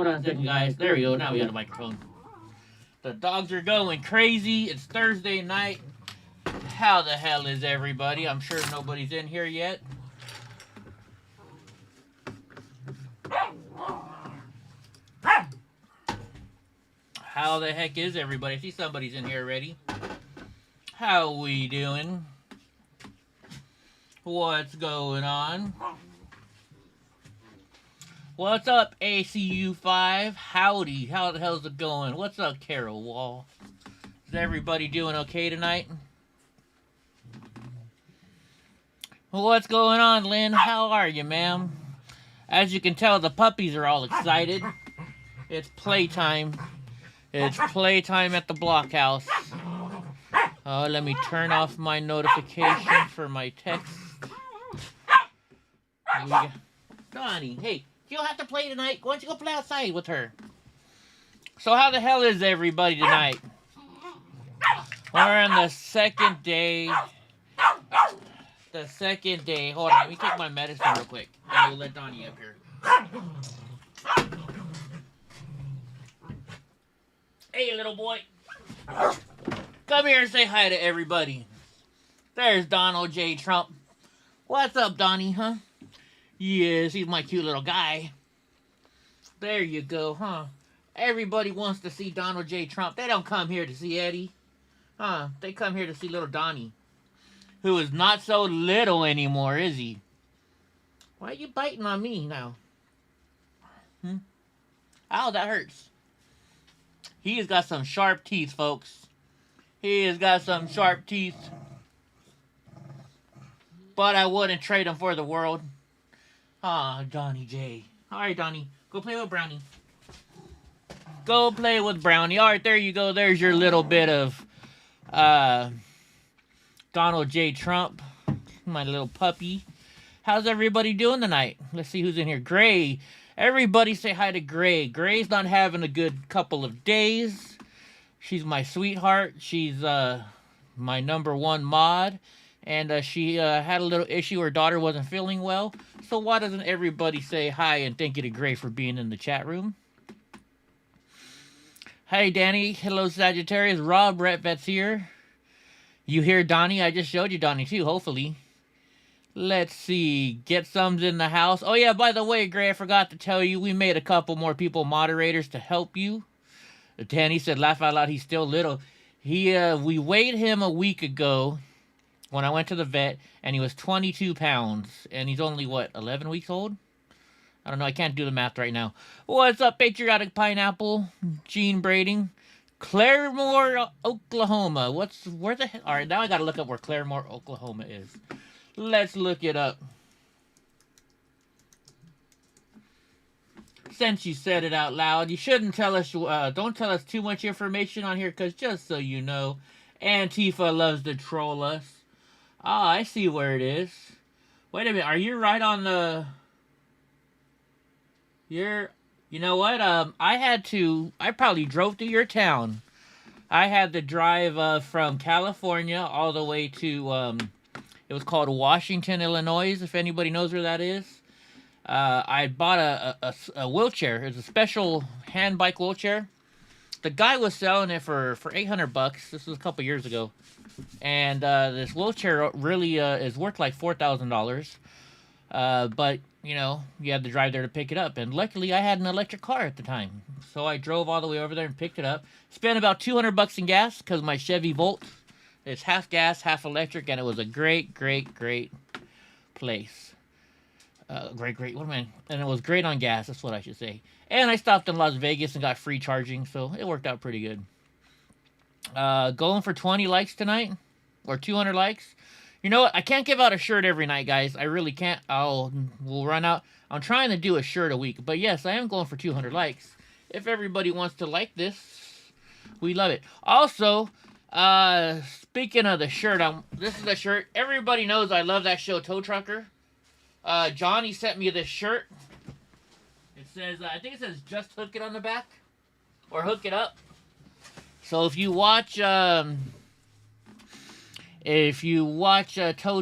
Hold on a second, guys. There we go. Now we got a microphone. The dogs are going crazy. It's Thursday night. How the hell is everybody? I'm sure nobody's in here yet. How the heck is everybody? I see somebody's in here already. How we doing? What's going on? What's up, ACU5? Howdy. How the hell's it going? What's up, Carol Wall? Is everybody doing okay tonight? What's going on, Lynn? How are you, ma'am? As you can tell, the puppies are all excited. It's playtime. It's playtime at the blockhouse. Oh, let me turn off my notification for my text. Donnie, hey, you don't have to play tonight. Why don't you go play outside with her? So how the hell is everybody tonight? We're on the second day. The second day. Hold on, let me take my medicine real quick. And we'll let Donnie up here. Hey, little boy. Come here and say hi to everybody. There's Donald J. Trump. What's up, Donnie, huh? Yes, he's my cute little guy. There you go, huh? Everybody wants to see Donald J. Trump. They don't come here to see Eddie. Huh? They come here to see little Donnie. Who is not so little anymore, is he? Why are you biting on me now? Ow, that hurts. He has got some sharp teeth, folks. He has got some sharp teeth. But I wouldn't trade him for the world. Ah, Donnie J. Alright, Donnie. Go play with Brownie. Go play with Brownie. Alright, there you go. There's your little bit of Donald J. Trump. My little puppy. How's everybody doing tonight? Let's see who's in here. Gray. Everybody say hi to Gray. Gray's not having a good couple of days. She's my sweetheart. She's my #1 mod. And she had a little issue. Her daughter wasn't feeling well. So why doesn't everybody say hi and thank you to Gray for being in the chat room? Hey, Danny. Hello, Sagittarius. Rob Retvet's here. You hear Donnie? I just showed you Donnie, too, hopefully. Let's see. Get some's in the house. Oh, yeah, by the way, Gray, I forgot to tell you, we made a couple more people moderators to help you. Danny said, laugh out loud, he's still little. We weighed him a week ago when I went to the vet, and he was 22 pounds. And he's only, what, 11 weeks old? I don't know. I can't do the math right now. What's up, Patriotic Pineapple? Gene Brading. Claremore, Oklahoma. Where the hell? All right, now I got to look up where Claremore, Oklahoma is. Let's look it up. Since you said it out loud, you shouldn't tell us, don't tell us too much information on here, because just so you know, Antifa loves to troll us. Ah, I see where it is. Wait a minute, are you right on the... You know what, I probably drove to your town. I had to drive from California all the way to, it was called Washington, Illinois, if anybody knows where that is. I bought a wheelchair. It's a special hand bike wheelchair. The guy was selling it for $800. This was a couple years ago. And this wheelchair really is worth like $4,000. But, you know, you had to drive there to pick it up. And luckily, I had an electric car at the time. So I drove all the way over there and picked it up. Spent about $200 in gas because my Chevy Volt is half gas, half electric. And it was a great, great, great place. Great. What am I? And it was great on gas. That's what I should say. And I stopped in Las Vegas and got free charging. So it worked out pretty good. Going for 20 likes tonight. Or 200 likes. You know what? I can't give out a shirt every night, guys. I really can't. We'll run out. I'm trying to do a shirt a week. But yes, I am going for 200 likes. If everybody wants to like this, we love it. Also, speaking of the shirt, this is the shirt. Everybody knows I love that show, Tow Trucker. Johnny sent me this shirt. It says, I think it says just hook it on the back. Or hook it up. So if you watch, Tow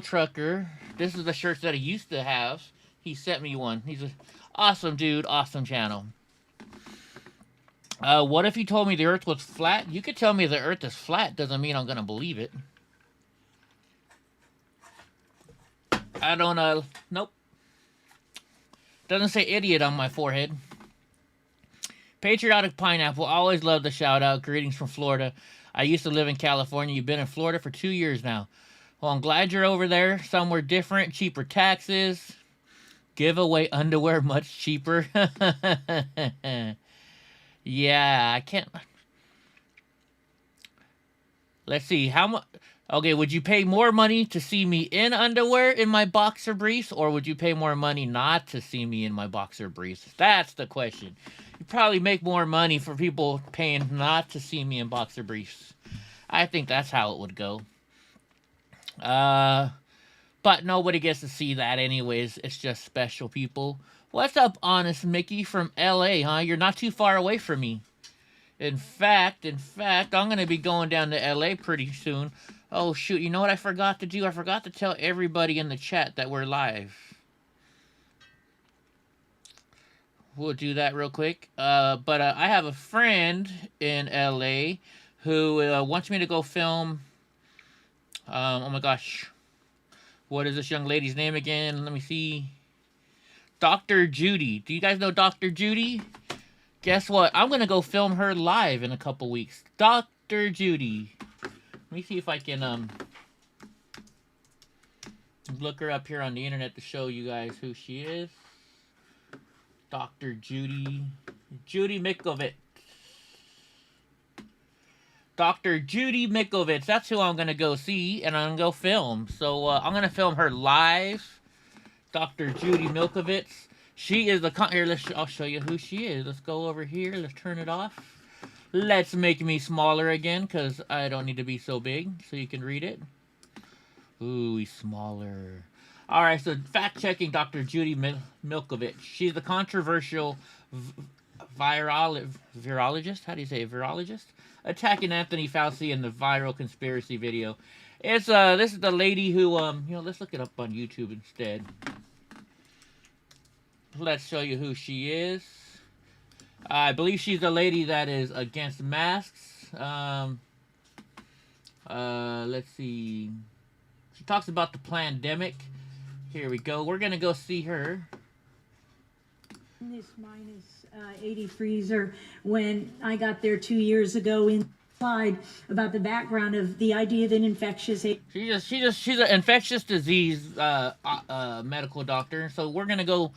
Trucker, this is the shirts that he used to have. He sent me one. He's an awesome dude, awesome channel. What if you told me the Earth was flat? You could tell me the Earth is flat. Doesn't mean I'm gonna believe it. I don't. Nope. Doesn't say idiot on my forehead. Patriotic Pineapple. Always love the shout out. Greetings from Florida. I used to live in California. You've been in Florida for 2 years now. Well, I'm glad you're over there. Somewhere different. Cheaper taxes. Giveaway underwear much cheaper. Yeah, I can't. Let's see. How much? Okay, would you pay more money to see me in underwear in my boxer briefs, or would you pay more money not to see me in my boxer briefs? That's the question. You probably make more money for people paying not to see me in boxer briefs. I think that's how it would go. But nobody gets to see that anyways. It's just special people. What's up, Honest Mickey from LA, huh? You're not too far away from me. In fact, I'm going to be going down to LA pretty soon. Oh, shoot. You know what I forgot to do? I forgot to tell everybody in the chat that we're live. We'll do that real quick. But I have a friend in LA who wants me to go film. Oh, my gosh. What is this young lady's name again? Let me see. Dr. Judy. Do you guys know Dr. Judy? Guess what? I'm going to go film her live in a couple weeks. Dr. Judy. Let me see if I can look her up here on the internet to show you guys who she is. Dr. Judy. Judy Mikovits. Dr. Judy Mikovits. That's who I'm going to go see, and I'm going to go film. So I'm going to film her live. Dr. Judy Milkovits. She is the here. I'll show you who she is. Let's go over here. Let's turn it off. Let's make me smaller again, because I don't need to be so big, so you can read it. Ooh, he's smaller. All right, so fact-checking Dr. Judy Milkovits. She's the controversial virologist. How do you say it? Virologist? Attacking Anthony Fauci in the viral conspiracy video. It's this is the lady who let's look it up on YouTube instead. Let's show you who she is. I believe she's the lady that is against masks. Let's see. She talks about the pandemic. Here we go. We're gonna go see her. This minus 80 freezer when I got there 2 years ago in slide about the background of the idea that infectious. She's an infectious disease medical doctor. So we're gonna go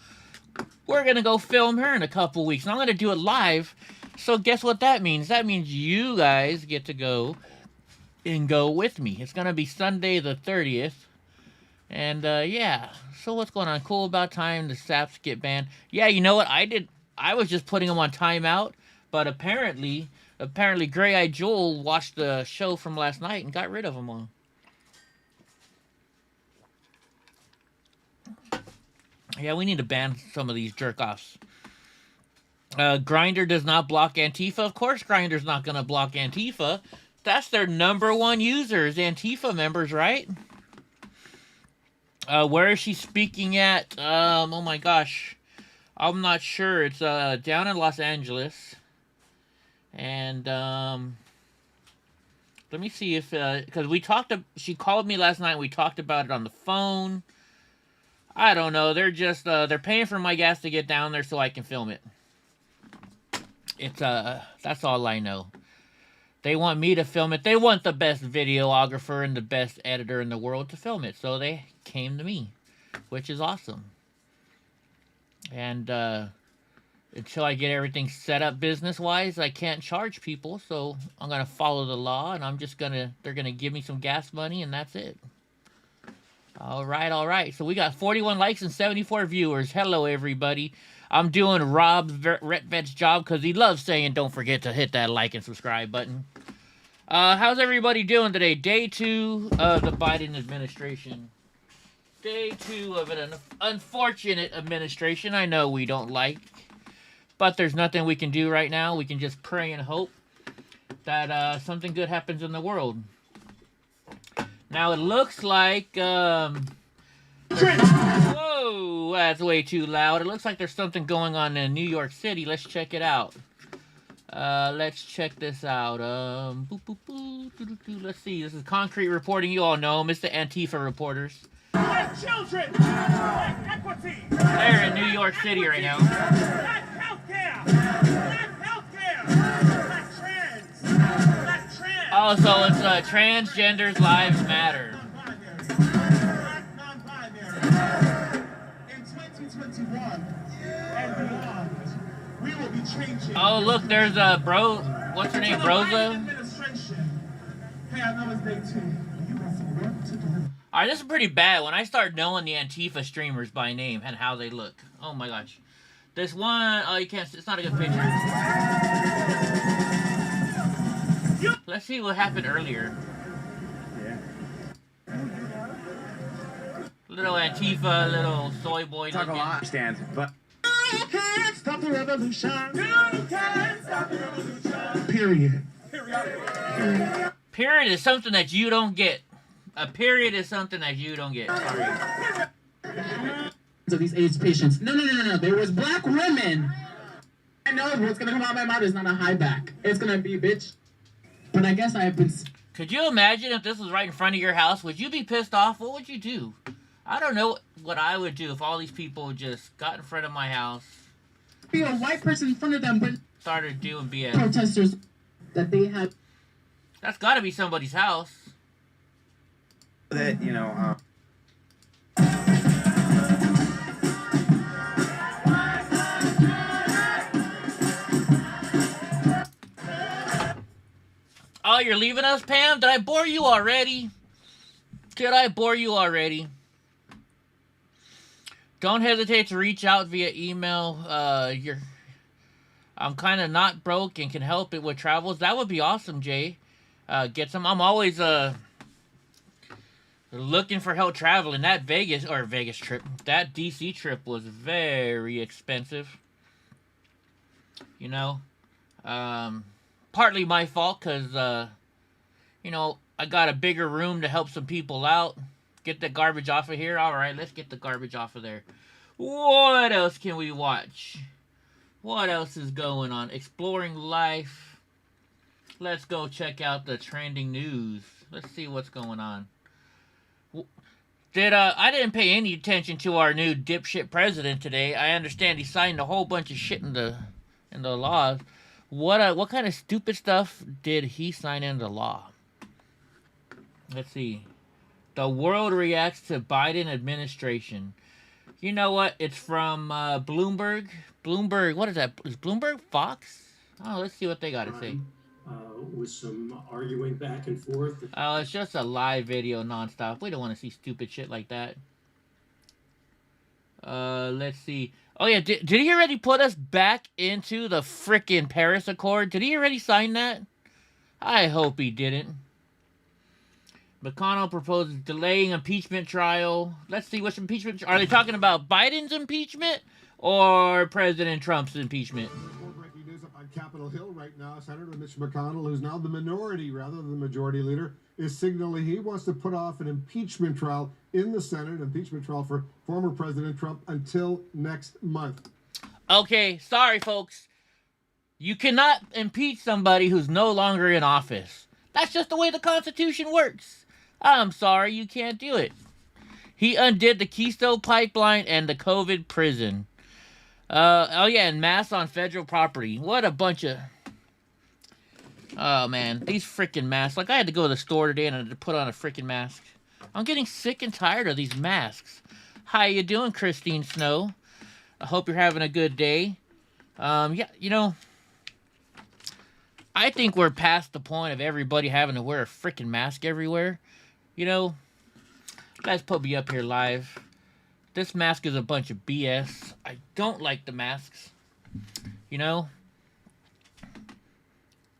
film her in a couple weeks. And I'm gonna do it live. So guess what that means? That means you guys get to go with me. It's gonna be Sunday the 30th. And yeah. So what's going on? Cool about time the saps get banned. Yeah, you know what? I was just putting them on timeout, but apparently Gray Eyed Joel watched the show from last night and got rid of them all. Yeah, we need to ban some of these jerk-offs. Grindr does not block Antifa. Of course Grindr's not going to block Antifa. That's their #1 users, Antifa members, right? Where is she speaking at? Oh my gosh. I'm not sure. It's down in Los Angeles. And let me see if because she called me last night and we talked about it on the phone. I don't know. They're just they're paying for my gas to get down there so I can film it. It's that's all I know. They want me to film it. They want the best videographer and the best editor in the world to film it. So they came to me, which is awesome. And until I get everything set up business-wise, I can't charge people. So I'm going to follow the law, and they're going to give me some gas money, and that's it. All right. So we got 41 likes and 74 viewers. Hello, everybody. I'm doing Rob Retvet's job because he loves saying don't forget to hit that like and subscribe button. How's everybody doing today? Day 2 of the Biden administration. Day 2 of an unfortunate administration I know we don't like. But there's nothing we can do right now. We can just pray and hope that something good happens in the world. Now it looks like... Whoa, that's way too loud. It looks like there's something going on in New York City. Let's check it out. Let's check this out. Let's see. This is Concrete reporting. You all know Mr. Antifa reporters. Black children, black equity. They're in New York City right now. Black healthcare, black trans, black trans. Oh, so it's transgenders lives matter. Black non-binary. In 2021 and beyond, we will be changing. Oh, look, there's what's her name, Rosa? Hey, I know it's day 2. You got some work to do. Alright, this is pretty bad when I start knowing the Antifa streamers by name and how they look. Oh my gosh. This one, oh, you can't, it's not a good picture. Let's see what happened earlier. Yeah. Little Antifa, little soy boy Talk a looking. lot, understand, but You can't stop the revolution. You can't stop the revolution. Period. Period is something that you don't get. A period is something that you don't get. Sorry. So these AIDS patients. No. There was black women. I know what's gonna come out of my mouth is not a high back. It's gonna be bitch. But I guess I have been. Could you imagine if this was right in front of your house? Would you be pissed off? What would you do? I don't know what I would do if all these people just got in front of my house, Be a white person in front of them, but started doing BS. protesters that they had. That's got to be somebody's house. that, you know, Oh, you're leaving us, Pam? Did I bore you already? Did I bore you already? Don't hesitate to reach out via email. I'm kind of not broke and can help it with travels. That would be awesome, Jay. Get some. I'm always looking for help traveling. That Vegas trip, that DC trip was very expensive. You know, partly my fault because you know, I got a bigger room to help some people out. Get the garbage off of here. All right, let's get the garbage off of there. What else can we watch? What else is going on? Exploring life. Let's go check out the trending news. Let's see what's going on. I didn't pay any attention to our new dipshit president today. I understand he signed a whole bunch of shit in the laws. What kind of stupid stuff did he sign into law? Let's see. The world reacts to Biden administration. You know what? It's from Bloomberg. Bloomberg, what is that? Is Bloomberg Fox? Oh, let's see what they got to say. With some arguing back and forth. Oh, it's just a live video nonstop. We don't want to see stupid shit like that. Let's see. Oh, yeah, did he already put us back into the frickin' Paris Accord? Did he already sign that? I hope he didn't. McConnell proposes delaying impeachment trial. Let's see which impeachment. Are they talking about Biden's impeachment or President Trump's impeachment? Breaking news up on Capitol Hill right now. Senator Mitch McConnell, who's now the minority rather than the majority leader, is signaling he wants to put off an impeachment trial in the Senate, impeachment trial for former President Trump until next month. Okay, sorry, folks. You cannot impeach somebody who's no longer in office. That's just the way the Constitution works. I'm sorry, you can't do it. He undid the Keystone Pipeline and the COVID prison. Oh yeah, and masks on federal property. What a bunch of... Oh man, these freaking masks. Like, I had to go to the store today and I had to put on a freaking mask. I'm getting sick and tired of these masks. How you doing, Christine Snow? I hope you're having a good day. Yeah, you know... I think we're past the point of everybody having to wear a freaking mask everywhere. You know, let's put me up here live. This mask is a bunch of BS. I don't like the masks. You know,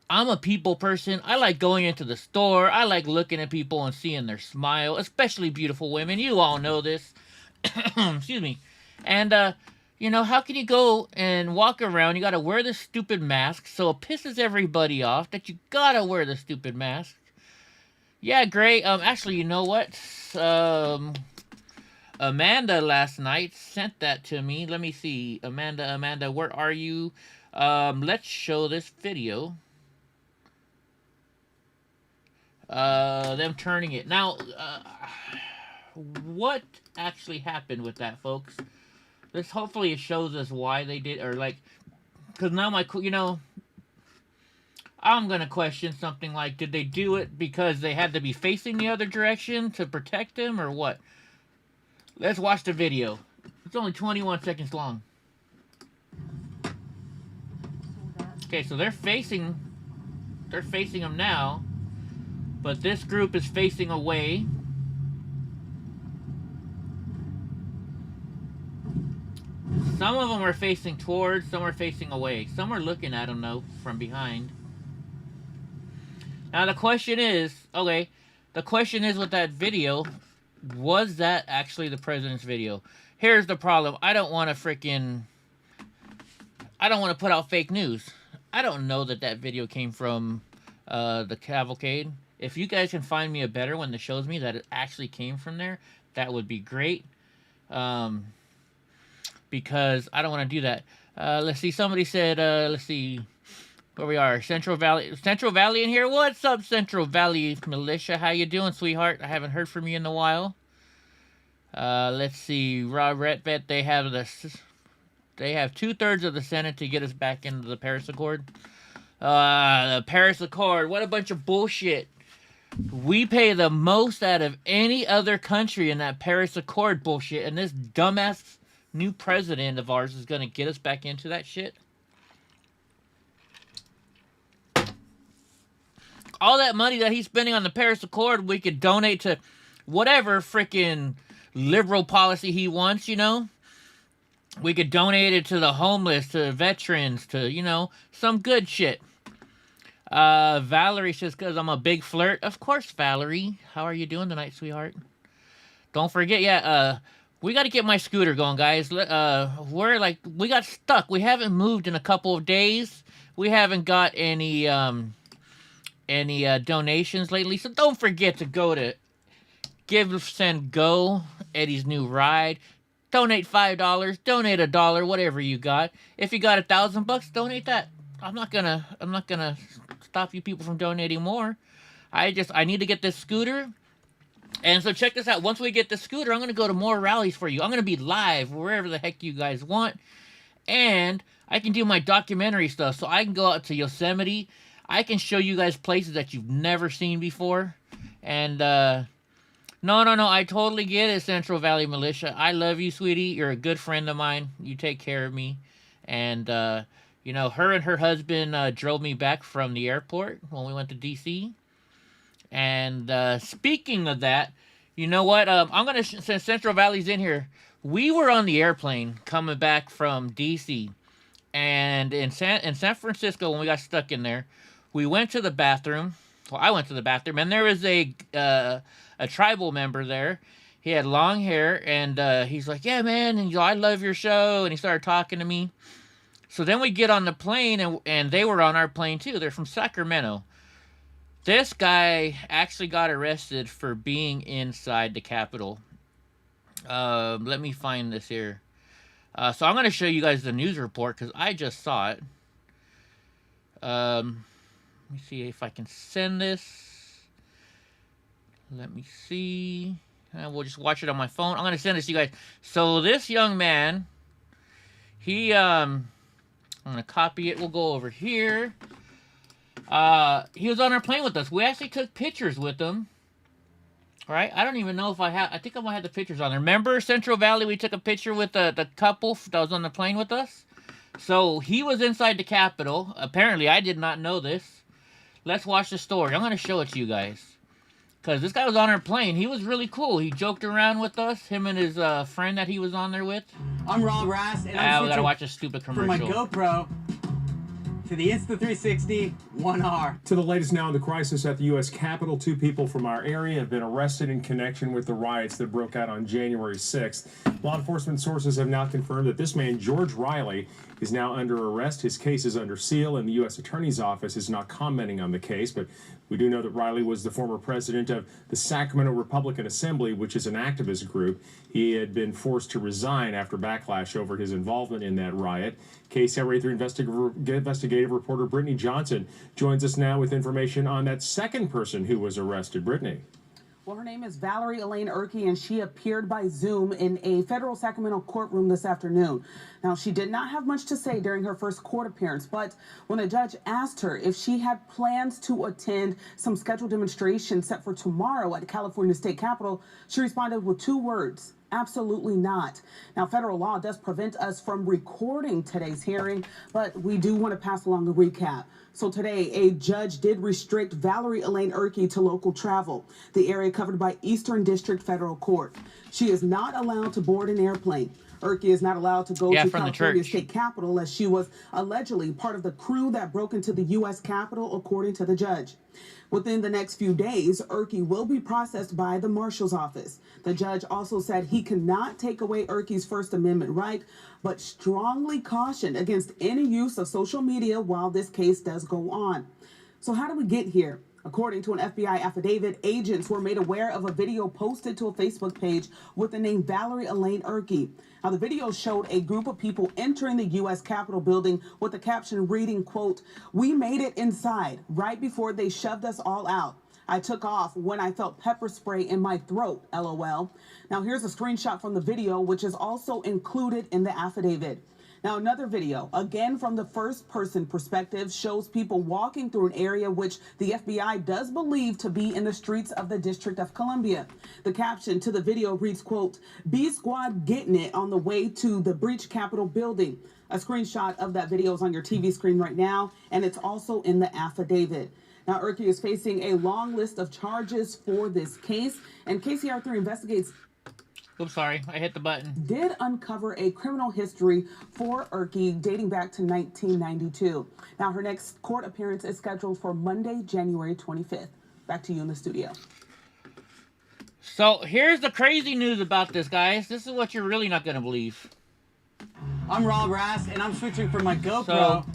I'm a people person. I like going into the store. I like looking at people and seeing their smile, especially beautiful women. You all know this. Excuse me. And, you know, how can you go and walk around? You gotta wear this stupid mask, so it pisses everybody off that you gotta wear the stupid mask. Yeah, great. Actually, you know what? Amanda last night sent that to me. Let me see. Amanda, where are you? Let's show this video. Them turning it. Now, what actually happened with that, folks? This hopefully it shows us why they did, or like, because now I'm gonna question something like, did they do it because they had to be facing the other direction to protect him, or what? Let's watch the video. It's only 21 seconds long. Okay, so they're facing him now, but this group is facing away. Some of them are facing towards, some are facing away. Some are looking at him, though, from behind. Now, the question is, okay, the question is with that video, was that actually the president's video? Here's the problem. I don't want to put out fake news. I don't know that video came from the cavalcade. If you guys can find me a better one that shows me that it actually came from there, that would be great. Because I don't want to do that. Let's see. Somebody said, let's see where we are. Central Valley in here. What's up, Central Valley Militia? How you doing, sweetheart? I haven't heard from you in a while. Let's see. Raw Ret Bet. They have 2/3 of the Senate to get us back into the Paris Accord. The Paris Accord. What a bunch of bullshit. We pay the most out of any other country in that Paris Accord bullshit, and this dumbass new president of ours is going to get us back into that shit. All that money that he's spending on the Paris Accord, we could donate to whatever freaking liberal policy he wants, you know? We could donate it to the homeless, to veterans, to, you know, some good shit. Valerie says, because I'm a big flirt. Of course, Valerie. How are you doing tonight, sweetheart? Don't forget, we got to get my scooter going, guys. We got stuck. We haven't moved in a couple of days. We haven't got any donations lately. So don't forget to go to Give, Send, Go, Eddie's new ride. Donate $5, donate $1, whatever you got. If you got $1,000, donate that. I'm not gonna stop you people from donating more. I need to get this scooter. And so check this out. Once we get the scooter, I'm going to go to more rallies for you. I'm going to be live wherever the heck you guys want. And I can do my documentary stuff. So I can go out to Yosemite. I can show you guys places that you've never seen before. And, no. I totally get it, Central Valley Militia. I love you, sweetie. You're a good friend of mine. You take care of me. And, you know, her and her husband drove me back from the airport when we went to D.C., and speaking of that, you know what? I'm going to, since Central Valley's in here, we were on the airplane coming back from D.C. And in San Francisco, when we got stuck in there, we went to the bathroom. Well, I went to the bathroom, and there was a tribal member there. He had long hair, and he's like, yeah, man, and, you know, I love your show. And he started talking to me. So then we get on the plane, and they were on our plane, too. They're from Sacramento. This guy actually got arrested for being inside the Capitol. Let me find this here. So I'm going to show you guys the news report because I just saw it. Let me see if I can send this. Let me see. We'll just watch it on my phone. I'm going to send this to you guys. So this young man, I'm going to copy it. We'll go over here. He was on our plane with us. We actually took pictures with him. All right, I don't even know if I think I might have the pictures on there. Remember Central Valley? We took a picture with the couple that was on the plane with us. So he was inside the Capitol. Apparently, I did not know this. Let's watch the story. I'm going to show it to you guys. Because this guy was on our plane. He was really cool. He joked around with us. Him and his friend that he was on there with. I'm Rob Rass, and we got to watch a stupid commercial. For my GoPro to the Insta360 1R. To the latest now in the crisis at the U.S. Capitol, 2 people from our area have been arrested in connection with the riots that broke out on January 6th. Law enforcement sources have now confirmed that this man, George Riley, is now under arrest. His case is under seal, and the U.S. Attorney's Office is not commenting on the case, but We do know that Riley was the former president of the Sacramento Republican Assembly, which is an activist group. He had been forced to resign after backlash over his involvement in that riot. KCRA 3 investigative reporter Brittany Johnson joins us now with information on that second person who was arrested. Brittany. Well, her name is Valerie Elaine Erkey, and she appeared by Zoom in a federal Sacramento courtroom this afternoon. Now, she did not have much to say during her first court appearance, but when the judge asked her if she had plans to attend some scheduled demonstration set for tomorrow at the California State Capitol, she responded with 2 words: absolutely not. Now, federal law does prevent us from recording today's hearing, but we do want to pass along a recap. So today, a judge did restrict Valerie Elaine Erkey to local travel, the area covered by Eastern District Federal Court. She is not allowed to board an airplane. Erkey is not allowed to go to California State Capitol as she was allegedly part of the crew that broke into the U.S. Capitol, according to the judge. Within the next few days, Erkey will be processed by the marshal's office. The judge also said he cannot take away Erkey's First Amendment right, but strongly cautioned against any use of social media while this case does go on. So how do we get here? According to an FBI affidavit, agents were made aware of a video posted to a Facebook page with the name Valerie Elaine Erkey. Now, the video showed a group of people entering the U.S. Capitol building with the caption reading, quote, "We made it inside right before they shoved us all out. I took off when I felt pepper spray in my throat, LOL." Now, here's a screenshot from the video, which is also included in the affidavit. Now, another video, again from the first-person perspective, shows people walking through an area which the FBI does believe to be in the streets of the District of Columbia. The caption to the video reads, quote, "B Squad getting it on the way to the breached Capitol building." A screenshot of that video is on your TV screen right now, and it's also in the affidavit. Now, Erkey is facing a long list of charges for this case, and KCR3 investigates. Oops, sorry, I hit the button. Did uncover a criminal history for Erkey dating back to 1992. Now, her next court appearance is scheduled for Monday, January 25th. Back to you in the studio. So, here's the crazy news about this, guys. This is what you're really not going to believe. I'm Rob Rass, and I'm switching from my GoPro. So,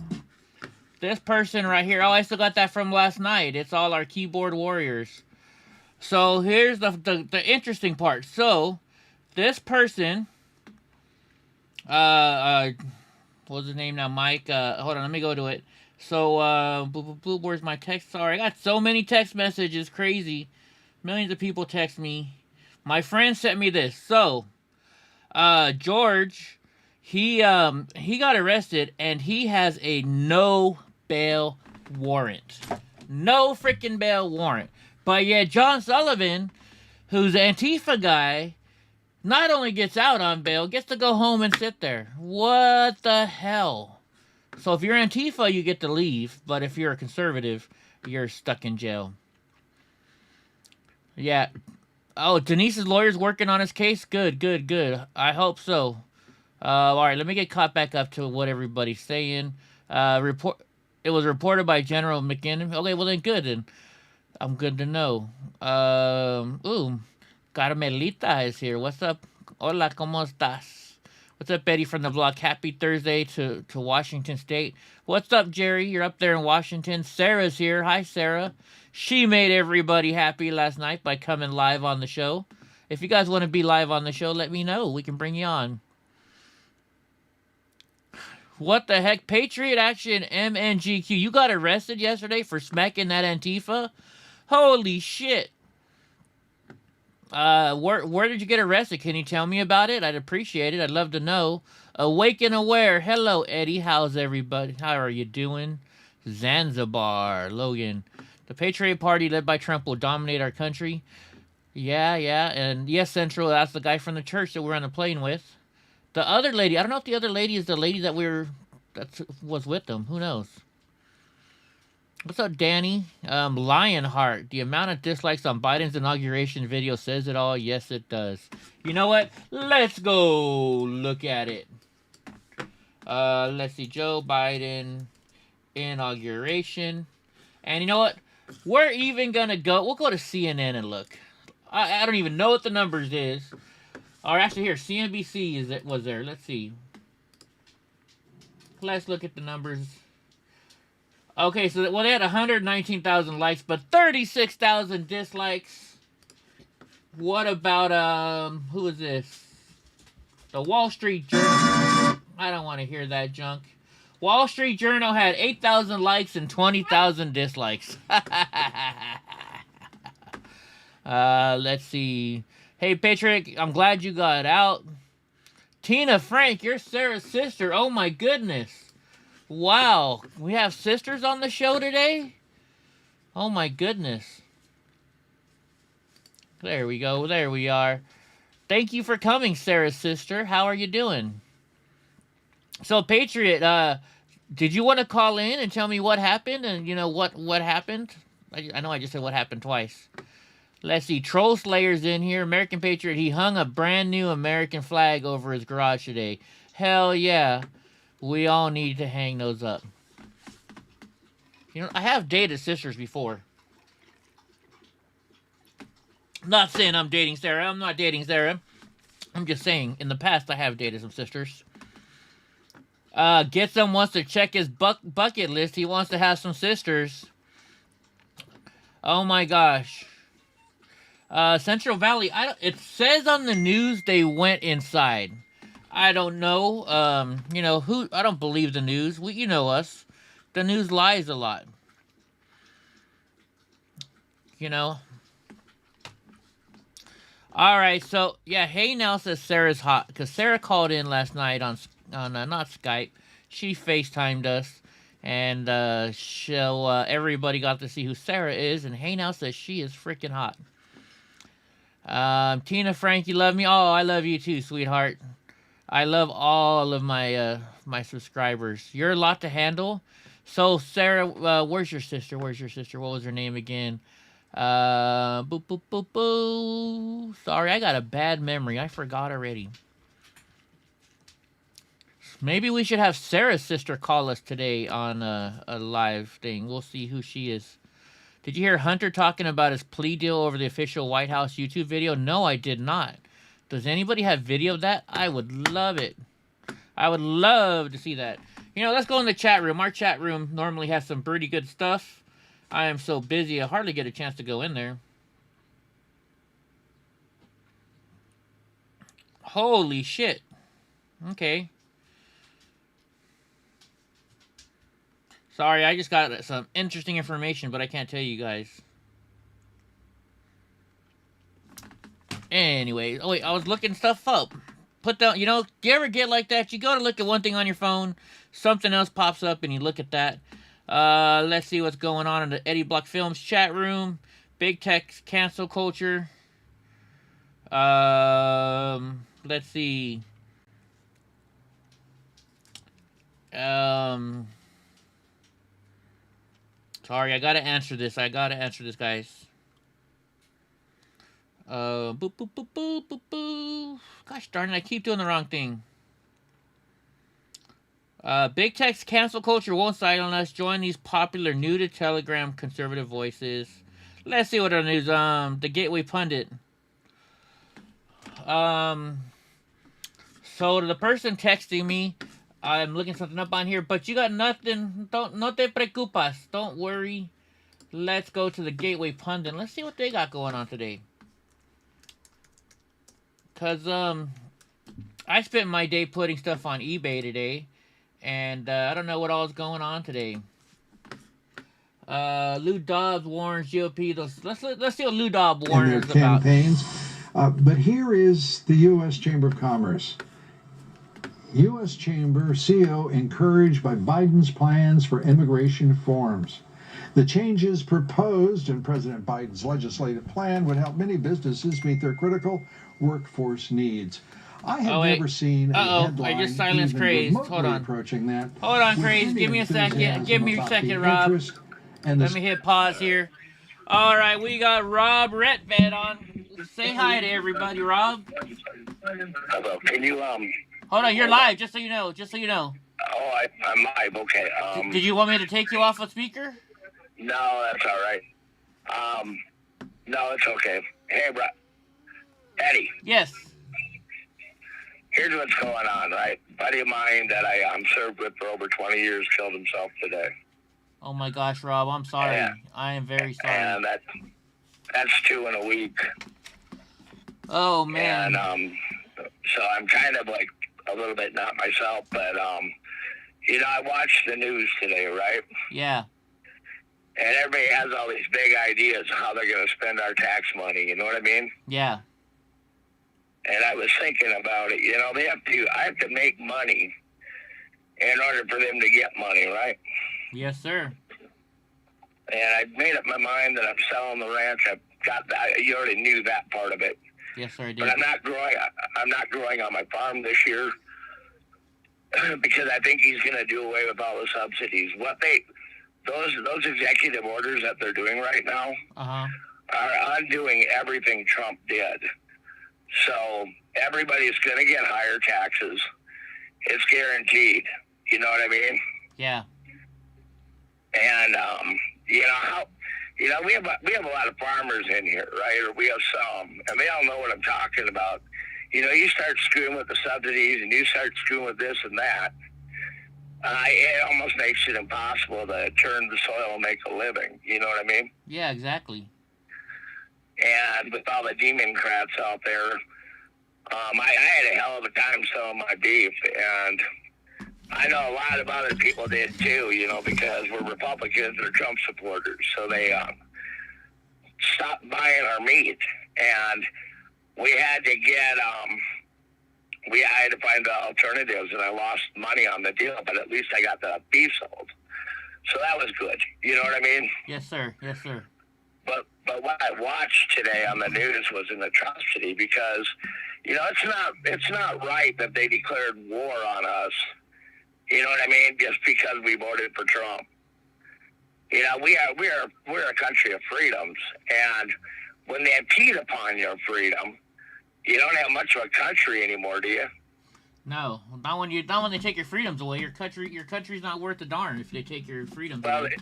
this person right here, oh, I still got that from last night. It's all our keyboard warriors. So, here's the interesting part. So, this person, what was his name now? Mike, hold on, let me go to it. So, where's my text? Sorry, I got so many text messages, crazy. Millions of people text me. My friend sent me this. So, George, he got arrested, and he has a no bail warrant. No freaking bail warrant. But yet, John Sullivan, who's an Antifa guy, not only gets out on bail, gets to go home and sit there. What the hell? So if you're Antifa, you get to leave. But if you're a conservative, you're stuck in jail. Yeah. Oh, Denise's lawyer's working on his case? Good, good, good. I hope so. All right, let me get caught back up to what everybody's saying. It was reported by General McKinnon. Okay, well then good. Then I'm good to know. Ooh. Carmelita is here. What's up? Hola, ¿cómo estás? What's up, Eddie from the block? Happy Thursday to Washington State. What's up, Jerry? You're up there in Washington. Sarah's here. Hi, Sarah. She made everybody happy last night by coming live on the show. If you guys want to be live on the show, let me know. We can bring you on. What the heck? Patriot Action MNGQ. You got arrested yesterday for smacking that Antifa? Holy shit. Where did you get arrested? Can you tell me about it? I'd appreciate it. I'd love to know. Awake and Aware. Hello, Eddie. How's everybody? How are you doing? Zanzibar. Logan. The Patriot Party led by Trump will dominate our country. Yeah. And yes, Central, that's the guy from the church that we're on the plane with. The other lady, I don't know if the other lady is the lady that was with them. Who knows? What's up, Danny? Lionheart. The amount of dislikes on Biden's inauguration video says it all. Yes, it does. You know what? Let's go look at it. Let's see. Joe Biden inauguration. And you know what? We're even going to go. We'll go to CNN and look. I don't even know what the numbers is. Or actually, here, CNBC was there. Let's see. Let's look at the numbers. Okay, so well, they had 119,000 likes, but 36,000 dislikes. What about who is this? The Wall Street Journal. I don't want to hear that junk. Wall Street Journal had 8,000 likes and 20,000 dislikes. Let's see. Hey, Patrick, I'm glad you got out. Tina Frank, you're Sarah's sister. Oh, my goodness. Wow. We have sisters on the show today? Oh, my goodness. There we go. There we are. Thank you for coming, Sarah's sister. How are you doing? So, Patriot, did you want to call in and tell me what happened? And, you know, what happened? I know I just said what happened twice. Let's see. Troll Slayer's in here. American Patriot. He hung a brand new American flag over his garage today. Hell yeah. We all need to hang those up. You know, I have dated sisters before. I'm not saying I'm dating Sarah. I'm not dating Sarah. I'm just saying, in the past, I have dated some sisters. Getsom wants to check his bucket list. He wants to have some sisters. Oh my gosh. Central Valley, it says on the news they went inside. I don't know. You know, I don't believe the news. You know us. The news lies a lot. You know. Alright, so, yeah, Hey Now says Sarah's hot. Because Sarah called in last night on not Skype. She FaceTimed us. And, everybody got to see who Sarah is. And Hey Now says she is freaking hot. Tina Frank, you love me? Oh, I love you too, sweetheart. I love all of my my subscribers. You're a lot to handle. So, Sarah, where's your sister? Where's your sister? What was her name again? Boo, boo, boo, boo. Sorry, I got a bad memory. I forgot already. Maybe we should have Sarah's sister call us today on a live thing. We'll see who she is. Did you hear Hunter talking about his plea deal over the official White House YouTube video? No, I did not. Does anybody have video of that? I would love it. I would love to see that. You know, let's go in the chat room. Our chat room normally has some pretty good stuff. I am so busy, I hardly get a chance to go in there. Holy shit. Okay. Sorry, I just got some interesting information, but I can't tell you guys. Anyway, oh wait, I was looking stuff up. Put down, you know, do you ever get like that? You go to look at one thing on your phone, something else pops up, and you look at that. Let's see what's going on in the EddieBlockFilms chat room. Big tech cancel culture. Let's see. Sorry, I gotta answer this. Guys. Boop, boop, boop, boop, boop, boop. Gosh darn it, I keep doing the wrong thing. Big tech's cancel culture won't silence us. Join these popular new to Telegram conservative voices. Let's see what our news. The Gateway Pundit. So the person texting me, I'm looking something up on here, but you got nothing. No te preocupas. Don't worry. Let's go to the Gateway Pundit. Let's see what they got going on today. Cause I spent my day putting stuff on eBay today. And I don't know what all is going on today. Lou Dobbs warns GOP. Let's see what Lou Dobbs warns about. Campaigns. But here is the U.S. Chamber of Commerce. U.S. Chamber CEO encouraged by Biden's plans for immigration reforms. The changes proposed in President Biden's legislative plan would help many businesses meet their critical workforce needs. I have never seen a headline I just silenced Craze. Hold on. Approaching that. Hold on, Craze. Give me a second. Give me a second, Rob. Let me hit pause here. All right, we got Rob Retvet on. Say hi to everybody, Rob. Hello. Can you Hold on, you're live. Just so you know. Just so you know. Oh, I'm live. Okay. Did you want me to take you off a speaker? No, that's all right. No, it's okay. Hey, bro. Eddie. Yes. Here's what's going on, right? A buddy of mine that I'm served with for over 20 years killed himself today. Oh my gosh, Rob, I'm sorry. Yeah. I am very sorry. And that's 2 in a week. Oh man. And so I'm kind of like a little bit not myself, but you know, I watched the news today, right? Yeah. And everybody has all these big ideas how they're going to spend our tax money. You know what I mean? Yeah. And I was thinking about it. You know, I have to make money in order for them to get money, right? Yes, sir. And I made up my mind that I'm selling the ranch. I've got that. You already knew that part of it. Yes, sir, I did. But I'm not growing. I'm not growing on my farm this year because I think he's going to do away with all the subsidies. Those executive orders that they're doing right now are undoing everything Trump did. So everybody's going to get higher taxes. It's guaranteed. You know what I mean? Yeah. And we have a lot of farmers in here, right? Or we have some, and they all know what I'm talking about. You know, you start screwing with the subsidies, and you start screwing with this and that. It almost makes it impossible to turn the soil and make a living. You know what I mean? Yeah, exactly. And with all the Democrats out there, I had a hell of a time selling my beef, and I know a lot of other people did too, you know, because we're Republicans or Trump supporters, so they stopped buying our meat, and we had to get I had to find alternatives, and I lost money on the deal, but at least I got the beef sold, so that was good. You know what I mean? Yes, sir. Yes, sir. But what I watched today on the news was an atrocity because, you know, it's not right that they declared war on us. You know what I mean? Just because we voted for Trump. You know, we're a country of freedoms, and when they impede upon your freedom, you don't have much of a country anymore, do you? No, not when they take your freedoms away. Your country's not worth a darn if they take your freedoms away.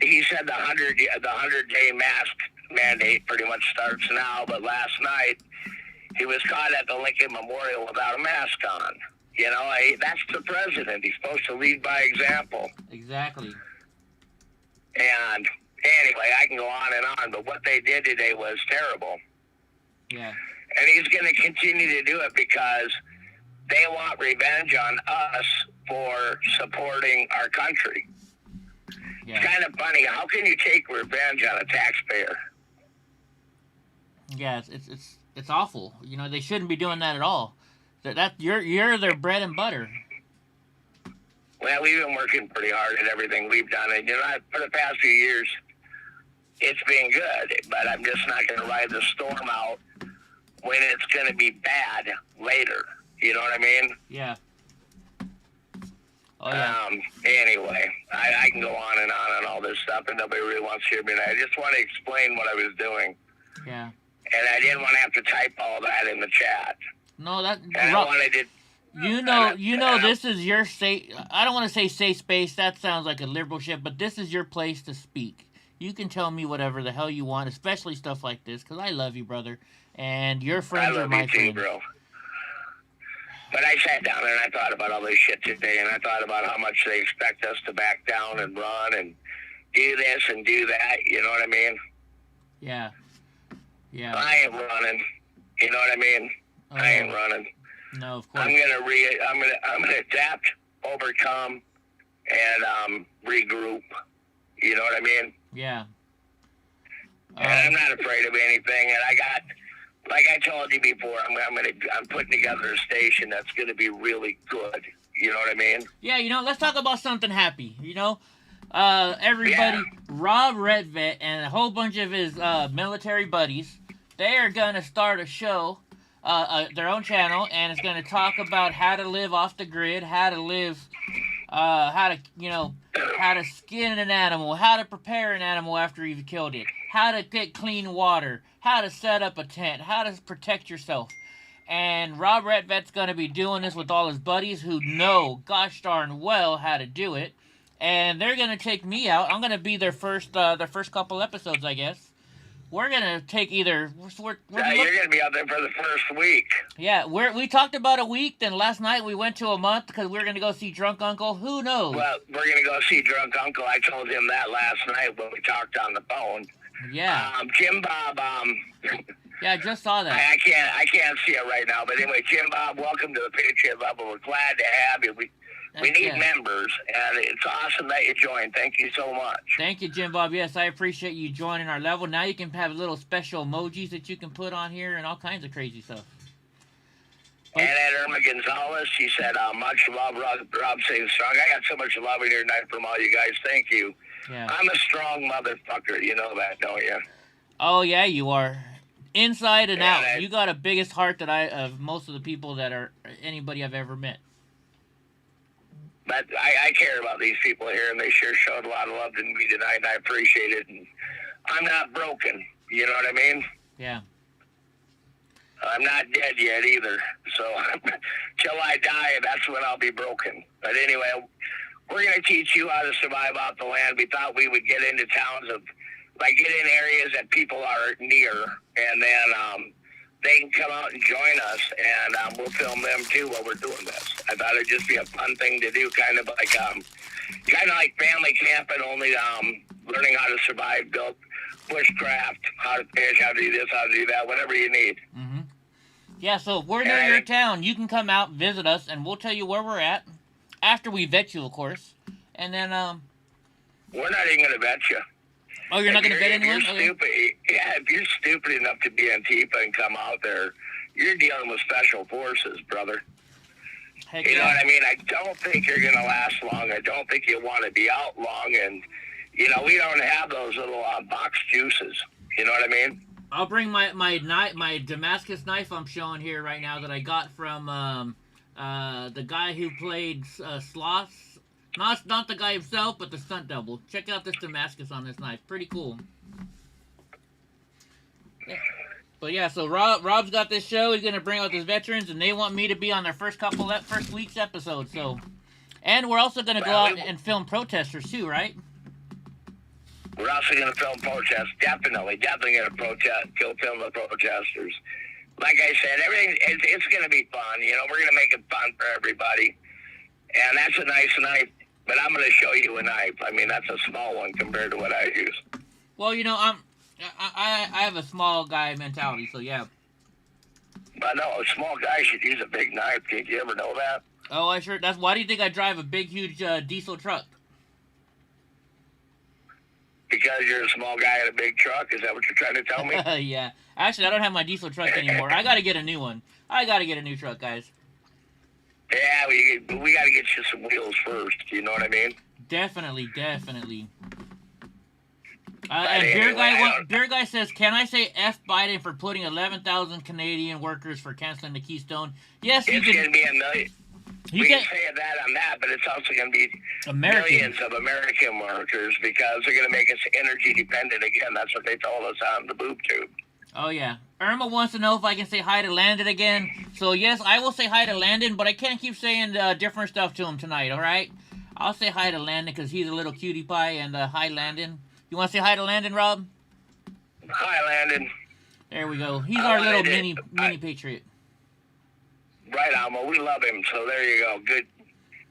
He said the 100-day mask mandate pretty much starts now, but last night he was caught at the Lincoln Memorial without a mask on. You know, that's the president. He's supposed to lead by example. Exactly. And anyway, I can go on and on, but what they did today was terrible. Yeah. And he's going to continue to do it because they want revenge on us for supporting our country. Yeah. It's kind of funny. How can you take revenge on a taxpayer? Yeah, it's awful. You know, they shouldn't be doing that at all. You're their bread and butter. Well, we've been working pretty hard at everything we've done, and you know, for the past few years, it's been good. But I'm just not going to ride the storm out when it's going to be bad later. You know what I mean? Yeah. Oh, yeah. Anyway, I can go on and all this stuff, and nobody really wants to hear me. I just want to explain what I was doing. Yeah. And I didn't want to have to type all that in the chat. No, that. And I wanted to. You know, this is your safe. I don't want to say safe space. That sounds like a liberal shit. But this is your place to speak. You can tell me whatever the hell you want, especially stuff like this, because I love you, brother, and your friends are my friends. I love you too, bro. But I sat down and I thought about all this shit today, and I thought about how much they expect us to back down and run and do this and do that. You know what I mean? Yeah. Yeah. I ain't running. You know what I mean? Oh. I ain't running. No, of course. I'm gonna adapt, overcome, and regroup. You know what I mean? Yeah. And I'm not afraid of anything. And I got, like I told you before, I'm putting together a station that's gonna be really good. You know what I mean? Yeah. You know, let's talk about something happy. You know, everybody, Rob Redvet and a whole bunch of his military buddies, they are gonna start a show. Their own channel, and it's going to talk about how to live off the grid, how to live, how to skin an animal, how to prepare an animal after you've killed it, how to get clean water, how to set up a tent, how to protect yourself. And Rob Redvet's going to be doing this with all his buddies who know gosh darn well how to do it, and they're going to take me out. I'm going to be their first couple episodes, I guess. we're gonna take either. We're You're gonna be out there for the first week. Yeah, we talked about a week. Then last night we went to a month because we were gonna go see Drunk Uncle. Who knows? Well, we're gonna go see Drunk Uncle. I told him that last night when we talked on the phone. Yeah. Jim Bob. Yeah, I just saw that. I can't see it right now, but anyway, Jim Bob, welcome to the Patriot Level. We're glad to have you. We need members, and it's awesome that you joined. Thank you so much. Thank you, Jim Bob. Yes, I appreciate you joining our level. Now you can have little special emojis that you can put on here and all kinds of crazy stuff. And at Irma Gonzalez, she said, much love, Rob saying strong. I got so much love in here tonight from all you guys. Thank you. Yeah. I'm a strong motherfucker. You know that, don't you? Oh, yeah, you are. Inside and out. You got a biggest heart that of most of the people that are anybody I've ever met. But I care about these people here, and they sure showed a lot of love to me tonight, and I appreciate it. And I'm not broken. You know what I mean? Yeah. I'm not dead yet either. So till I die, that's when I'll be broken. But anyway, we're going to teach you how to survive off the land. We thought we would get into towns get in areas that people are near, and then they can come out and join us, and we'll film them too while we're doing this. I thought it'd just be a fun thing to do, kind of like family camping, only learning how to survive, build bushcraft, how to fish, how to do this, how to do that, whatever you need. Mm-hmm. Yeah, so if we're near your town, you can come out, visit us, and we'll tell you where we're at, after we vet you, of course. And then, we're not even going to vet you. Oh, you're not going to vet anyone? If you're stupid enough to be Antifa and come out there, you're dealing with special forces, brother. Heck you know what I mean? I don't think you're going to last long. I don't think you want to be out long. And, we don't have those little box juices. You know what I mean? I'll bring my Damascus knife I'm showing here right now that I got from the guy who played Sloth. Not the guy himself, but the stunt double. Check out this Damascus on this knife. Pretty cool. Yeah. But yeah, so Rob's got this show. He's gonna bring out his veterans, and they want me to be on their first week's episode. So, and we're also gonna go out and film protesters too, right? We're also gonna film protests. Definitely gonna film the protesters. Like I said, everything it's gonna be fun. We're gonna make it fun for everybody. And that's a nice knife, but I'm going to show you a knife. I mean, that's a small one compared to what I use. Well, I have a small guy mentality, so yeah. But no, a small guy should use a big knife. Did you ever know that? Oh, I sure. Why do you think I drive a big, huge diesel truck? Because you're a small guy in a big truck? Is that what you're trying to tell me? Yeah. Actually, I don't have my diesel truck anymore. I got to get a new one. I got to get a new truck, guys. Yeah, we got to get you some wheels first. You know what I mean? Definitely. And Beer Guy says, can I say F Biden for putting 11,000 Canadian workers for canceling the Keystone? Yes, you can. It's going to be a million. We can say that on that, but it's also going to be millions of American workers because they're going to make us energy dependent again. That's what they told us on the boob tube. Oh, yeah. Irma wants to know if I can say hi to Landon again. So, yes, I will say hi to Landon, but I can't keep saying different stuff to him tonight, all right? I'll say hi to Landon because he's a little cutie pie, and hi, Landon. You want to say hi to Landon, Rob? Hi, Landon. There we go. He's our little mini patriot. Right on. Well, we love him, so there you go. Good.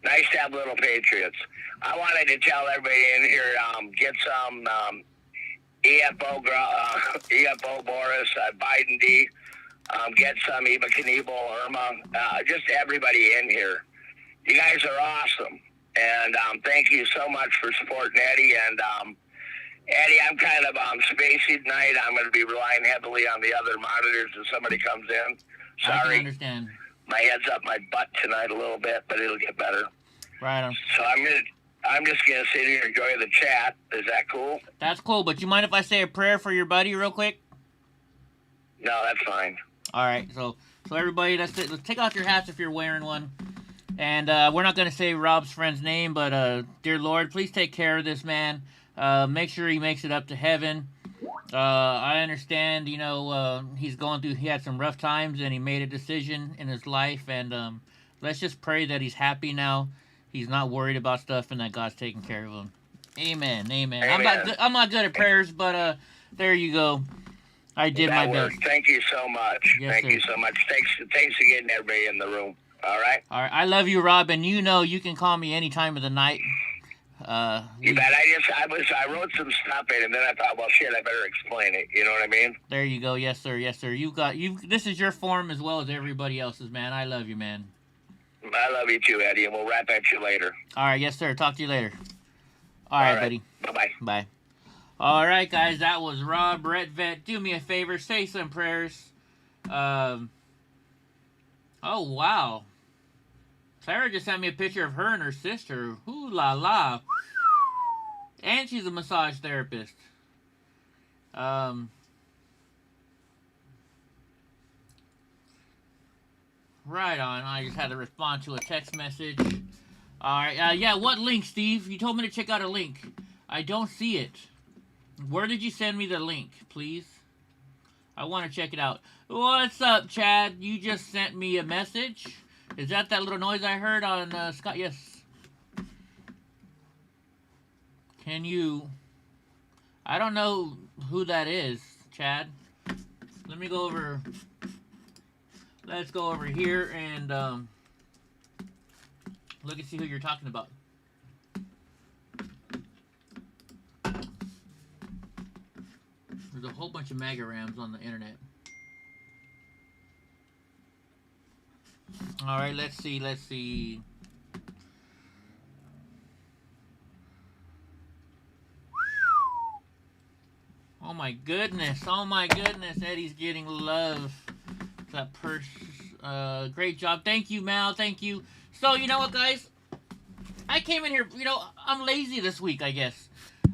Nice to have little patriots. I wanted to tell everybody in here, get some... EFO Boris, Biden D, get some Eva Knievel, Irma, just everybody in here. You guys are awesome, and thank you so much for supporting Eddie. And Eddie, I'm kind of spacey tonight. I'm going to be relying heavily on the other monitors if somebody comes in. Sorry, I can understand. My head's up my butt tonight a little bit, but it'll get better. Right on. So I'm just going to sit here and enjoy the chat. Is that cool? That's cool, but you mind if I say a prayer for your buddy real quick? No, that's fine. All right, so everybody, let's take off your hats if you're wearing one. And we're not going to say Rob's friend's name, but dear Lord, please take care of this man. Make sure he makes it up to heaven. I understand, he's going through, he had some rough times, and he made a decision in his life, and let's just pray that he's happy now. He's not worried about stuff, and that God's taking care of him. Amen. Amen. I'm not good at prayers, but there you go. I did my best. Thank you so much. Yes, Thank sir. you so much. Thanks for getting everybody in the room. All right? All right. I love you, Rob, and you know you can call me any time of the night. You bet. I wrote some stuff in, and then I thought, well, shit, I better explain it. You know what I mean? There you go. Yes, sir. Yes, sir. This is your forum as well as everybody else's, man. I love you, man. I love you too, Eddie, and we'll rap at you later. All right. Yes, sir. Talk to you later. All right, buddy. Bye-bye. Bye. All right, guys. That was Rob Redvet. Do me a favor. Say some prayers. Oh, wow. Clara just sent me a picture of her and her sister. Ooh la la. And she's a massage therapist. Right on. I just had to respond to a text message. Alright, yeah, what link, Steve? You told me to check out a link. I don't see it. Where did you send me the link, please? I want to check it out. What's up, Chad? You just sent me a message? Is that little noise I heard on Scott? Yes. Can you... I don't know who that is, Chad. Let me go over... Let's go over here and look and see who you're talking about. There's a whole bunch of MAGA rams on the internet. Alright, let's see. Oh my goodness, Eddie's getting love. That great job. Thank you, Mal, thank you. So, you know what, guys? I came in here, I'm lazy this week, I guess.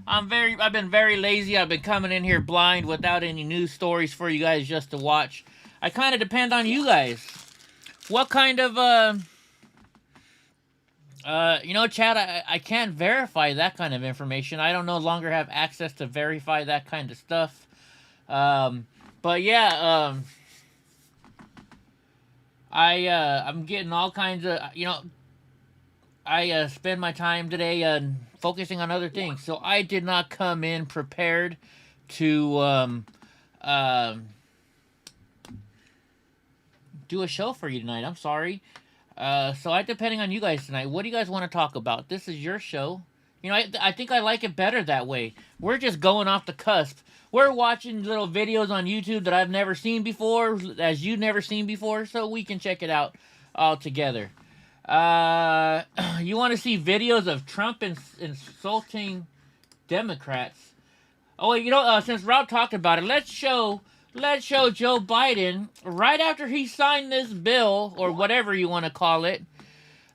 I've been very lazy. I've been coming in here blind without any news stories for you guys just to watch. I kind of depend on you guys. What kind of, Chad, I can't verify that kind of information. I don't no longer have access to verify that kind of stuff. But yeah, I'm getting all kinds of, I spend my time today focusing on other things. So I did not come in prepared to do a show for you tonight. I'm sorry. So I'm depending on you guys tonight. What do you guys want to talk about? This is your show. I think I like it better that way. We're just going off the cusp. We're watching little videos on YouTube that I've never seen before, as you've never seen before, so we can check it out all together. You want to see videos of Trump insulting Democrats? Oh, wait, since Rob talked about it, let's show Joe Biden right after he signed this bill, or whatever you want to call it.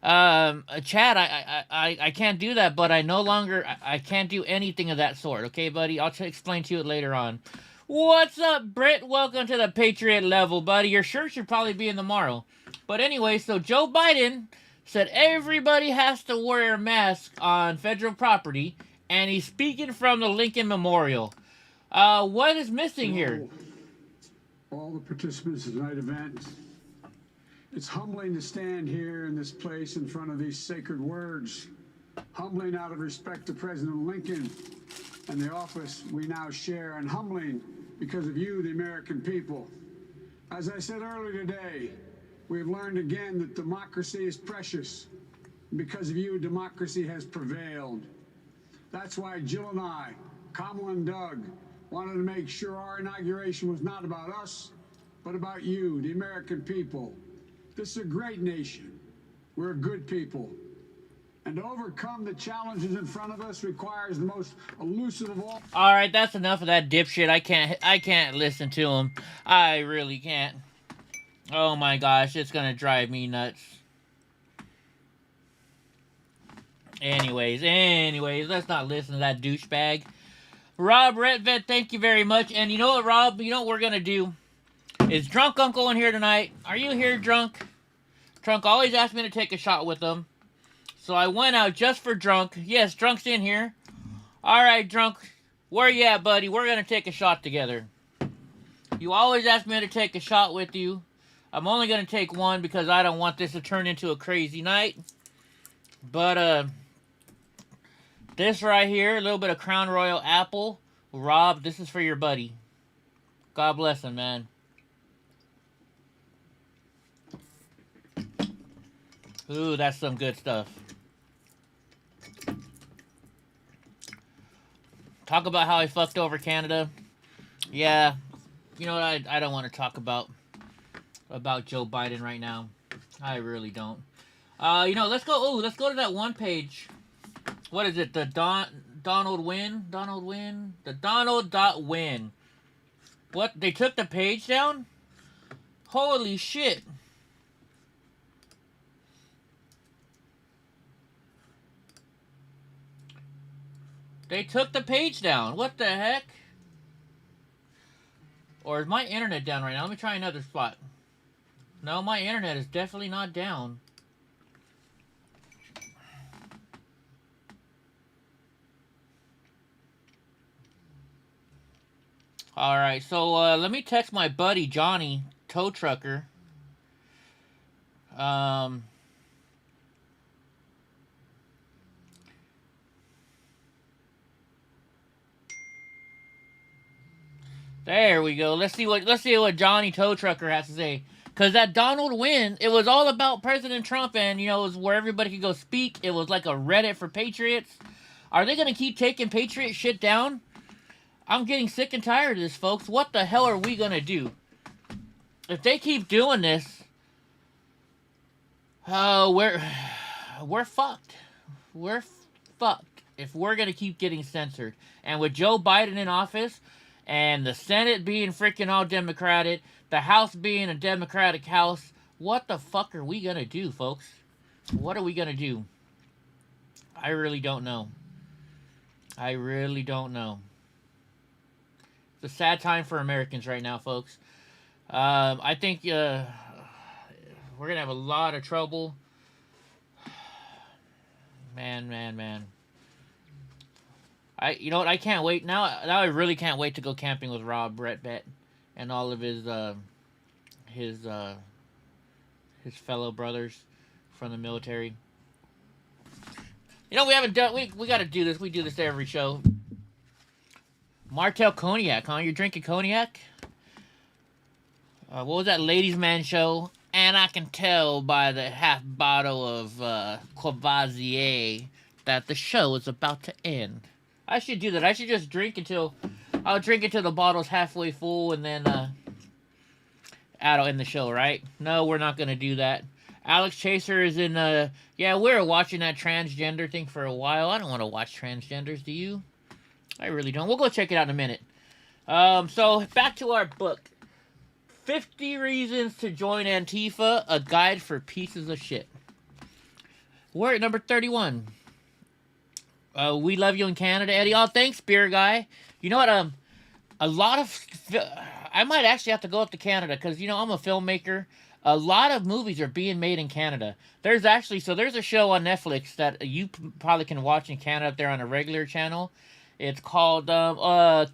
Chad, I can't do that, but I can't do anything of that sort, okay, buddy? I'll explain to you later on. What's up, Britt? Welcome to the Patriot level, buddy. Your shirt should probably be in tomorrow. But anyway, so Joe Biden said everybody has to wear a mask on federal property, and he's speaking from the Lincoln Memorial. What is missing here? All the participants of tonight's event. It's humbling to stand here in this place in front of these sacred words. Humbling out of respect to President Lincoln and the office we now share, and humbling because of you, the American people. As I said earlier today, we've learned again that democracy is precious. And because of you, democracy has prevailed. That's why Jill and I, Kamala and Doug, wanted to make sure our inauguration was not about us, but about you, the American people. This is a great nation. We're a good people. And to overcome the challenges in front of us requires the most elusive of all. All right, that's enough of that dipshit. I can't listen to him. I really can't. Oh my gosh, it's gonna drive me nuts. Anyways, let's not listen to that douchebag. Rob Redvet, thank you very much. And you know what, Rob? You know what we're gonna do? Is Drunk Uncle in here tonight? Are you here, Drunk? Drunk always asks me to take a shot with him. So I went out just for Drunk. Yes, Drunk's in here. Alright, Drunk. Where you at, buddy? We're gonna take a shot together. You always ask me to take a shot with you. I'm only gonna take one because I don't want this to turn into a crazy night. But, this right here, a little bit of Crown Royal Apple. Rob, this is for your buddy. God bless him, man. Ooh, that's some good stuff. Talk about how I fucked over Canada. Yeah, you know what? I don't want to talk about Joe Biden right now. I really don't. You know, let's go. Oh, let's go to that one page. What is it? The Donald Win. The Donald.win. What? They took the page down? Holy shit! They took the page down. What the heck? Or is my internet down right now? Let me try another spot. No, my internet is definitely not down. Alright, so let me text my buddy Johnny, tow trucker. There we go. Let's see what Johnny Tow Trucker has to say. Cause that Donald Win, it was all about President Trump, and you know, it was where everybody could go speak. It was like a Reddit for Patriots. Are they gonna keep taking Patriot shit down? I'm getting sick and tired of this, folks. What the hell are we gonna do? If they keep doing this, we're fucked. We're fucked if we're gonna keep getting censored. And with Joe Biden in office, and the Senate being freaking all Democratic, the House being a Democratic House, what the fuck are we gonna do, folks? What are we gonna do? I really don't know. I really don't know. It's a sad time for Americans right now, folks. I think we're gonna have a lot of trouble. Man. You know what? I can't wait now. I really can't wait to go camping with Rob Brett and all of his fellow brothers from the military. You know, we haven't done. We got to do this. We do this every show. Martell Cognac, huh? You're drinking cognac? What was that ladies' man show? And I can tell by the half bottle of Courvoisier that the show is about to end. I should do that. I should just drink until... I'll drink until the bottle's halfway full and then that'll end the show, right? No, we're not going to do that. Alex Chaser is in... yeah, we were watching that transgender thing for a while. I don't want to watch transgenders, do you? I really don't. We'll go check it out in a minute. So, back to our book. 50 Reasons to Join Antifa, a guide for pieces of shit. We're at number 31. We love you in Canada, Eddie. Oh, thanks, beer guy. You know what? A lot of... I might actually have to go up to Canada because, you know, I'm a filmmaker. A lot of movies are being made in Canada. There's actually... So there's a show on Netflix that you probably can watch in Canada up there on a regular channel. It's called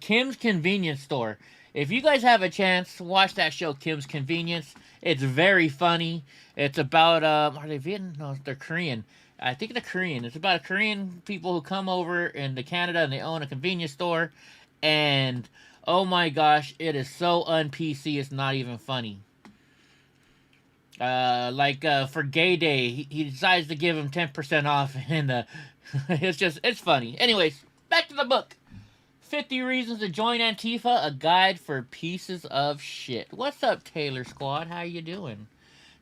Kim's Convenience Store. If you guys have a chance, watch that show, Kim's Convenience. It's very funny. It's about... are they Vietnam? No, they're Korean. I think they're Korean. It's about Korean people who come over into Canada and they own a convenience store. And, oh my gosh, it is so un-PC, it's not even funny. For Gay Day, he decides to give him 10% off. And it's funny. Anyways, back to the book. 50 Reasons to Join Antifa, a guide for pieces of shit. What's up, Taylor Squad? How you doing?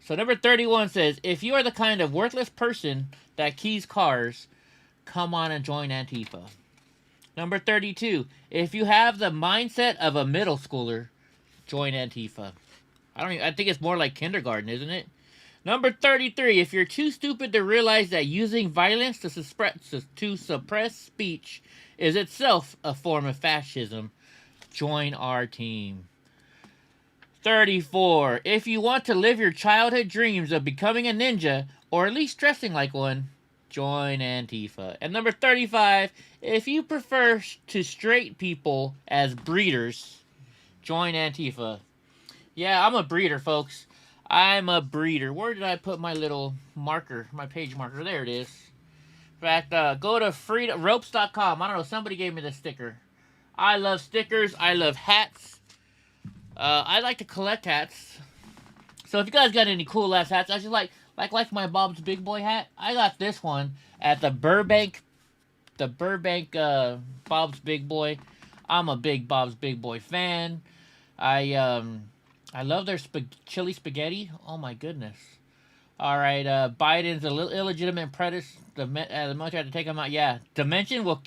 So number 31 says, if you are the kind of worthless person that keys cars, come on and join Antifa. Number 32, if you have the mindset of a middle schooler, join Antifa. I think it's more like kindergarten, isn't it? Number 33, if you're too stupid to realize that using violence to suppress speech is itself a form of fascism, join our team. 34. If you want to live your childhood dreams of becoming a ninja, or at least dressing like one, join Antifa. And number 35. If you prefer to straight people as breeders, join Antifa. Yeah, I'm a breeder, folks. I'm a breeder. Where did I put my little marker, my page marker? There it is. In fact, go to ropes.com. I don't know, somebody gave me the sticker. I love stickers. I love hats. I like to collect hats. So if you guys got any cool ass hats, I just like my Bob's Big Boy hat. I got this one at the Burbank Bob's Big Boy. I'm a big Bob's Big Boy fan. I love their chili spaghetti. Oh my goodness. All right, Biden's a little illegitimate predator. The military had to take him out. Yeah, dementia will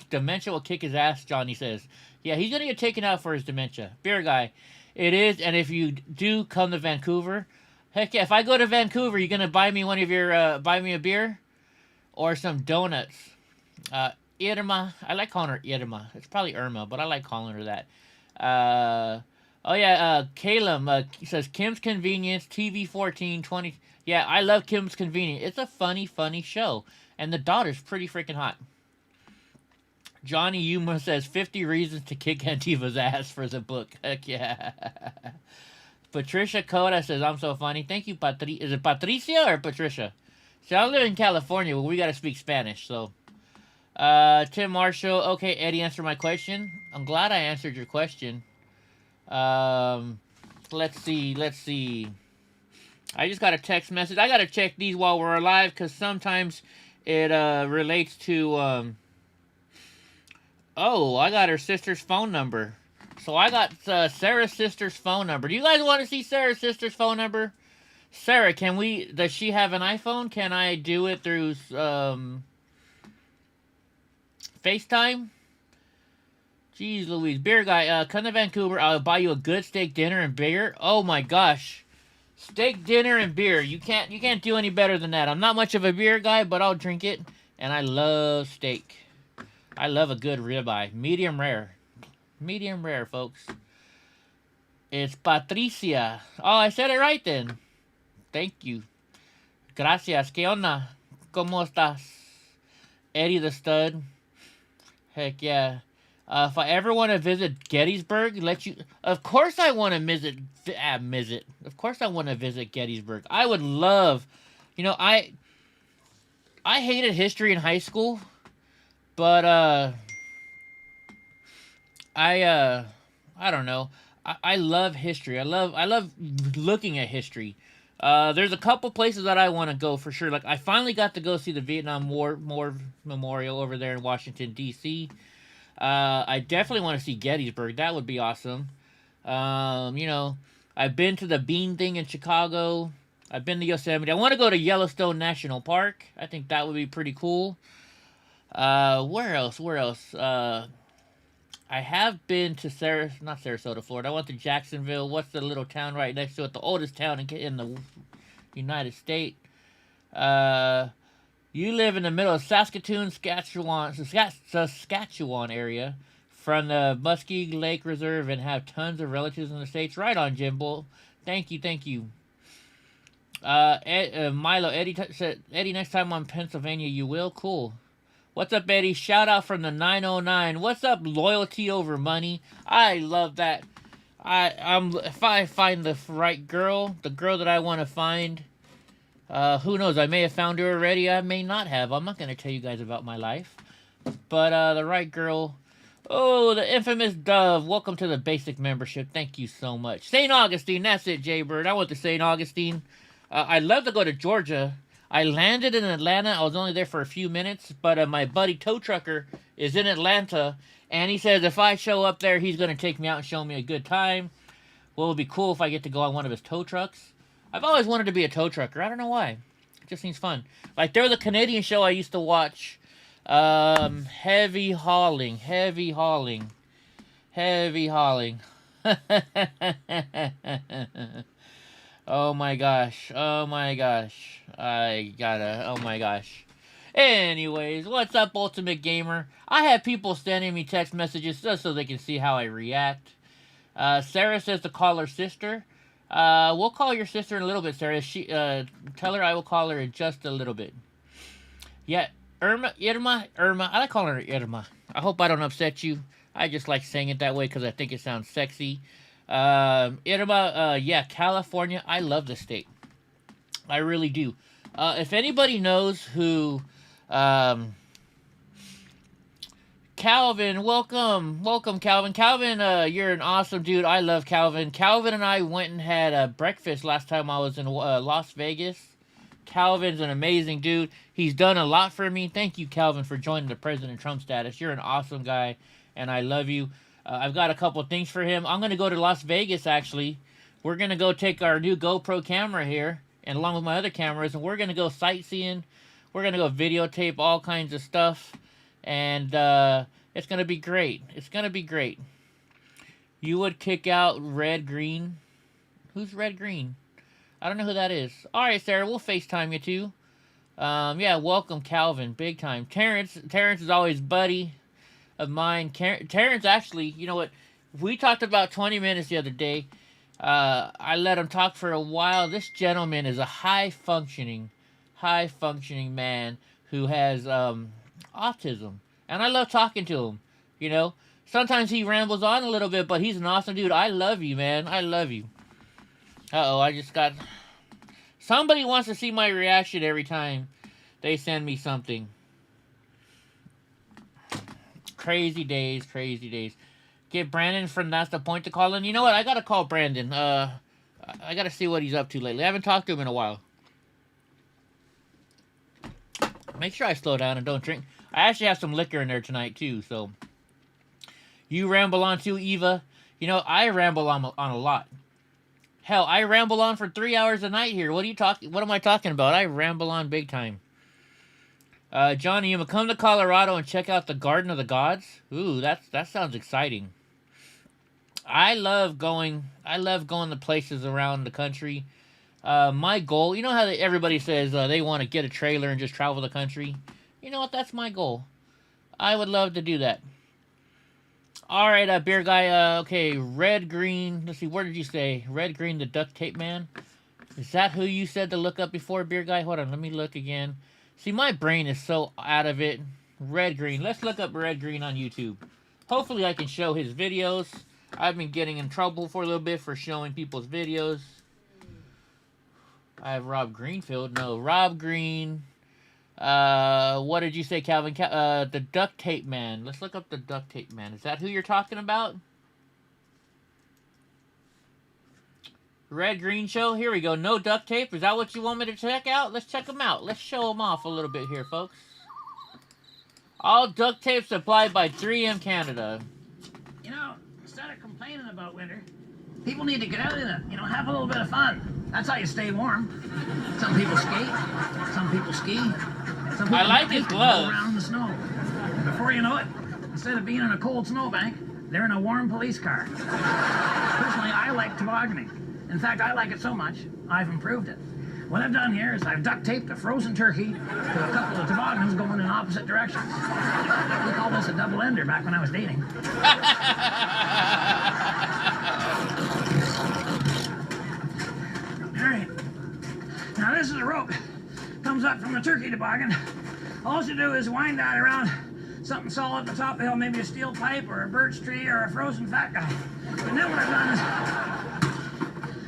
kick his ass. Johnny says. Yeah, he's gonna get taken out for his dementia. Beer guy, it is. And if you do come to Vancouver, heck yeah, if I go to Vancouver, you gonna buy me one of your buy me a beer or some donuts. Irma, I like calling her Irma. It's probably Irma, but I like calling her that. Oh yeah, Caleb says Kim's Convenience, TV 14, 20. Yeah, I love Kim's Convenience. It's a funny show. And the daughter's pretty freaking hot. Johnny Yuma says 50 reasons to kick Antifa's ass for the book. Heck yeah. Patricia Coda says, I'm so funny. Thank you, Is it Patricia or Patricia? See, I live in California where we got to speak Spanish, so. Tim Marshall. Okay, Eddie, answer my question. I'm glad I answered your question. Let's see. I just got a text message. I got to check these while we're alive because sometimes it relates to oh, I got her sister's phone number. So I got Sarah's sister's phone number. Do you guys want to see Sarah's sister's phone number? Sarah, does she have an iPhone? Can I do it through FaceTime? Jeez Louise. Beer guy, come to Vancouver. I'll buy you a good steak dinner and beer. Oh my gosh. Steak dinner and beer. You can't do any better than that. I'm not much of a beer guy, but I'll drink it. And I love steak. I love a good ribeye. Medium rare. Medium rare, folks. It's Patricia. Oh, I said it right then. Thank you. Gracias. ¿Qué onda? ¿Cómo estás? Eddie the Stud. Heck yeah. If I ever want to visit Gettysburg, of course I want to visit. Of course I want to visit Gettysburg. I would love, I hated history in high school, but I don't know. I love history. I love looking at history. There's a couple places that I want to go for sure. Like I finally got to go see the Vietnam War Memorial over there in Washington D.C. I definitely want to see Gettysburg. That would be awesome. I've been to the Bean thing in Chicago. I've been to Yosemite. I want to go to Yellowstone National Park. I think that would be pretty cool. Where else? I have been to not Sarasota, Florida. I went to Jacksonville. What's the little town right next to it? The oldest town in the United States. You live in the middle of Saskatoon, Saskatchewan area from the Muskie Lake Reserve and have tons of relatives in the States. Right on, Jimbo. Thank you. Milo, Eddie said, Eddie, next time on Pennsylvania, you will? Cool. What's up, Eddie? Shout out from the 909. What's up, loyalty over money? I love that. If I find the right girl, the girl that I want to find, who knows? I may have found her already. I may not have. I'm not going to tell you guys about my life. But the right girl. Oh, the infamous Dove. Welcome to the basic membership. Thank you so much. St. Augustine. That's it, Jaybird. I went to St. Augustine. I'd love to go to Georgia. I landed in Atlanta. I was only there for a few minutes. But my buddy Tow Trucker is in Atlanta. And he says if I show up there, he's going to take me out and show me a good time. Well, it would be cool if I get to go on one of his tow trucks. I've always wanted to be a tow trucker. I don't know why. It just seems fun. Like, there was a Canadian show I used to watch. Heavy hauling. Oh my gosh. Oh my gosh. Anyways, what's up, Ultimate Gamer? I have people sending me text messages just so they can see how I react. Sarah says to call her sister. We'll call your sister in a little bit, Sarah. Tell her I will call her in just a little bit. Yeah, Irma. I like calling her Irma. I hope I don't upset you. I just like saying it that way because I think it sounds sexy. Irma, yeah, California. I love the state. I really do. If anybody knows who Calvin, welcome, Calvin. Calvin, you're an awesome dude. I love Calvin. Calvin and I went and had a breakfast last time I was in Las Vegas. Calvin's an amazing dude. He's done a lot for me. Thank you, Calvin, for joining the President Trump status. You're an awesome guy, and I love you. I've got a couple things for him. I'm gonna go to Las Vegas. Actually, we're gonna go take our new GoPro camera here, and along with my other cameras, and we're gonna go sightseeing. We're gonna go videotape all kinds of stuff. And it's going to be great. It's going to be great. You would kick out Red Green. Who's Red Green? I don't know who that is. All right, Sarah, we'll FaceTime you too. Yeah, welcome, Calvin. Big time. Terrence is always buddy of mine. Terrence, actually, you know what? We talked about 20 minutes the other day. I let him talk for a while. This gentleman is a high-functioning man who has... autism, and I love talking to him. You know, sometimes he rambles on a little bit, but he's an awesome dude. I love you, man. I love you. Uh-oh, I just got... Somebody wants to see my reaction every time they send me something. Crazy days, crazy days. Get Brandon from That's the Point to call in. You know what? I gotta call Brandon. I gotta see what he's up to lately. I haven't talked to him in a while. Make sure I slow down and don't drink. I actually have some liquor in there tonight, too, so... You ramble on, too, Eva. You know, I ramble on a lot. Hell, I ramble on for 3 hours a night here. What am I talking about? I ramble on big time. Johnny, you come to Colorado and check out the Garden of the Gods? Ooh, that sounds exciting. I love going to places around the country. My goal, you know how everybody says they want to get a trailer and just travel the country? You know what? That's my goal. I would love to do that. All right, beer guy. Okay, Red Green. Let's see, where did you say? Red Green, the duct tape man? Is that who you said to look up before, beer guy? Hold on, let me look again. See, my brain is so out of it. Red Green. Let's look up Red Green on YouTube. Hopefully I can show his videos. I've been getting in trouble for a little bit for showing people's videos. I have Rob Greenfield. No, Rob Green. What did you say, Calvin? The duct tape man. Let's look up the duct tape man. Is that who you're talking about? Red Green Show. Here we go. No duct tape. Is that what you want me to check out? Let's check them out. Let's show them off a little bit here, folks. All duct tape supplied by 3M Canada. You know, instead of complaining about winter, people need to get out in it. You know, have a little bit of fun. That's how you stay warm. Some people skate. Some people ski. Some people I like his gloves. Go around in the snow. Before you know it, instead of being in a cold snowbank, they're in a warm police car. Personally, I like tobogganing. In fact, I like it so much, I've improved it. What I've done here is I've duct taped a frozen turkey to a couple of toboggans going in opposite directions. We call this a double ender back when I was dating. All right. Now this is a rope. Comes up from the turkey toboggan. All you do is wind that around something solid at the top of the hill, maybe a steel pipe or a birch tree or a frozen fat guy. And then what I've done is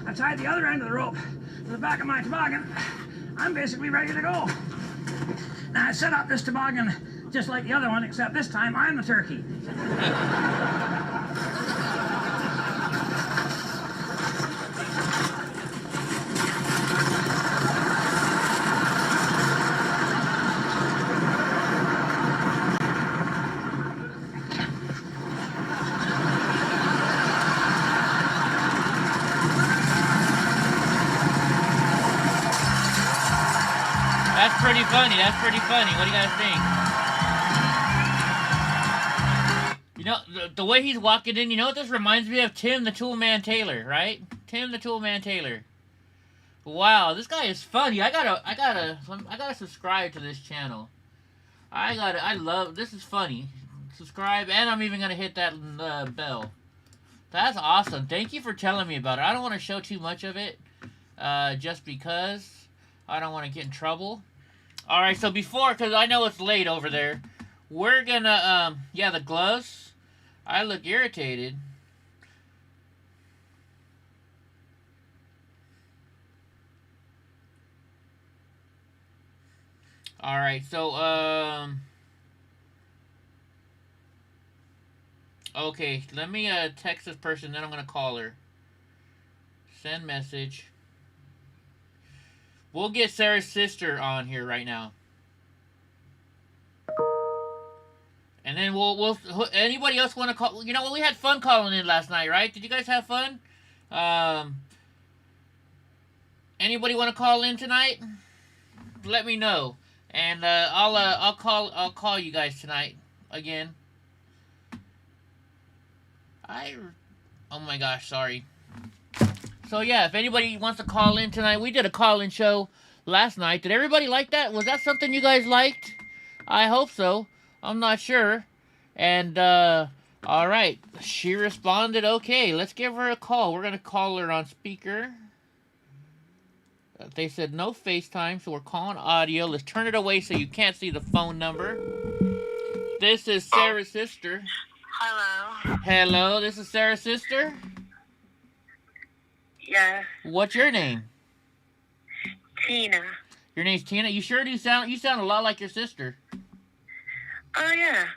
I've tied the other end of the rope to the back of my toboggan. I'm basically ready to go. Now I set up this toboggan just like the other one, except this time I'm the turkey. That's pretty funny. That's pretty funny. What do you guys think? You know, the way he's walking in, you know what this reminds me of? Tim the Toolman Taylor, right? Tim the Toolman Taylor. Wow, this guy is funny. I gotta subscribe to this channel. I love, this is funny. Subscribe, and I'm even gonna hit that bell. That's awesome. Thank you for telling me about it. I don't want to show too much of it, just because I don't want to get in trouble. All right, so before, because I know it's late over there, we're gonna, yeah, the gloves. I look irritated. All right, so, Okay, let me text this person, then I'm gonna call her. Send message. We'll get Sarah's sister on here right now. And then we'll anybody else want to call? You know what? We had fun calling in last night, right? Did you guys have fun? Anybody want to call in tonight? Let me know, and I'll call you guys tonight again. Oh my gosh, sorry. So yeah, if anybody wants to call in tonight, we did a call-in show last night. Did everybody like that? Was that something you guys liked? I hope so. I'm not sure. And, alright. She responded, okay, let's give her a call. We're going to call her on speaker. They said no FaceTime, so we're calling audio. Let's turn it away so you can't see the phone number. This is Sarah's sister. Hello. Hello, this is Sarah's sister? Yeah. What's your name? Tina. Your name's Tina? You sure do sound... You sound a lot like your sister. Oh, yeah.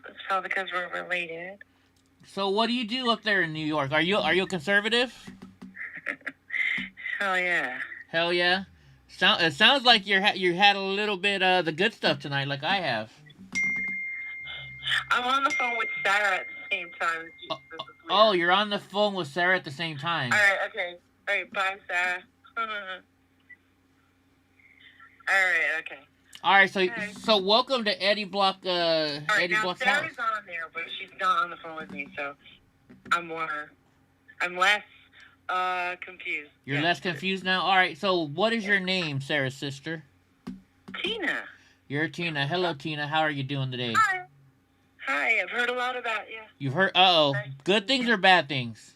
It's probably because we're related. So what do you do up there in New York? Are you a conservative? Hell yeah. Hell yeah. It sounds like you had a little bit of the good stuff tonight, like I have. I'm on the phone with Sarah at the same time. Oh, you're on the phone with Sarah at the same time. All right, okay. All right, bye, Sarah. All right, okay. All right, so welcome to Eddie Block. All right, Eddie now Block's Sarah's house. on there, but she's not on the phone with me, so I'm less confused. You're less confused now. All right, so what is your name, Sarah's sister? Tina. You're Tina. Hello, Tina. How are you doing today? Hi. Hi, I've heard a lot about you. You've heard? Uh-oh. Good things or bad things?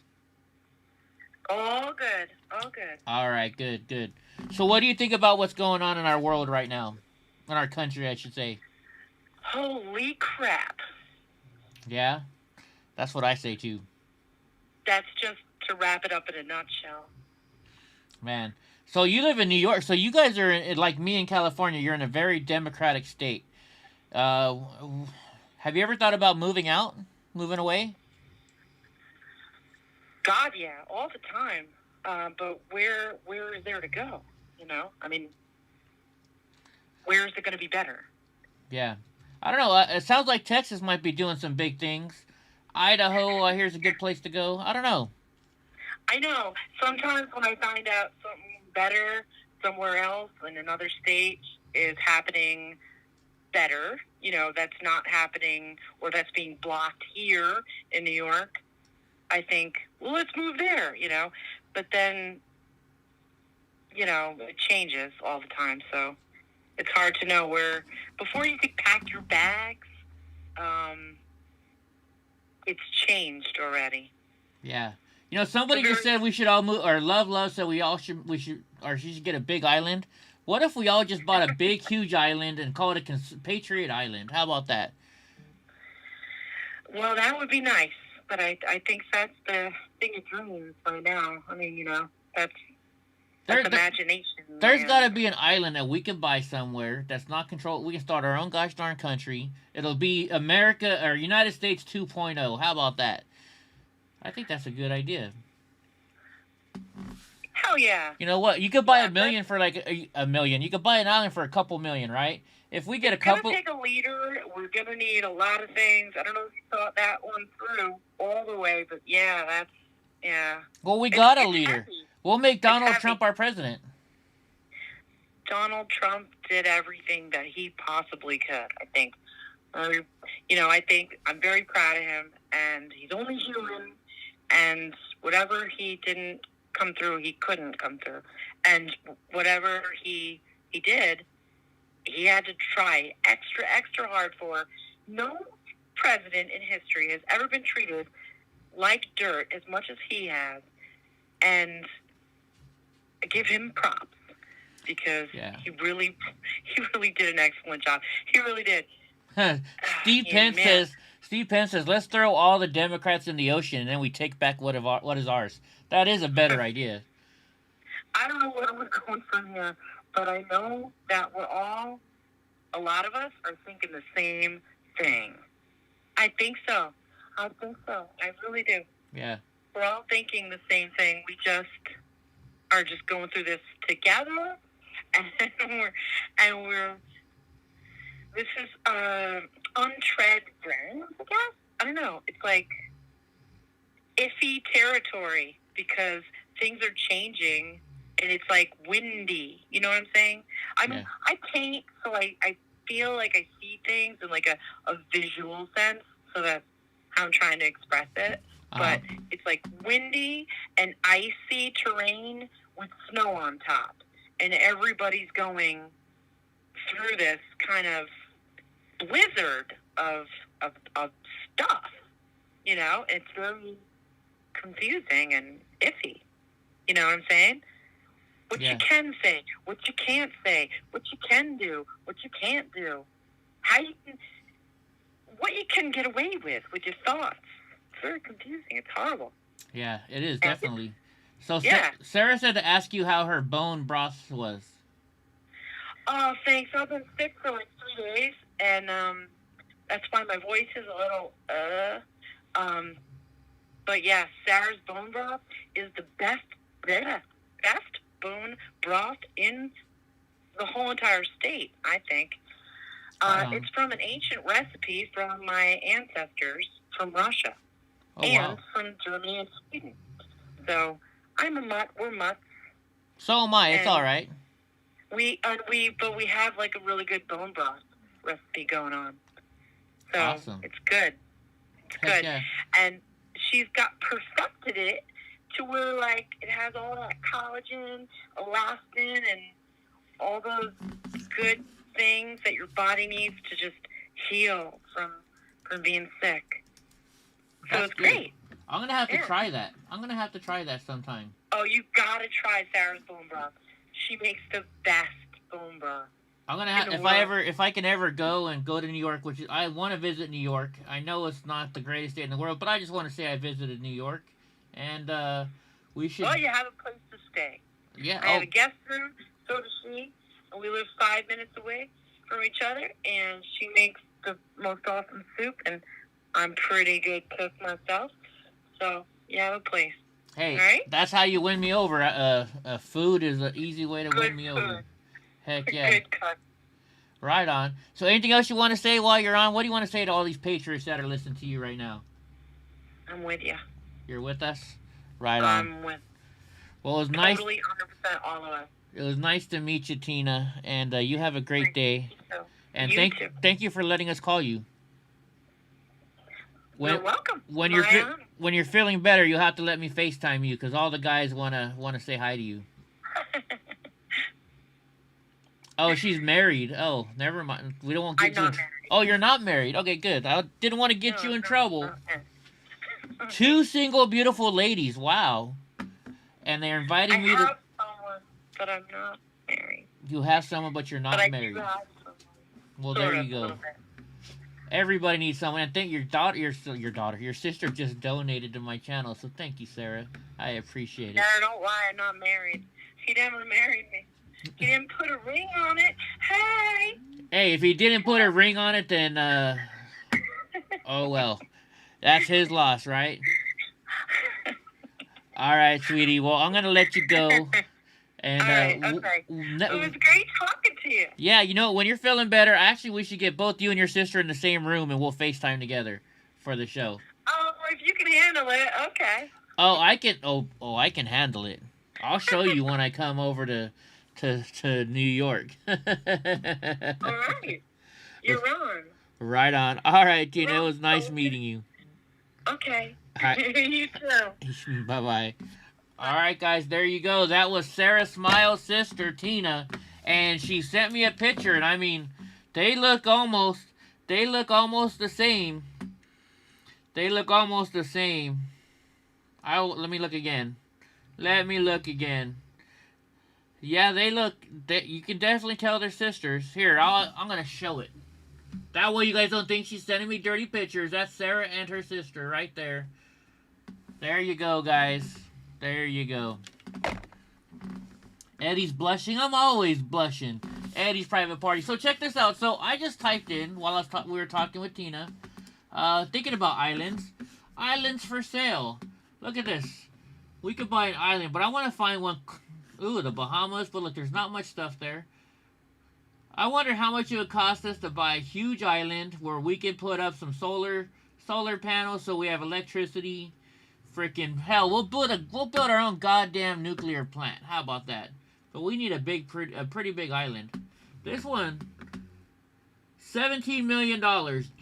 All good. All good. All right, good, good. So what do you think about what's going on in our world right now? In our country, I should say. Holy crap. Yeah? That's what I say, too. That's just to wrap it up in a nutshell. Man. So you live in New York. So you guys are, like me in California, you're in a very democratic state. Have you ever thought about moving out? Moving away? God, yeah, all the time. But where is there to go? You know? I mean, where is it going to be better? Yeah. I don't know. It sounds like Texas might be doing some big things. Idaho, here's a good place to go. I don't know. I know. Sometimes when I find out something better somewhere else in another state is happening better, you know, that's not happening or that's being blocked here in New York, I think, well, let's move there, you know. But then, you know, it changes all the time, so it's hard to know where, before you could pack your bags, it's changed already. Yeah. You know, somebody just said we should all move, or Love said she should get a big island. What if we all just bought a big, huge island and call it a Patriot Island? How about that? Well, that would be nice, but I think that's the thing of dreams right now. I mean, you know, that's imagination. There's got to be an island that we can buy somewhere that's not controlled. We can start our own gosh darn country. It'll be America or United States 2.0. How about that? I think that's a good idea. Hell yeah. You know what? You could buy $1 million for like a million. You could buy an island for a couple million, right? If we get a couple... We're going to take a leader. We're going to need a lot of things. I don't know if you thought that one through all the way, but yeah, that's... Yeah. Well, we got a it's leader. heavy. We'll make Donald Trump our president. Donald Trump did everything that he possibly could, I think. You know, I think I'm very proud of him, and he's only human, and whatever he didn't come through, he couldn't come through. And whatever he did, he had to try extra hard for. No president in history has ever been treated like dirt as much as he has, and I give him props because he really did an excellent job. He really did. Steve Pence says, let's throw all the Democrats in the ocean and then we take back what is ours. That is a better idea. I don't know where we're going from here, but I know that a lot of us are thinking the same thing. I think so. I think so. I really do. Yeah. We're all thinking the same thing. We just are just going through this together, and we're this is untread ground, I guess. I don't know. It's like iffy territory because things are changing and it's like windy. You know what I'm saying? I mean, I paint, so I feel like I see things in like a visual sense, so that's how I'm trying to express it. But it's like windy and icy terrain with snow on top. And everybody's going through this kind of blizzard of stuff. You know, it's very confusing and iffy. You know what I'm saying? What you can say, what you can't say, what you can do, what you can't do. What you can get away with your thoughts. It's very confusing. It's horrible. Yeah, it is, definitely. So Sarah said to ask you how her bone broth was. Oh, thanks. I've been sick for like 3 days, and that's why my voice is a little but yeah, Sarah's bone broth is the best bone broth in the whole entire state, I think. It's from an ancient recipe from my ancestors from Russia and from Germany and Sweden. So I'm a mutt. We're mutts. So am I. It's all right. We have like a really good bone broth recipe going on. So it's good. It's good. Yeah. And she's got perfected it to where like it has all that collagen, elastin, and all those good things that your body needs to just heal from being sick. So it's great. I'm gonna have to try that. I'm gonna have to try that sometime. Oh, you gotta try Sarah's bone broth. She makes the best bone broth. I'm gonna have if I can ever go to New York, which I want to visit New York. I know it's not the greatest state in the world, but I just want to say I visited New York, and we should. Well, you have a place to stay. Yeah. I have a guest room. So does she. And we live 5 minutes away from each other, and she makes the most awesome soup, and I'm pretty good cook myself. So you have a place. Hey, right? That's how you win me over. Food is an easy way to win me over. Heck yeah. Good cook. Right on. So anything else you want to say while you're on? What do you want to say to all these patriots that are listening to you right now? I'm with you. You're with us? Right on. I'm with. Well, it was nice. Totally 100% all of us. It was nice to meet you, Tina, and you have a great day. And thank you for letting us call you. You're welcome. When you're feeling better, you'll have to let me FaceTime you because all the guys wanna say hi to you. Oh, she's married. Oh, never mind. We don't want to get you. Oh, you're not married. Okay, good. I didn't want to get you in trouble. Two single, beautiful ladies. Wow. And they're inviting me to. I have someone, but I'm not married. You have someone, but you're not married. I do have someone. Well, there you go. Everybody needs someone. And thank your sister just donated to my channel. So thank you, Sarah. I appreciate it. Sarah, don't lie. I'm not married. He never married me. He didn't put a ring on it. Hey. Hey, if he didn't put a ring on it, then oh well, that's his loss, right? All right, sweetie. Well, I'm gonna let you go. And okay. It was great talking to you. Yeah, you know, when you're feeling better, actually, we should get both you and your sister in the same room, and we'll FaceTime together for the show. Oh, if you can handle it, okay. Oh, I can. Oh, I can handle it. I'll show you when I come over to New York. All right. You're on. Right on. All right, Tina. It was nice meeting you. Okay. Hi. You too. Bye-bye. All right, guys, there you go. That was Sarah Smile's sister, Tina, and she sent me a picture, and I mean, they look almost the same. They look almost the same. Let me look again. Yeah, you can definitely tell they're sisters. Here, I'm gonna show it. That way you guys don't think she's sending me dirty pictures. That's Sarah and her sister right there. There you go, guys. There you go. Eddie's blushing. I'm always blushing. Eddie's private party. So check this out. So I just typed in while we were talking with Tina, thinking about islands. Islands for sale. Look at this. We could buy an island, but I want to find one. Ooh, the Bahamas, but look, there's not much stuff there. I wonder how much it would cost us to buy a huge island where we could put up some solar panels so we have electricity. Freaking hell, we'll build our own goddamn nuclear plant. How about that? But we need a pretty big island. This one, $17 million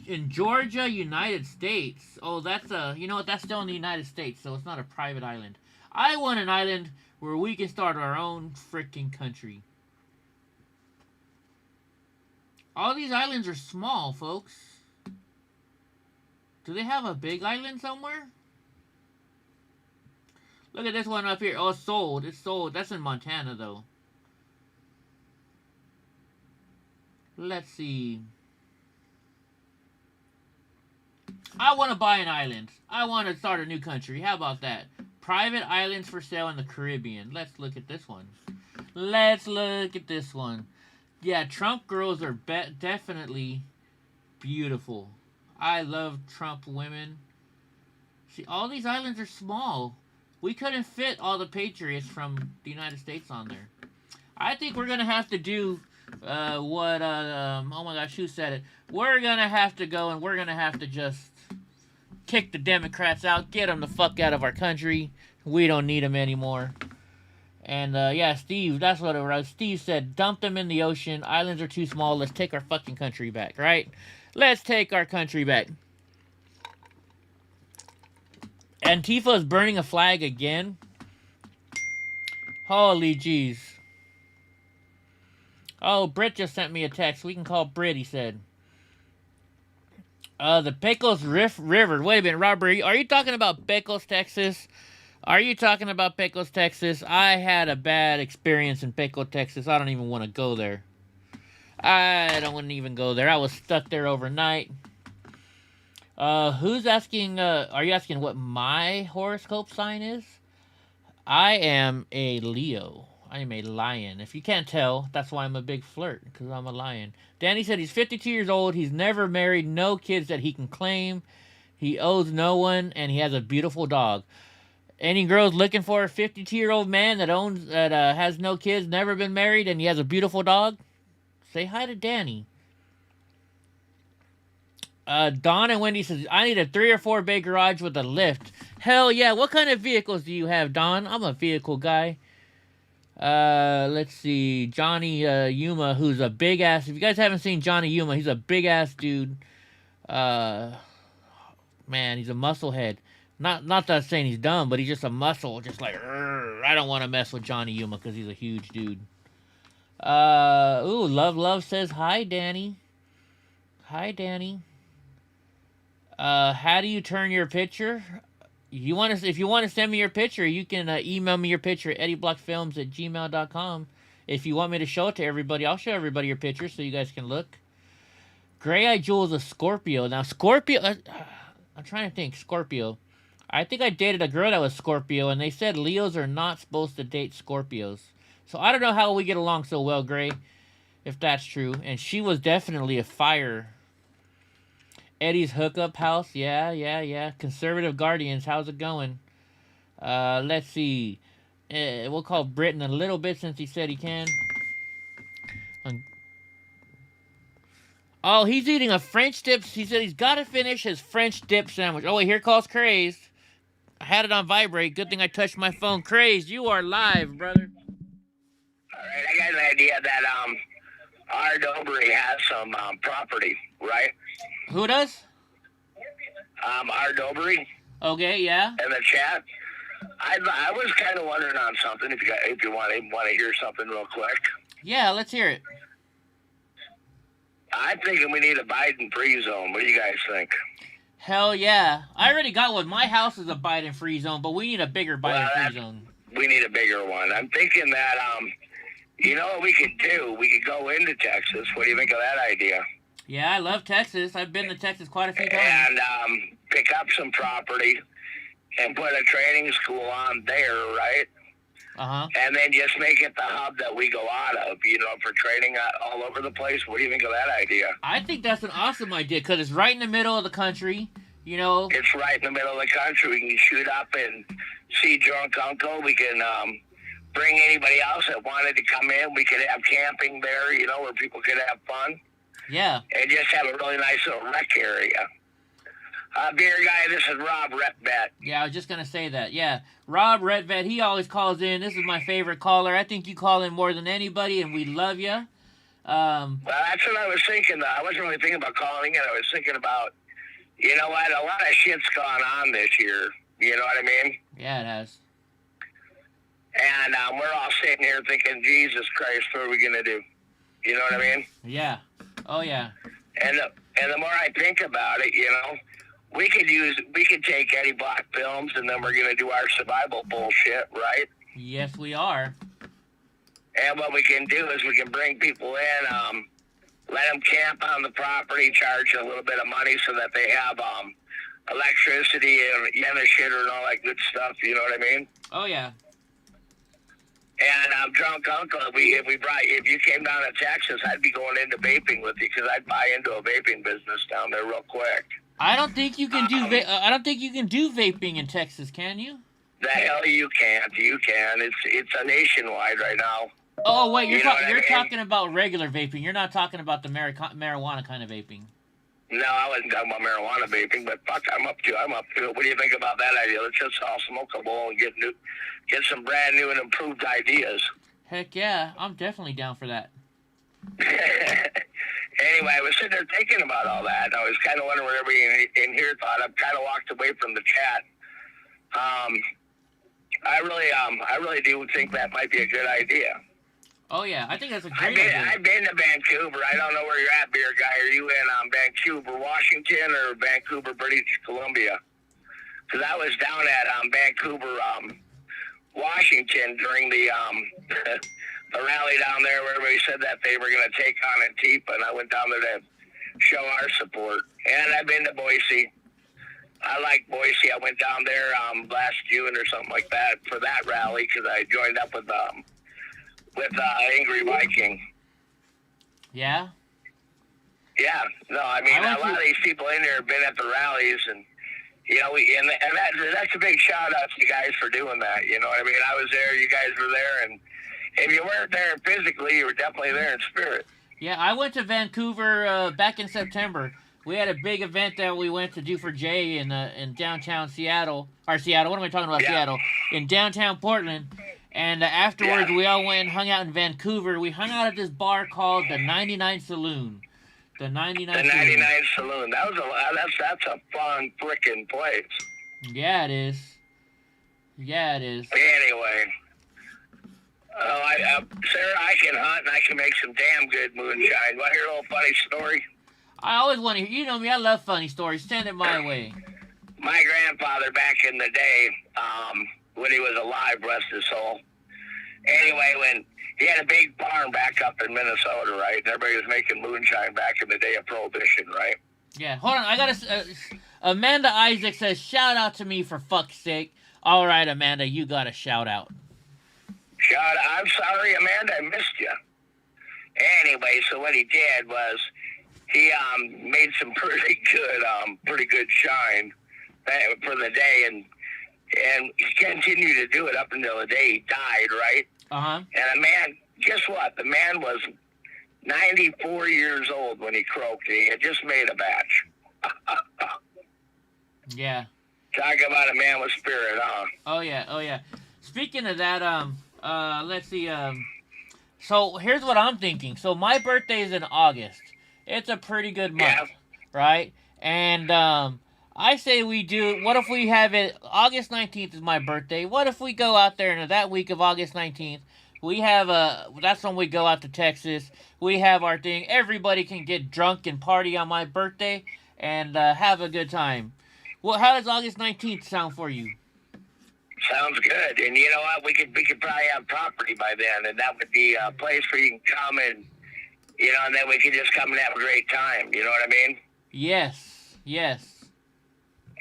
in Georgia, United States. Oh, that's you know what? That's still in the United States, so it's not a private island. I want an island where we can start our own freaking country. All these islands are small, folks. Do they have a big island somewhere? Look at this one up here. Oh, it's sold. It's sold. That's in Montana, though. Let's see. I want to buy an island. I want to start a new country. How about that? Private islands for sale in the Caribbean. Let's look at this one. Let's look at this one. Yeah, Trump girls are definitely beautiful. I love Trump women. See, all these islands are small. We couldn't fit all the patriots from the United States on there. I think we're going to have to do oh my gosh, who said it? We're going to have to go and we're going to have to just kick the Democrats out, get them the fuck out of our country. We don't need them anymore. And yeah, Steve, that's what it was. Steve said, dump them in the ocean. Islands are too small. Let's take our fucking country back, right? Let's take our country back. Antifa is burning a flag again. Holy jeez. Oh, Britt just sent me a text. We can call Britt, he said. The Pecos River. Wait a minute, Robert. Are you talking about Pecos, Texas? Are you talking about Pecos, Texas? I had a bad experience in Pecos, Texas. I don't even want to go there. I don't want to even go there. I was stuck there overnight. Who's asking, are you asking what my horoscope sign is? I am a Leo. I am a lion. If you can't tell, that's why I'm a big flirt, because I'm a lion. Danny said he's 52 years old. He's never married, no kids that he can claim. He owes no one, and he has a beautiful dog. Any girls looking for a 52-year-old man that has no kids, never been married, and he has a beautiful dog? Say hi to Danny. Don and Wendy says, I need a 3 or 4 bay garage with a lift. Hell yeah. What kind of vehicles do you have, Don? I'm a vehicle guy. Let's see. Johnny Yuma, who's a big ass. If you guys haven't seen Johnny Yuma, he's a big ass dude. Man, he's a musclehead. Not that I'm saying he's dumb, but he's just a muscle. Just like, I don't want to mess with Johnny Yuma because he's a huge dude. Ooh, Love says, hi, Danny. Hi, Danny. How do you turn your picture? If you want to send me your picture, you can email me your picture at EddieBlockFilms@gmail.com. If you want me to show it to everybody, I'll show everybody your picture so you guys can look. Gray Eye Jewel is a Scorpio. Now, Scorpio, I'm trying to think. Scorpio. I think I dated a girl that was Scorpio, and they said Leos are not supposed to date Scorpios. So I don't know how we get along so well, Gray, if that's true. And she was definitely a fire. Eddie's hookup house. Yeah. Conservative Guardians. How's it going? Let's see. We'll call Britt in a little bit since he said he can. Oh, he's eating a French dip. He said he's got to finish his French dip sandwich. Oh, wait, here calls Crazed. I had it on vibrate. Good thing I touched my phone. Crazed, you are live, brother. All right, I got an idea that our Dobry has some property, right? Who does? Our Dobry. Okay, yeah. In the chat. I was kind of wondering on something. If you want to hear something real quick. Yeah, let's hear it. I'm thinking we need a Biden free zone. What do you guys think? Hell yeah. I already got one. My house is a Biden free zone, but we need a bigger Biden free zone. We need a bigger one. I'm thinking that, you know what we could do? We could go into Texas. What do you think of that idea? Yeah, I love Texas. I've been to Texas quite a few times. And pick up some property and put a training school on there, right? Uh-huh. And then just make it the hub that we go out of, for training all over the place. What do you think of that idea? I think that's an awesome idea because it's right in the middle of the country. You know, it's right in the middle of the country. We can shoot up and see Drunk Uncle. We can bring anybody else that wanted to come in. We could have camping there, you know, where people could have fun. Yeah. And just have a really nice little rec area. Beer guy, this is Rob Retvet. Yeah, I was just going to say that. Yeah, Rob Retvet, he always calls in. This is my favorite caller. I think you call in more than anybody, and we love you. Well, that's what I was thinking. I wasn't really thinking about calling in. I was thinking about, you know what, a lot of shit's gone on this year. You know what I mean? Yeah, it has. And we're all sitting here thinking, Jesus Christ, what are we going to do? You know what I mean? Yeah. Oh, yeah. And the more I think about it, you know, we could take EddieBlockFilms, and then we're going to do our survival bullshit, right? Yes, we are. And what we can do is we can bring people in, let them camp on the property, charge a little bit of money so that they have electricity and Yenna shitter and all that good stuff. You know what I mean? Oh, yeah. And Drunk Uncle, if you came down to Texas, I'd be going into vaping with you because I'd buy into a vaping business down there real quick. I don't think you can do. I don't think you can do vaping in Texas, can you? The hell you can't. You can. It's a nationwide right now. Oh wait, you're mean? talking about regular vaping. You're not talking about the marijuana kind of vaping. No, I wasn't talking about marijuana vaping, but fuck, I'm up to it. What do you think about that idea? Let's just all smoke a bowl and get some brand new and improved ideas. Heck yeah, I'm definitely down for that. Anyway, I was sitting there thinking about all that, and I was kind of wondering what everybody in here thought. I've kind of walked away from the chat. I really do think that might be a good idea. Oh yeah, I think that's a great idea. I've been to Vancouver. I don't know where you're at, beer guy. Are you in Vancouver, Washington, or Vancouver, British Columbia? Because I was down at Vancouver, Washington during the the rally down there where everybody said that they were going to take on Antifa, and I went down there to show our support. And I've been to Boise. I like Boise. I went down there last June or something like that for that rally because I joined up with Angry Viking. Yeah? Yeah. No, I mean, a lot of these people in there have been at the rallies, and, you know, that's a big shout-out to you guys for doing that. You know what I mean? I was there, you guys were there, and if you weren't there physically, you were definitely there in spirit. Yeah, I went to Vancouver back in September. We had a big event that we went to do for Jay in downtown Seattle. What am I talking about, Seattle? In downtown Portland. And afterwards, we all went and hung out in Vancouver. We hung out at this bar called the 99 Saloon. The 99 Saloon. That's a fun freaking place. Yeah, it is. Yeah, it is. Anyway. Sarah, I can hunt and I can make some damn good moonshine. Want to hear a little funny story? I always want to hear. You know me, I love funny stories. Send it my way. My grandfather back in the day, when he was alive, rest his soul. Anyway, when he had a big barn back up in Minnesota, right? And everybody was making moonshine back in the day of Prohibition, right? Yeah, hold on. I gotta. Amanda Isaac says, "Shout out to me for fuck's sake." All right, Amanda, you got a shout out. I'm sorry, Amanda, I missed you. Anyway, so what he did was he made some pretty good shine for the day, and he continued to do it up until the day he died, right? Uh-huh. And guess what? The man was 94 years old when he croaked. He had just made a batch. Yeah. Talk about a man with spirit, huh? Oh yeah. Speaking of that, let's see, so here's what I'm thinking. So my birthday is in August. It's a pretty good month, right? And, I say we do, what if we have it, August 19th is my birthday. What if we go out there and that week of August 19th, we have that's when we go out to Texas. We have our thing. Everybody can get drunk and party on my birthday and have a good time. Well, how does August 19th sound for you? Sounds good. And you know what? We could probably have property by then, and that would be a place where you can come and, you know, and then we can just come and have a great time. You know what I mean? Yes.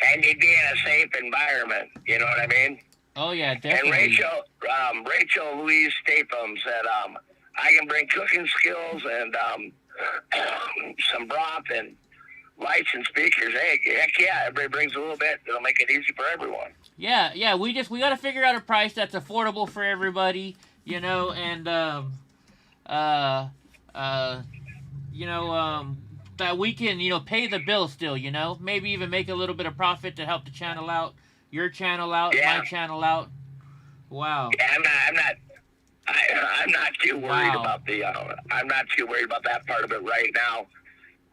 And you'd be in a safe environment. You know what I mean? Oh, yeah, definitely. And Rachel Louise Statham said, I can bring cooking skills and some broth and lights and speakers, hey, heck yeah, everybody brings a little bit. It'll make it easy for everyone. Yeah, we got to figure out a price that's affordable for everybody, you know, and you know, that we can, you know, pay the bill still, you know, maybe even make a little bit of profit to help the channel out, your channel out, my channel out. Wow. Yeah, I'm not too worried about the. I'm not too worried about that part of it right now.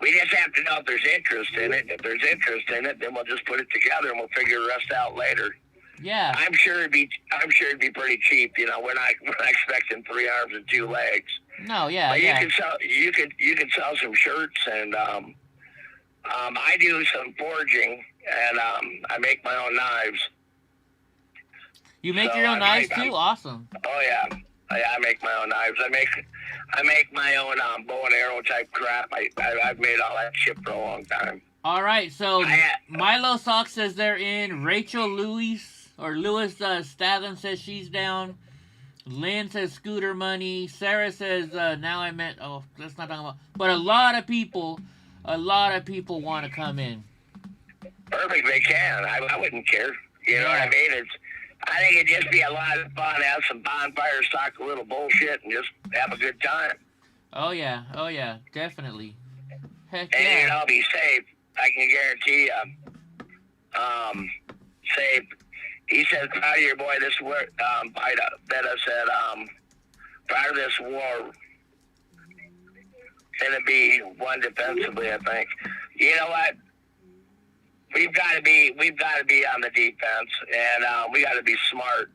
We just have to know if there's interest in it. If there's interest in it, then we'll just put it together and we'll figure the rest out later. Yeah. I'm sure it'd be pretty cheap. You know, we're not expecting 3 arms and 2 legs. No, yeah, but yeah. You could sell some shirts, and I do some forging, and I make my own knives. You make your own knives too? Awesome. Oh yeah, I make my own knives. I make my own bow and arrow type crap. I've made all that shit for a long time. All right, so Milo Sock says they're in. Rachel Lewis Statham says she's down. Lynn says scooter money. Sarah says now I meant. Oh, let's not talk about. But a lot of people want to come in. Perfect, they can. I wouldn't care. You know what I mean? I think it'd just be a lot of fun. Have some bonfires, talk a little bullshit, and just have a good time. Oh yeah, definitely. Heck and yeah. you know, be safe. I can guarantee you. Safe. He said, proud of your boy. This war. Betta said, proud of this war. Gonna be won defensively, I think. You know what? We've got to be on the defense, and we got to be smart.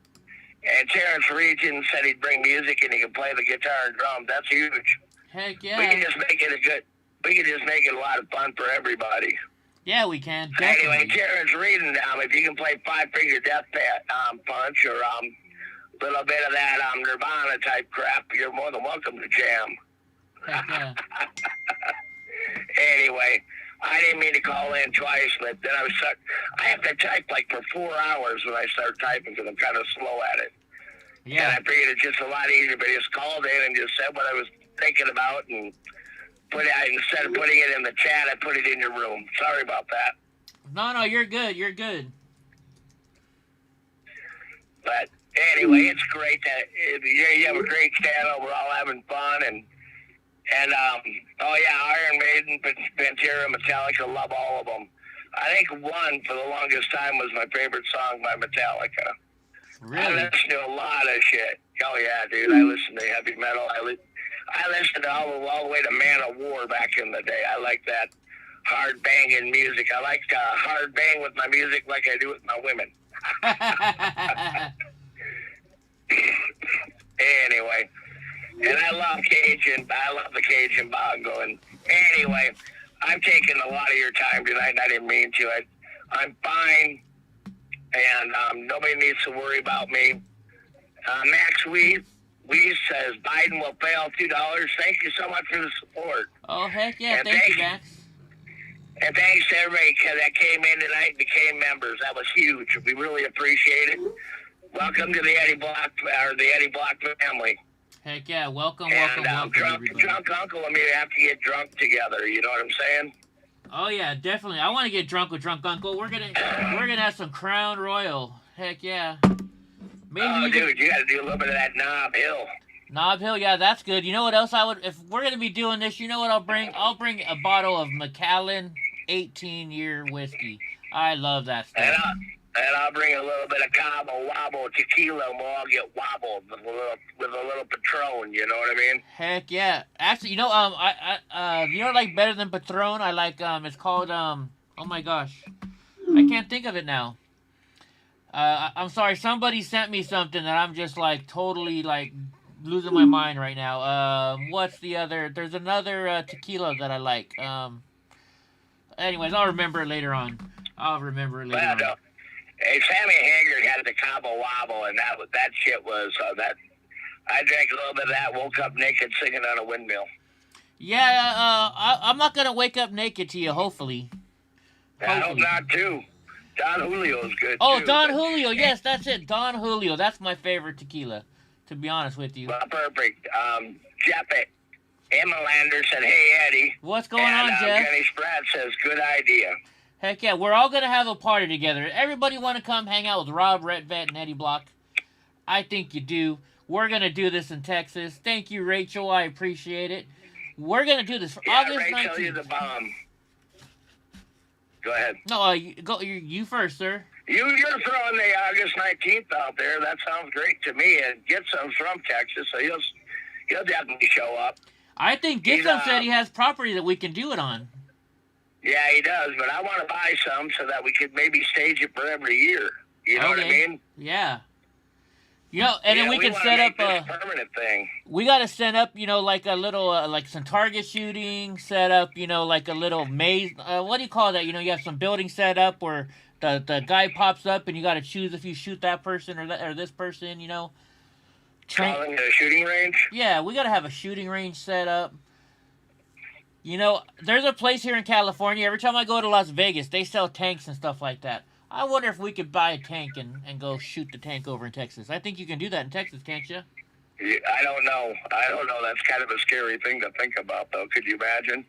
And Terrence Regent said he'd bring music and he could play the guitar and drums. That's huge. Heck yeah. We can just make it a lot of fun for everybody. Yeah, we can. Definitely. Anyway, Terrence Regent, if you can play 5-finger death punch or a little bit of that Nirvana type crap, you're more than welcome to jam. Heck yeah. Anyway, I didn't mean to call in twice, but then I have to type like for 4 hours when I start typing because I'm kind of slow at it. Yeah. And I figured it's just a lot easier, but I just called in and just said what I was thinking about, and instead of putting it in the chat, I put it in your room. Sorry about that. No, you're good. You're good. But anyway, it's great that you have a great channel. We're all having fun, and oh yeah, Iron Maiden, Pantera, Metallica, love all of them. I think One for the longest time was my favorite song by Metallica. Really? I listen to a lot of shit. Oh yeah, dude, I listen to heavy metal. I listened to all the way to Man of War back in the day. I like that hard banging music. I like to hard bang with my music like I do with my women. Anyway, and I love the Cajun bongo. And anyway, I'm taking a lot of your time tonight, and I didn't mean to. I'm fine, and nobody needs to worry about me. Max Weed says Biden will fail $2. Thank you so much for the support. Oh, heck yeah. And thank you, Max. And thanks to everybody that came in tonight and became members. That was huge. We really appreciate it. Welcome to the Eddie Block family. Heck yeah. Welcome, everybody. Drunk Uncle and me have to get drunk together. You know what I'm saying? Oh, yeah, definitely. I want to get drunk with Drunk Uncle. We're gonna have some Crown Royal. Heck yeah. Maybe dude, you got to do a little bit of that Knob Hill. Knob Hill, yeah, that's good. You know what else I would, if we're going to be doing this, you know what I'll bring? I'll bring a bottle of Macallan 18-year whiskey. I love that stuff. And I'll bring a little bit of Cabo Wabo tequila, and we'll all get wobbled with a little Patron, you know what I mean? Heck yeah. Actually, you know, like better than Patron? I like, it's called, oh my gosh. I can't think of it now. I'm sorry, somebody sent me something that I'm just, like, totally, like, losing my mind right now. What's the other, there's another tequila that I like. Anyways, I'll remember it later on. No. Hey, Sammy Hagar had the Cabo Wabo, and that shit was, I drank a little bit of that, woke up naked singing on a windmill. Yeah, I'm not going to wake up naked to you, hopefully. I hope not, too. Don Julio's good, too. Don Don Julio, yes, that's it. Don Julio, that's my favorite tequila, to be honest with you. Well, perfect. Jeff Emma Lander said, "Hey, Eddie." What's going on, Jeff? Jenny Spratt says, "Good idea." Heck yeah, we're all going to have a party together. Everybody want to come hang out with Rob, Red Vet, and Eddie Block? I think you do. We're going to do this in Texas. Thank you, Rachel. I appreciate it. We're going to do this for August Rachel, 19th. you're the bomb. Go ahead. No, you first, sir. You're throwing the August 19th out there. That sounds great to me. And Gibson's from Texas, so he'll definitely show up. I think Gibson said he has property that we can do it on. Yeah, he does, but I want to buy some so that we could maybe stage it for every year. You know what I mean? Yeah. You know, and then we can set up a permanent thing. We got to set up, like a little, like some target shooting, set up, like a little maze. What do you call that? You have some building set up where the guy pops up and you got to choose if you shoot that person or this person, Calling it a shooting range? Yeah, we got to have a shooting range set up. There's a place here in California. Every time I go to Las Vegas, they sell tanks and stuff like that. I wonder if we could buy a tank and go shoot the tank over in Texas. I think you can do that in Texas, can't you? I don't know. That's kind of a scary thing to think about, though. Could you imagine?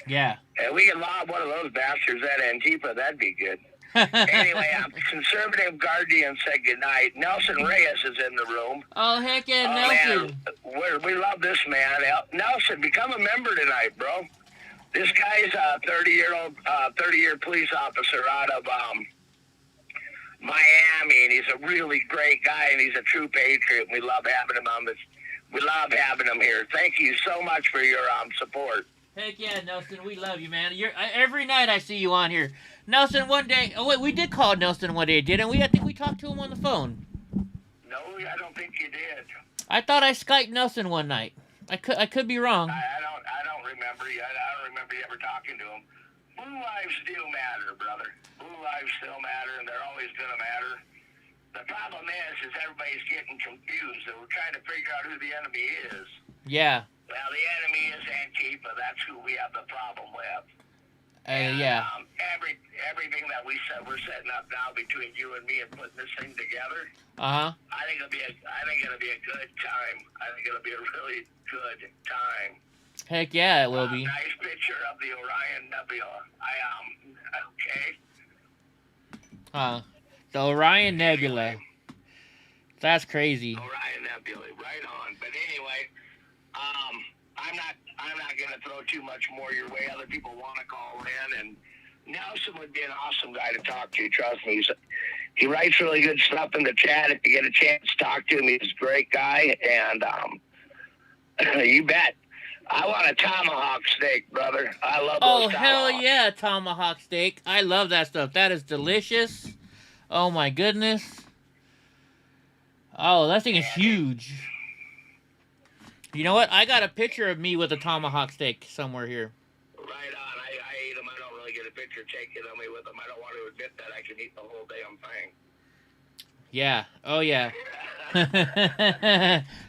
Yeah. And we could lob one of those bastards at Antifa. That'd be good. Anyway, Conservative Guardian said goodnight. Nelson Reyes is in the room. Oh, heck yeah, Nelson. Man, we love this man. Nelson, become a member tonight, bro. This guy's a 30-year police officer out of Miami, and he's a really great guy, and he's a true patriot. We love having him on this. We love having him here. Thank you so much for your support. Heck yeah, Nelson, we love you, man. Every night I see you on here. Nelson, one day. Oh wait, we did call Nelson one day, didn't we? I think we talked to him on the phone. No, I don't think you did. I thought I Skyped Nelson one night. I could be wrong. I don't remember you. I don't remember you ever talking to him. Blue lives do matter, brother. Blue lives still matter, and they're always going to matter. The problem is everybody's getting confused, and we're trying to figure out who the enemy is. Yeah. Well, the enemy is Antifa. That's who we have the problem with. Yeah. Everything that we're setting up now between you and me and putting this thing together. I think it'll be a good time. I think it'll be a really good time. Heck yeah, it will be. Nice picture of the Orion Nebula. Okay. The Orion Nebula. That's crazy. Orion Nebula, right on. But anyway, I'm not gonna throw too much more your way. Other people want to call in, and Nelson would be an awesome guy to talk to. Trust me. He writes really good stuff in the chat. If you get a chance to talk to him, he's a great guy, and you bet. I want a tomahawk steak, brother. I love those tomahawks. Hell yeah, tomahawk steak. I love that stuff. That is delicious. Oh my goodness. Oh, that thing is huge. You know what? I got a picture of me with a tomahawk steak somewhere here. Right on. I ate them. I don't really get a picture taken of me with them. I don't want to admit that I can eat the whole damn thing. Yeah. Oh, yeah.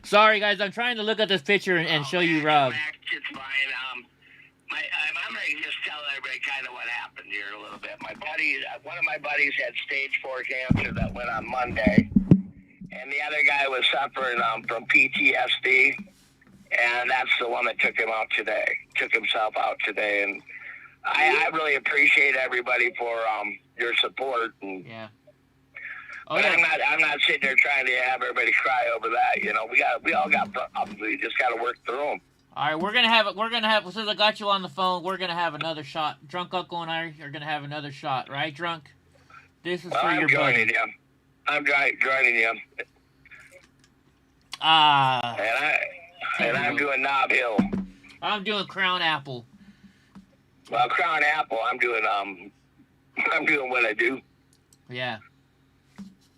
Sorry, guys. I'm trying to look at this picture and show you Rob. It's fine. I'm going to just tell everybody kind of what happened here a little bit. One of my buddies had stage 4 cancer that went on Monday. And the other guy was suffering from PTSD. And that's the one that took himself out today. And I really appreciate everybody for your support. And, yeah. But I'm not sitting there trying to have everybody cry over that. We all got problems. We just got to work through them. All right, we're gonna have. Since I got you on the phone, we're gonna have another shot. Drunk Uncle and I are gonna have another shot, right, Drunk? This is for your buddy. I'm joining you. And I'm doing Knob Hill. I'm doing Crown Apple. Well, Crown Apple, I'm doing what I do. Yeah.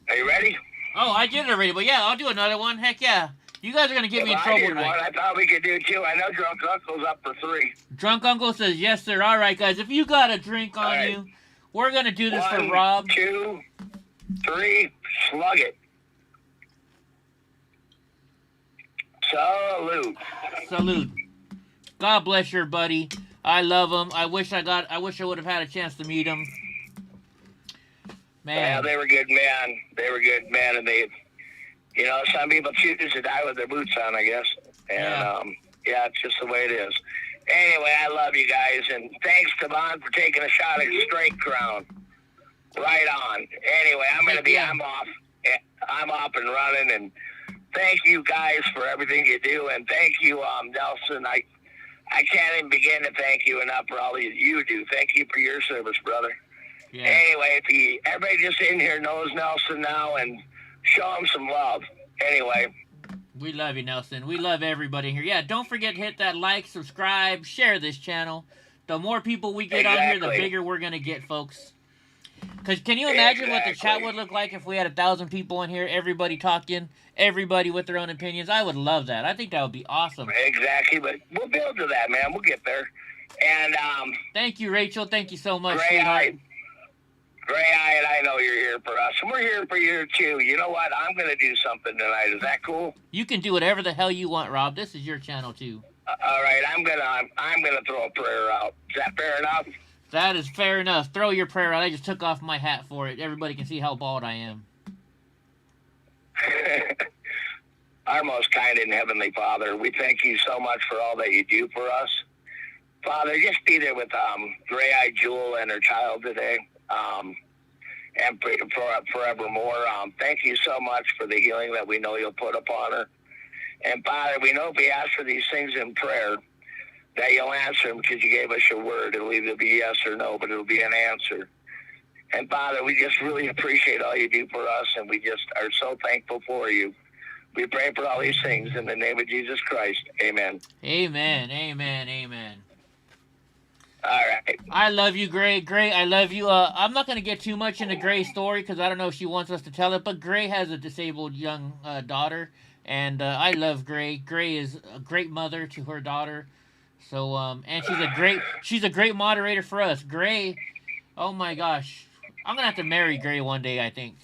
Are you ready? Oh, I did it already, but yeah, I'll do another one. Heck yeah. You guys are going to get me in trouble tonight. I thought we could do 2. I know Drunk Uncle's up for 3. Drunk Uncle says, yes, sir. All right, guys. If you got a drink on you, we're going to do this for Rob. 1, 2, 3, slug it. Salute. God bless your buddy. I love him. I wish I would have had a chance to meet him. Man. Yeah, they were good men. And they, some people choose to die with their boots on, I guess. And Yeah, it's just the way it is. Anyway, I love you guys, and thanks, Devon, for taking a shot at Straight Crown. Right on. Anyway, I'm off. I'm off and running, and thank you guys for everything you do, and thank you, Nelson. I can't even begin to thank you enough for all you do. Thank you for your service, brother. Yeah. Anyway, everybody just in here knows Nelson now, and show him some love. Anyway. We love you, Nelson. We love everybody here. Yeah, don't forget to hit that like, subscribe, share this channel. The more people we get on here, the bigger we're going to get, folks. Because can you imagine what the chat would look like if we had 1,000 people in here, everybody talking, everybody with their own opinions? I would love that. I think that would be awesome. Exactly, but we'll build to that, man. We'll get there. And thank you, Rachel. Thank you so much, sweetheart. Gray-eyed, I know you're here for us, and we're here for you too. You know what? I'm going to do something tonight. Is that cool? You can do whatever the hell you want, Rob. This is your channel too. All right, I'm gonna throw a prayer out. Is that fair enough? That is fair enough. Throw your prayer out. I just took off my hat for it. Everybody can see how bald I am. Our most kind and heavenly Father, we thank you so much for all that you do for us. Father, just be there with Gray-eyed Jewel and her child today. And forevermore. Thank you so much for the healing that we know you'll put upon her. And Father, we know if we ask for these things in prayer, that you'll answer them because you gave us your word. It'll either be yes or no, but it'll be an answer. And Father, we just really appreciate all you do for us, and we just are so thankful for you. We pray for all these things in the name of Jesus Christ. Amen. Amen. Amen. Amen. All right. I love you, Gray. Gray, I love you. I'm not going to get too much into Gray's story because I don't know if she wants us to tell it, but Gray has a disabled young daughter, and I love Gray. Gray is a great mother to her daughter. So, and she's a great moderator for us. Gray, oh my gosh. I'm going to have to marry Gray one day, I think.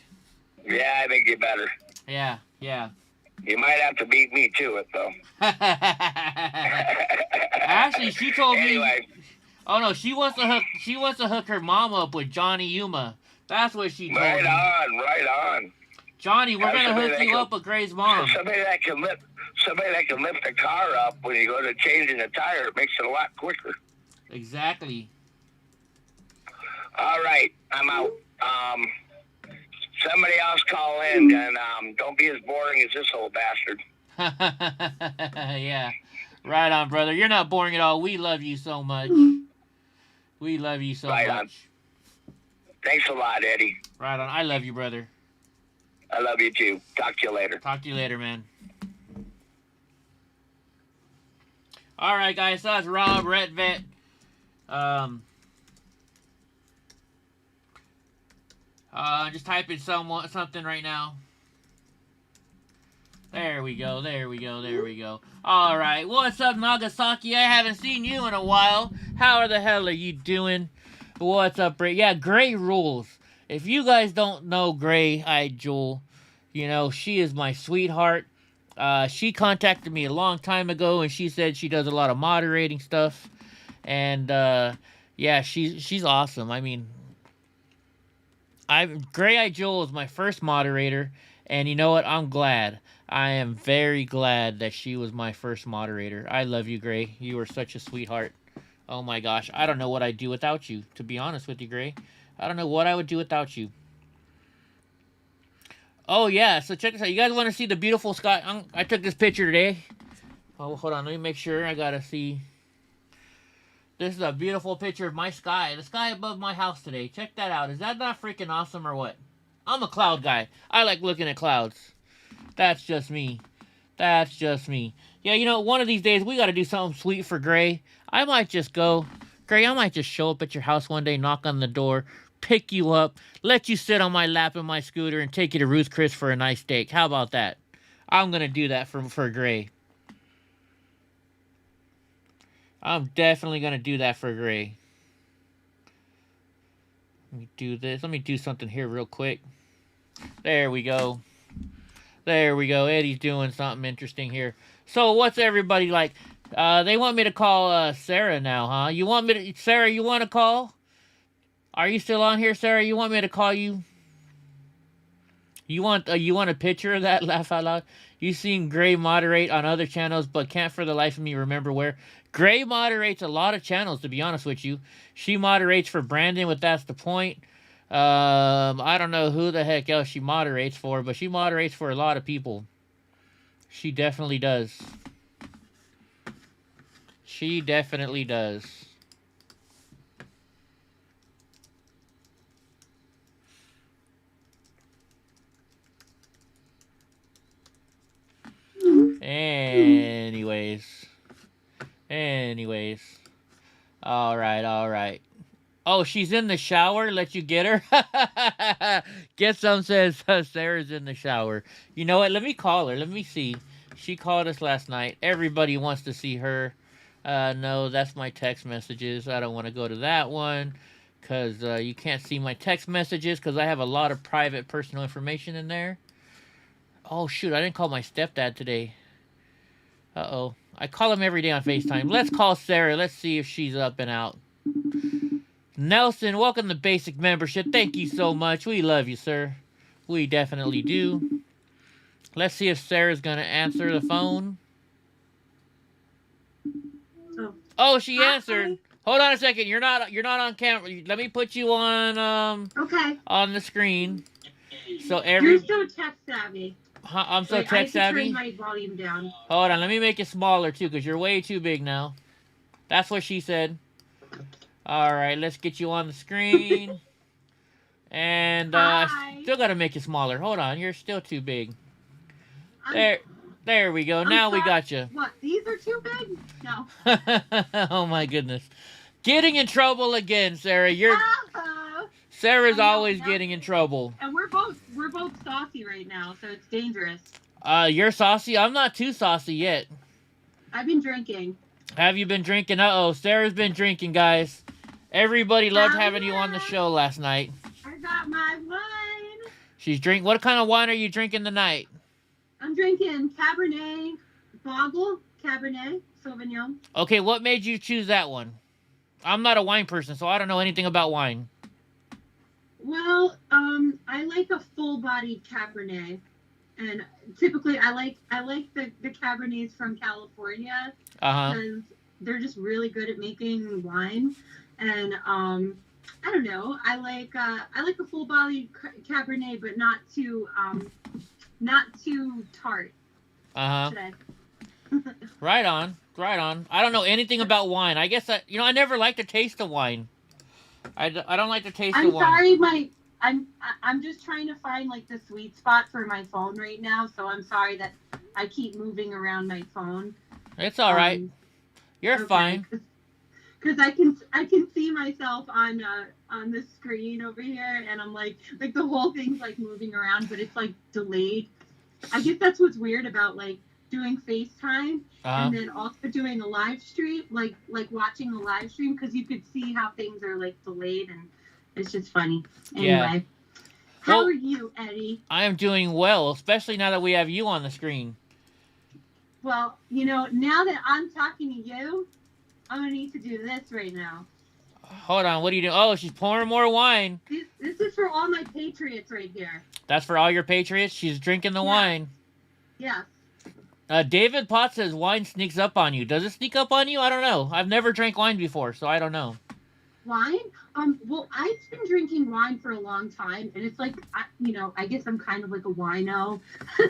Yeah, I think you better. Yeah, yeah. You might have to beat me to it, though. Actually, she told me... Oh no, she wants to hook her mom up with Johnny Yuma. That's what she told me. Right on. Johnny, we're gonna hook you up with Gray's mom. Somebody that can lift the car up when you go to changing the tire. It makes it a lot quicker. Exactly. All right, I'm out. Somebody else call in, and don't be as boring as this old bastard. Yeah. Right on, brother. You're not boring at all. We love you so much. We love you so much. On. Thanks a lot, Eddie. Right on. I love you, brother. I love you too. Talk to you later. Talk to you later, man. All right, guys. So that's Rob Retvet. Just typing something right now. There we go, there we go, there we go. Alright, what's up, Nagasaki? I haven't seen you in a while. How the hell are you doing? What's up, Gray? Yeah, Gray rules. If you guys don't know Gray-eyed Jewel, you know, she is my sweetheart. She contacted me a long time ago, and she said she does a lot of moderating stuff. And, yeah, she's awesome. I mean, Gray-eyed Jewel is my first moderator, and you know what? I'm glad. I am very glad that she was my first moderator. I love you, Gray. You are such a sweetheart. Oh my gosh. I don't know what I'd do without you, to be honest with you, Gray. I don't know what I would do without you. Oh yeah, so check this out. You guys want to see the beautiful sky? I took this picture today. Oh, hold on. Let me make sure. I gotta see. This is a beautiful picture of my sky. The sky above my house today. Check that out. Is that not freaking awesome or what? I'm a cloud guy. I like looking at clouds. That's just me. That's just me. Yeah, you know, one of these days we got to do something sweet for Gray. I might just go. Gray, I might just show up at your house one day, knock on the door, pick you up, let you sit on my lap in my scooter, and take you to Ruth's Chris for a nice steak. How about that? I'm going to do that for Gray. I'm definitely going to do that for Gray. Let me do this. Let me do something here real quick. There we go. There we go. Eddie's doing something interesting here. So what's everybody like? They want me to call Sarah now, huh? You want me to... Sarah, you want to call? Are you still on here, Sarah? You want me to call you? You want a picture of that? Laugh out loud. You seen Gray moderate on other channels, but can't for the life of me remember where. Gray moderates a lot of channels, to be honest with you. She moderates for Brandon, but that's the point. I don't know who the heck else she moderates for, but she moderates for a lot of people. She definitely does. She definitely does. Anyways. All right. Oh, she's in the shower? Let you get her? Get some says Sarah's in the shower. You know what? Let me call her. Let me see. She called us last night. Everybody wants to see her. No, that's my text messages. I don't want to go to that one because you can't see my text messages because I have a lot of private personal information in there. Oh, shoot. I didn't call my stepdad today. Uh-oh. I call him every day on FaceTime. Let's call Sarah. Let's see if she's up and out. Nelson, welcome to Basic Membership. Thank you so much. We love you, sir. We definitely do. Let's see if Sarah's going to answer the phone. Oh, she answered. Hold on a second. You're not on camera. Let me put you on okay. On the screen. So You're so tech savvy. I'm so tech savvy. Turn my volume down. Hold on, let me make it smaller too, because you're way too big now. That's what she said. All right, let's get you on the screen. And still gotta make it smaller. Hold on, you're still too big. There we go. Now we got you. What? These are too big? No. Oh my goodness, getting in trouble again, Sarah. Sarah's always getting in trouble. And we're both saucy right now, so it's dangerous. You're saucy? I'm not too saucy yet. I've been drinking. Have you been drinking? Uh-oh, Sarah's been drinking, guys. Everybody loved having you on the show last night. I got my wine. She's drinking. What kind of wine are you drinking tonight? I'm drinking Cabernet Boggle, Cabernet Sauvignon. Okay, what made you choose that one? I'm not a wine person, so I don't know anything about wine. Well, I like a full-bodied Cabernet, and typically I like the Cabernets from California because they're just really good at making wine, and I don't know, I like a full-bodied Cabernet, but not too tart. Right on. I don't know anything about wine. I guess I never liked the taste of wine. I don't like the taste of wine. I'm sorry, I'm just trying to find like the sweet spot for my phone right now, so I'm sorry that I keep moving around my phone. It's all right. You're fine. Because I can see myself on the screen over here, and I'm like the whole thing's like moving around, but it's like delayed. I guess that's what's weird about like doing FaceTime and then also doing a live stream, like watching the live stream, because you could see how things are like delayed, and it's just funny. Anyway, how are you, Eddie? I am doing well, especially now that we have you on the screen. Well, now that I'm talking to you, I'm gonna need to do this right now. Hold on, what are you doing? Oh, she's pouring more wine. This is for all my patriots right here. That's for all your patriots? She's drinking the wine. Yes. David Potts says wine sneaks up on you. Does it sneak up on you? I don't know. I've never drank wine before, so I don't know. Wine? Well, I've been drinking wine for a long time, and it's like, I guess I'm kind of like a wino.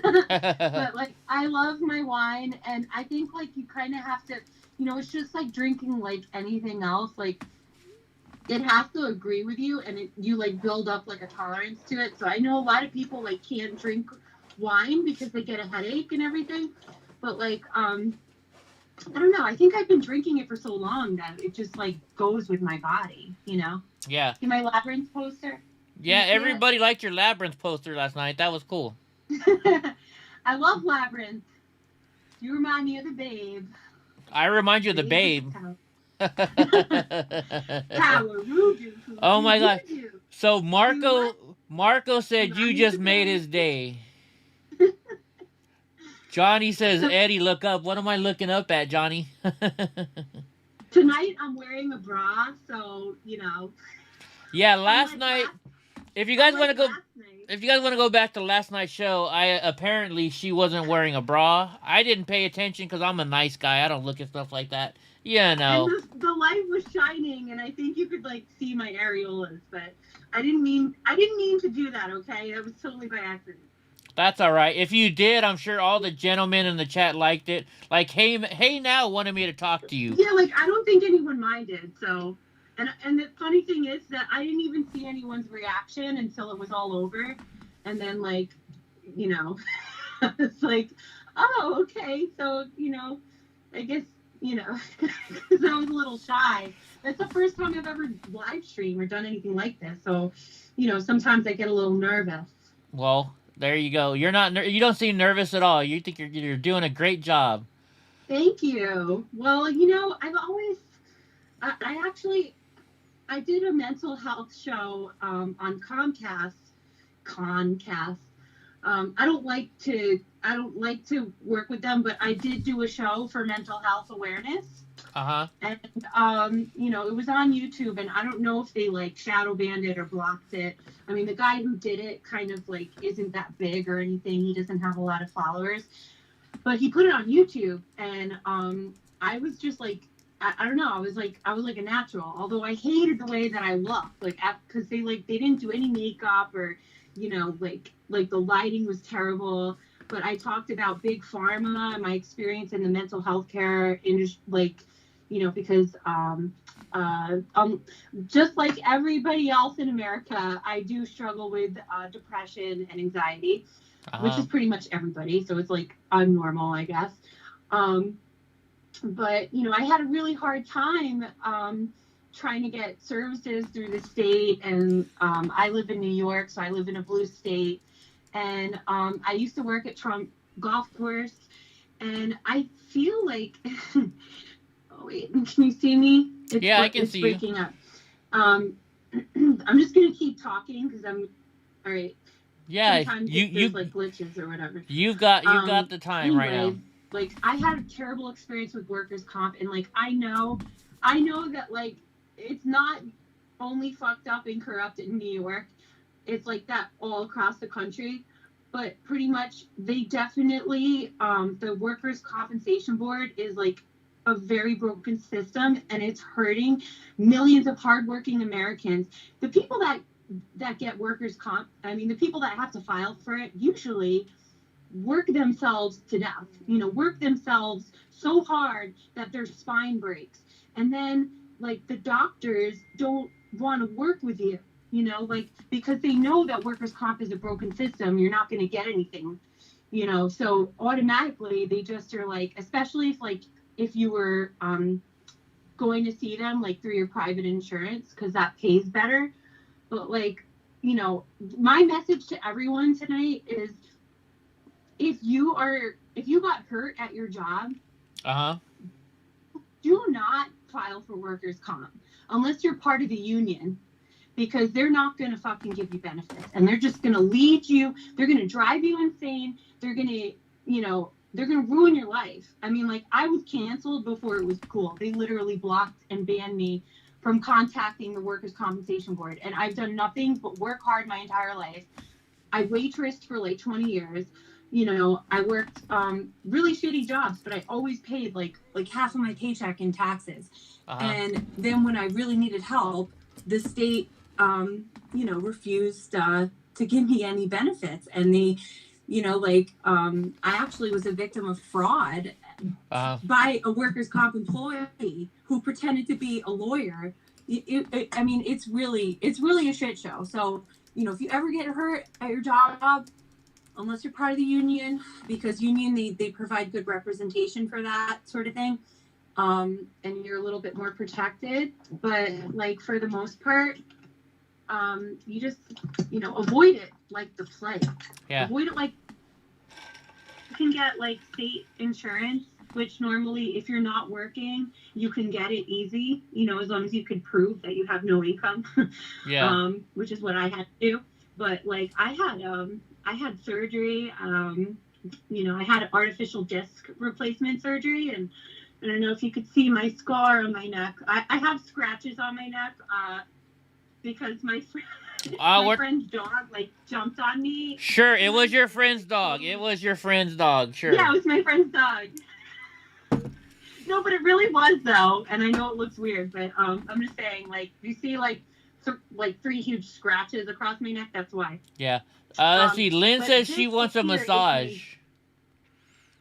But, like, I love my wine, and I think, like, you kind of have to, it's just like drinking, like, anything else. Like, it has to agree with you, and you, like, build up, like, a tolerance to it. So I know a lot of people, like, can't drink wine because they get a headache and everything, but like I don't know, I think I've been drinking it for so long that it just like goes with my body, Yeah. See my Labyrinth poster? Yeah, everybody liked your Labyrinth poster last night. That was cool. I love Labyrinth. You remind me of the Babe. I remind you of the Babe. Power, oh my god. So Marco said you just made his day. Johnny says, Eddie, look up. What am I looking up at, Johnny? Tonight, I'm wearing a bra, so, Yeah, last night, if you guys want to go... if you guys want to go back to last night's show, apparently she wasn't wearing a bra. I didn't pay attention because I'm a nice guy. I don't look at stuff like that. Yeah, no. And the light was shining, and I think you could like see my areolas, but I didn't mean to do that. Okay, that was totally by accident. That's all right. If you did, I'm sure all the gentlemen in the chat liked it. Like, hey now wanted me to talk to you. Yeah, like I don't think anyone minded. So, and the funny thing is that I didn't even see anyone's reaction until it was all over, and then like, you know, it's like, oh, okay, so I guess because I was a little shy. That's the first time I've ever live streamed or done anything like this. So, sometimes I get a little nervous. Well, there you go. You're not. You don't seem nervous at all. You think you're doing a great job. Thank you. Well, I've always, I did a mental health show on Comcast. I don't like to work with them, but I did do a show for mental health awareness. Uh-huh. And it was on YouTube, and I don't know if they like shadow banned it or blocked it. I mean, the guy who did it kind of like isn't that big or anything. He doesn't have a lot of followers, but he put it on YouTube, and I was just like, I don't know, I was like a natural. Although I hated the way that I looked, like because they didn't do any makeup or like the lighting was terrible. But I talked about big pharma and my experience in the mental health care industry, because just like everybody else in America, I do struggle with depression and anxiety, which is pretty much everybody. So it's like I'm normal, I guess. But I had a really hard time trying to get services through the state, and I live in New York, so I live in a blue state. And I used to work at Trump Golf Course, and I feel like, oh wait, can you see me? I can see you. It's breaking up. I'm just gonna keep talking because I'm all right. Yeah, sometimes there's like glitches or whatever. You've got the time right now. Like I had a terrible experience with workers' comp, and like I know that like it's not only fucked up and corrupt in New York. It's like that all across the country, but pretty much they definitely the workers' compensation board is like a very broken system, and it's hurting millions of hardworking Americans. The people that get workers' comp, I mean the people that have to file for it usually work themselves to death, work themselves so hard that their spine breaks, and then like the doctors don't want to work with you, because they know that workers' comp is a broken system. You're not going to get anything, so automatically they just are like, especially if you were going to see them like through your private insurance, because that pays better. But like, my message to everyone tonight is, if you got hurt at your job, do not file for workers' comp unless you're part of the union, because they're not going to fucking give you benefits, and they're just going to lead you. They're going to drive you insane. They're going to, they're going to ruin your life. I mean, like, I was canceled before it was cool. They literally blocked and banned me from contacting the workers' compensation board, and I've done nothing but work hard my entire life. I waitressed for like 20 years. I worked really shitty jobs, but I always paid like half of my paycheck in taxes. And then when I really needed help, the state, refused to give me any benefits. And they, I actually was a victim of fraud by a workers' comp employee who pretended to be a lawyer. I mean, it's really a shit show. So, if you ever get hurt at your job, unless you're part of the union, because union, they provide good representation for that sort of thing. And you're a little bit more protected, but like for the most part, you just, avoid it like the plague. Yeah. Avoid it like, you can get like state insurance, which normally if you're not working, you can get it easy, as long as you could prove that you have no income. Yeah. Which is what I had to do. But like I had surgery, I had artificial disc replacement surgery, and I don't know if you could see my scar on my neck. I have scratches on my neck because my My friend's dog like jumped on me. Sure, it was your friend's dog. It was your friend's dog. Sure. Yeah, it was my friend's dog. No, but it really was though, and I know it looks weird, but I'm just saying, like, you see, like 3 huge scratches across my neck. That's why. Yeah. Let's see. Lynn says she wants a massage.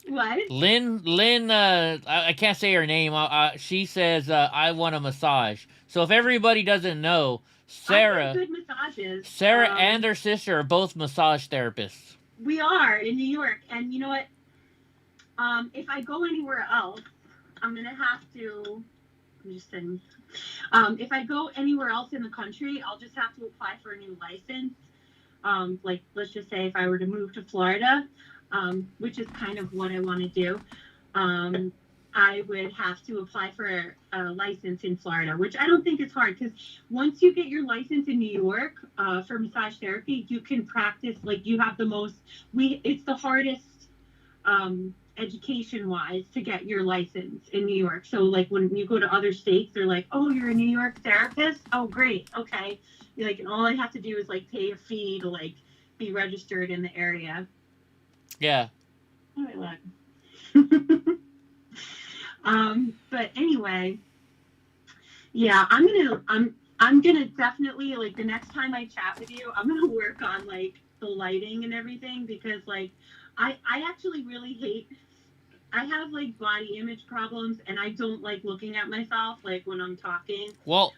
What? Lynn, I can't say her name. She says, I want a massage. So if everybody doesn't know, Sarah, good massages. Sarah and her sister are both massage therapists. We are in New York, and you know what? If I go anywhere else, I'm gonna have to. I'm just saying. If I go anywhere else in the country, I'll just have to apply for a new license. Like, let's just say if I were to move to Florida, which is kind of what I want to do, I would have to apply for a license in Florida, which I don't think is hard, because once you get your license in New York for massage therapy, you can practice, like, you have the most, it's the hardest education-wise to get your license in New York. So, like, when you go to other states, they're like, oh, you're a New York therapist? Oh, great, okay. Like, and all I have to do is, like, pay a fee to, like, be registered in the area. Yeah. Oh, look. But anyway, yeah, I'm gonna definitely, like, the next time I chat with you, I'm gonna work on, like, the lighting and everything, because, like, I actually really hate, I have, like, body image problems, and I don't like looking at myself, like, when I'm talking. Well,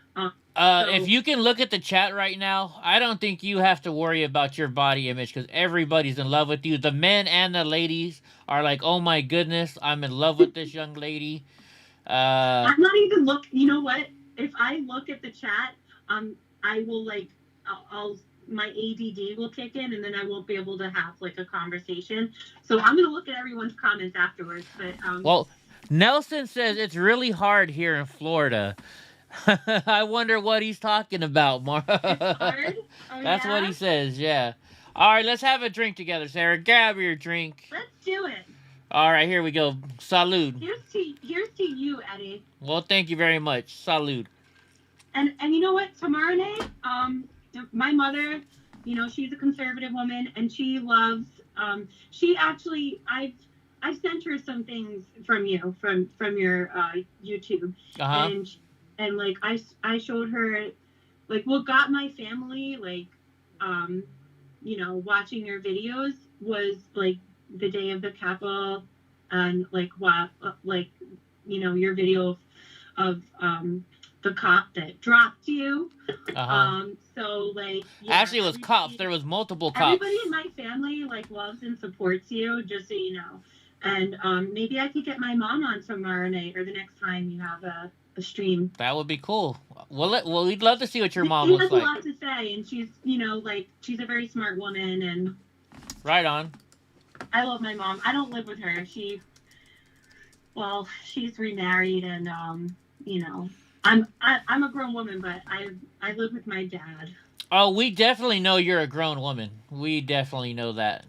if you can look at the chat right now, I don't think you have to worry about your body image, because everybody's in love with you. The men and the ladies are like, oh my goodness, I'm in love with this young lady. I'm not even you know what? If I look at the chat, I will, like, my ADD will kick in, and then I won't be able to have, like, a conversation. So I'm going to look at everyone's comments afterwards. But well, Nelson says it's really hard here in Florida. I wonder what he's talking about, Mar. It's hard? Oh, That's yeah? what he says, yeah. All right, let's have a drink together, Sarah. Grab your drink. Let's do it. All right, here we go. Salud. Here's to you, Eddie. Well, thank you very much. Salud. And you know what? Tomorrow night, my mother, you know, she's a conservative woman, and she loves, she actually, I've sent her some things from you, from your YouTube. Uh-huh. And like, I showed her, like, what got my family, like, you know, watching your videos was, like, the day of the Capitol, and, like, what, like, you know, your video of the cop that dropped you. Uh-huh. So, like, yeah, actually, it was cops. There was multiple cops. Everybody in my family, like, loves and supports you, just so you know. And maybe I could get my mom on tomorrow night, or the next time you have a stream. That would be cool. Well, we'd love to see what your mom looks like. She has a lot to say, and she's, you know, like, she's a very smart woman, and right on. I love my mom. I don't live with her. She's remarried, and you know, I'm a grown woman, but I live with my dad. Oh, we definitely know you're a grown woman. We definitely know that.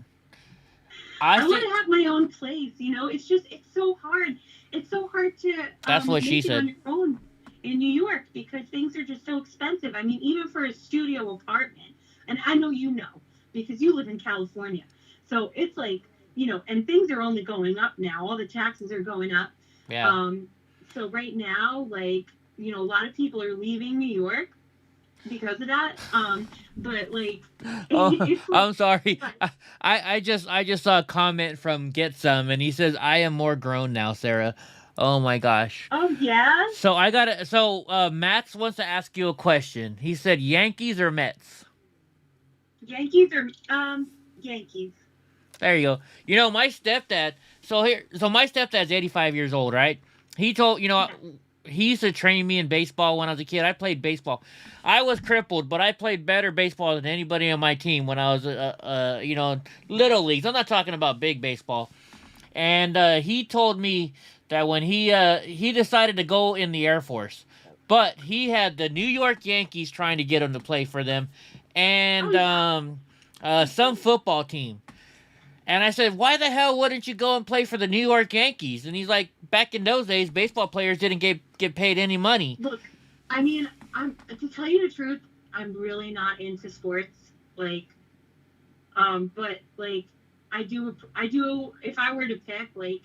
I want to have my own place. You know, it's so hard. It's so hard to that's what she said. On your own in New York, because things are just so expensive. I mean, even for a studio apartment, and I know you know, because you live in California. So it's like, you know, and things are only going up now. All the taxes are going up. Yeah. So right now, like, you know, a lot of people are leaving New York because of that. But like, I'm sorry. I just saw a comment from Get Some, and he says, I am more grown now, Sarah. Oh my gosh. Oh yeah? So Max wants to ask you a question. He said, Yankees or Mets? Yankees or Yankees. There you go. You know, my stepdad, so my stepdad's 85 years old, right? He told, you know, he used to train me in baseball when I was a kid. I played baseball. I was crippled, but I played better baseball than anybody on my team when I was, you know, little leagues. I'm not talking about big baseball. And he told me that when he decided to go in the Air Force, but he had the New York Yankees trying to get him to play for them, and some football team. And I said, why the hell wouldn't you go and play for the New York Yankees? And he's like, back in those days, baseball players didn't get paid any money. Look, I mean, to tell you the truth, I'm really not into sports. Like, but like I do if I were to pick, like,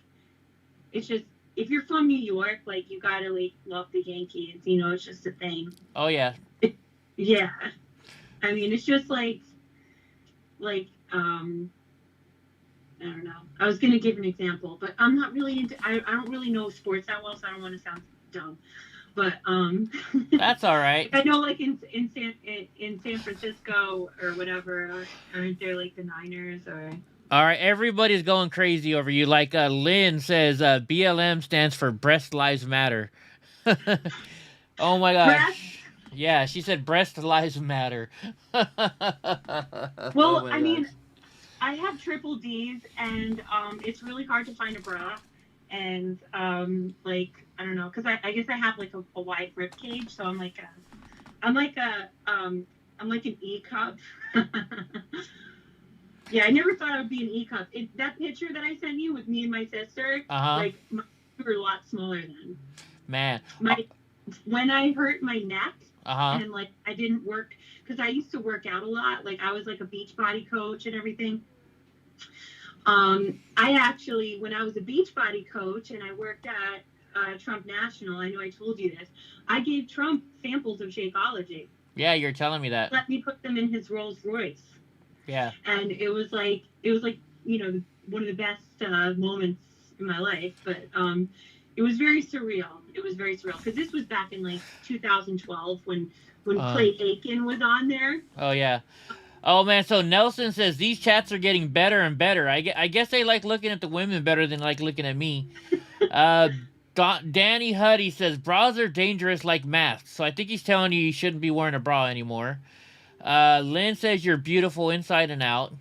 it's just if you're from New York, like you gotta like love the Yankees, you know, it's just a thing. Oh yeah. Yeah. I mean, it's just like I don't know. I was gonna give an example, but I'm not really into. I don't really know sports that well, so I don't want to sound dumb. But that's all right. I know, like in San Francisco or whatever, aren't there like the Niners or? All right, everybody's going crazy over you. Like Lynn says, BLM stands for Breast Lives Matter. Oh my gosh. Breast? Yeah, she said Breast Lives Matter. Well, Oh I mean, I have triple D's, and it's really hard to find a bra, and like I don't know, because I guess I have like a wide rib cage, so I'm like an E cup. Yeah, I never thought I would be an E cup. That picture that I sent you with me and my sister, like we were a lot smaller then. Man, when I hurt my neck and like I didn't work, because I used to work out a lot. Like I was like a beach body coach and everything. I actually, when I was a beach body coach and I worked at Trump National, I know I told you this, I gave Trump samples of Shakeology. Yeah, you're telling me that. Let me put them in his Rolls Royce. Yeah. And it was like, you know, one of the best moments in my life. But it was very surreal. It was very surreal because this was back in like 2012 when Clay Aiken was on there. Oh yeah. Oh man. So Nelson says these chats are getting better and better. I guess they like looking at the women better than like looking at me. Danny Huddy says bras are dangerous like masks. So I think he's telling you shouldn't be wearing a bra anymore. Lynn says you're beautiful inside and out.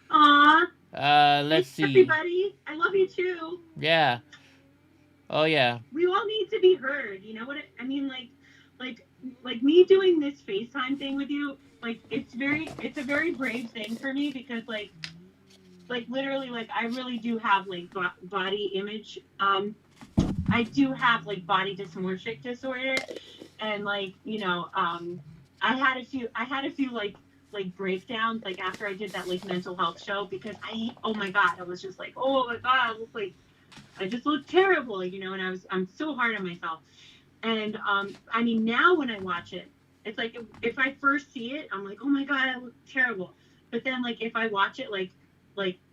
Aw. Let's see. Everybody, I love you too. Yeah. Oh yeah. We all need to be heard. You know what I mean? Like me doing this FaceTime thing with you. Like it's a very brave thing for me because like literally like I really do have like body image. I do have like body dysmorphic disorder, and like you know I had a few like breakdowns like after I did that like mental health show because oh my god, I was just like, oh my god, I just look terrible, you know, and I'm so hard on myself. And I mean now when I watch it, it's like if I first see it, I'm like, oh my god, I look terrible. But then like if I watch it like